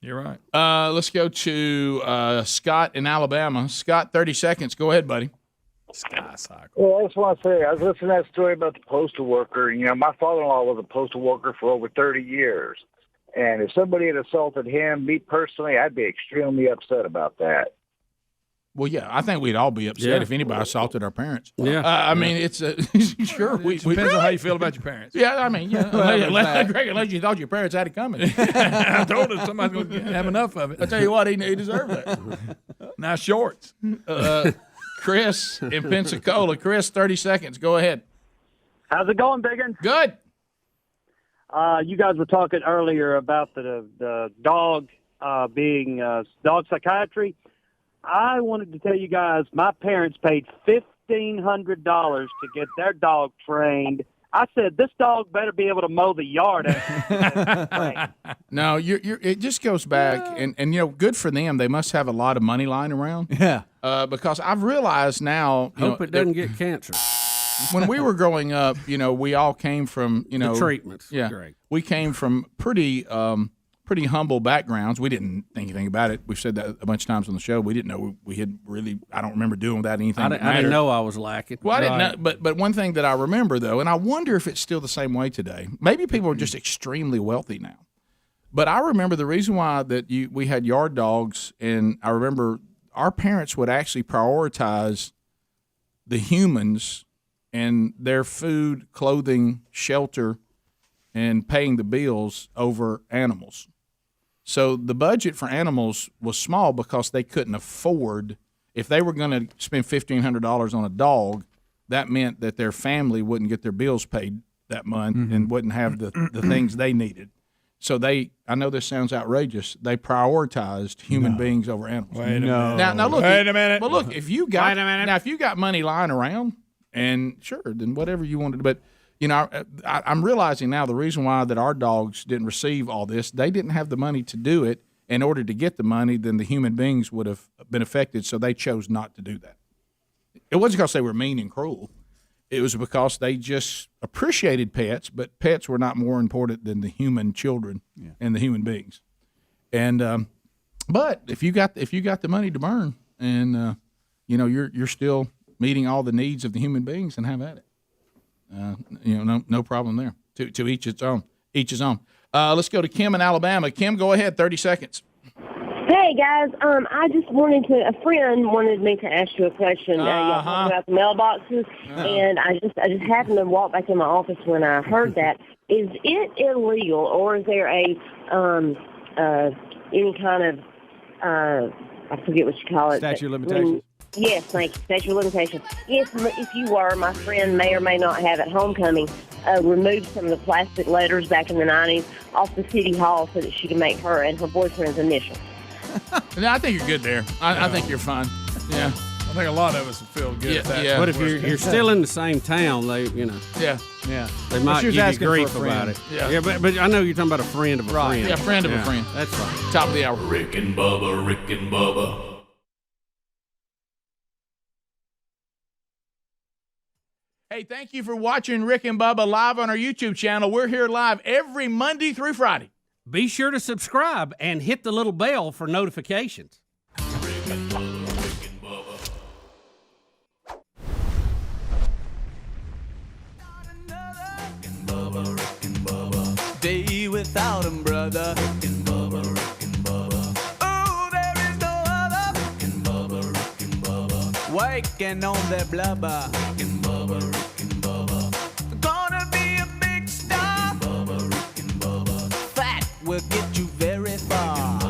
you're right. Let's go to Scott in Alabama. Scott, 30 seconds. Go ahead, buddy. Sky Cycle. Well, I just want to say, I was listening to that story about the postal worker. You know, my father-in-law was a postal worker for over 30 years. And if somebody had assaulted him, me personally, I'd be extremely upset about that. Well, yeah, I think we'd all be upset if anybody assaulted our parents. Yeah. I mean, it's sure. We Depends on how you feel about your parents. Yeah, I mean, Greg, unless you thought your parents had it coming. I told him somebody's going to have enough of it. I tell you what, he deserved that. Now shorts. Chris in Pensacola. Chris, 30 seconds. Go ahead. How's it going, Biggins? Good. You guys were talking earlier about the dog being dog psychiatry. I wanted to tell you guys my parents paid $1,500 to get their dog trained. I said, this dog better be able to mow the yard. No, it just goes back, and you know, good for them. They must have a lot of money lying around. Yeah. Because I've realized now. Hope it doesn't get cancer. When we were growing up, you know, we all came from, you know, the treatments. Yeah, Great. We came from pretty humble backgrounds. We didn't think anything about it. We've said that a bunch of times on the show. We didn't know we had really. I don't remember doing without anything. I didn't know I was lacking. Well, I didn't know, but one thing that I remember though, and I wonder if it's still the same way today. Maybe people are just extremely wealthy now. But I remember the reason why we had yard dogs, and I remember our parents would actually prioritize the humans and their food, clothing, shelter, and paying the bills over animals. So the budget for animals was small because they couldn't afford. If they were going to spend $1,500 on a dog, that meant that their family wouldn't get their bills paid that month and wouldn't have the things they needed. So I know this sounds outrageous, they prioritized human beings over animals. Wait a minute. Now look. Wait a minute. But look, if you got money lying around, and sure, then whatever you wanted. But you know, I'm realizing now the reason why that our dogs didn't receive all this, they didn't have the money to do it. In order to get the money, then the human beings would have been affected, so they chose not to do that. It wasn't because they were mean and cruel. It was because they just appreciated pets, but pets were not more important than the human children and the human beings. And but if you got the money to burn, and you know you're still meeting all the needs of the human beings, and have at it. You know, no problem there. To each its own. Each his own. Let's go to Kim in Alabama. Kim, go ahead. 30 seconds. Hey guys, a friend wanted me to ask you a question. Y'all talking about the mailboxes, and I just happened to walk back in my office when I heard that. Is it illegal, or is there a any kind of I forget what you call it? Statute of limitations. Yes, thank you. Statute of limitations. If you were, my friend may or may not have at homecoming removed some of the plastic letters back in the 90s off the city hall so that she could make her and her boyfriend's initials. No, I think you're good there. I think you're fine. Yeah. I think a lot of us would feel good if that. Yeah. But if you're still in the same town, they Yeah. they might give you grief about it. Yeah. But I know you're talking about a friend of a friend. Yeah, friend of a friend. That's fine. Top of the hour. Rick and Bubba, Rick and Bubba. Hey, thank you for watching Rick and Bubba live on our YouTube channel. We're here live every Monday through Friday. Be sure to subscribe and hit the little bell for notifications. Day without him, brother. Rick and Bubba, Rick and Bubba. Oh, there is no other. Rick and Bubba, Rick and Bubba. Waking on their blubber. Rick and Bubba, Rick and Bubba. Gonna be a big star. Rick and Bubba, Rick and Bubba. Fat will get you very far.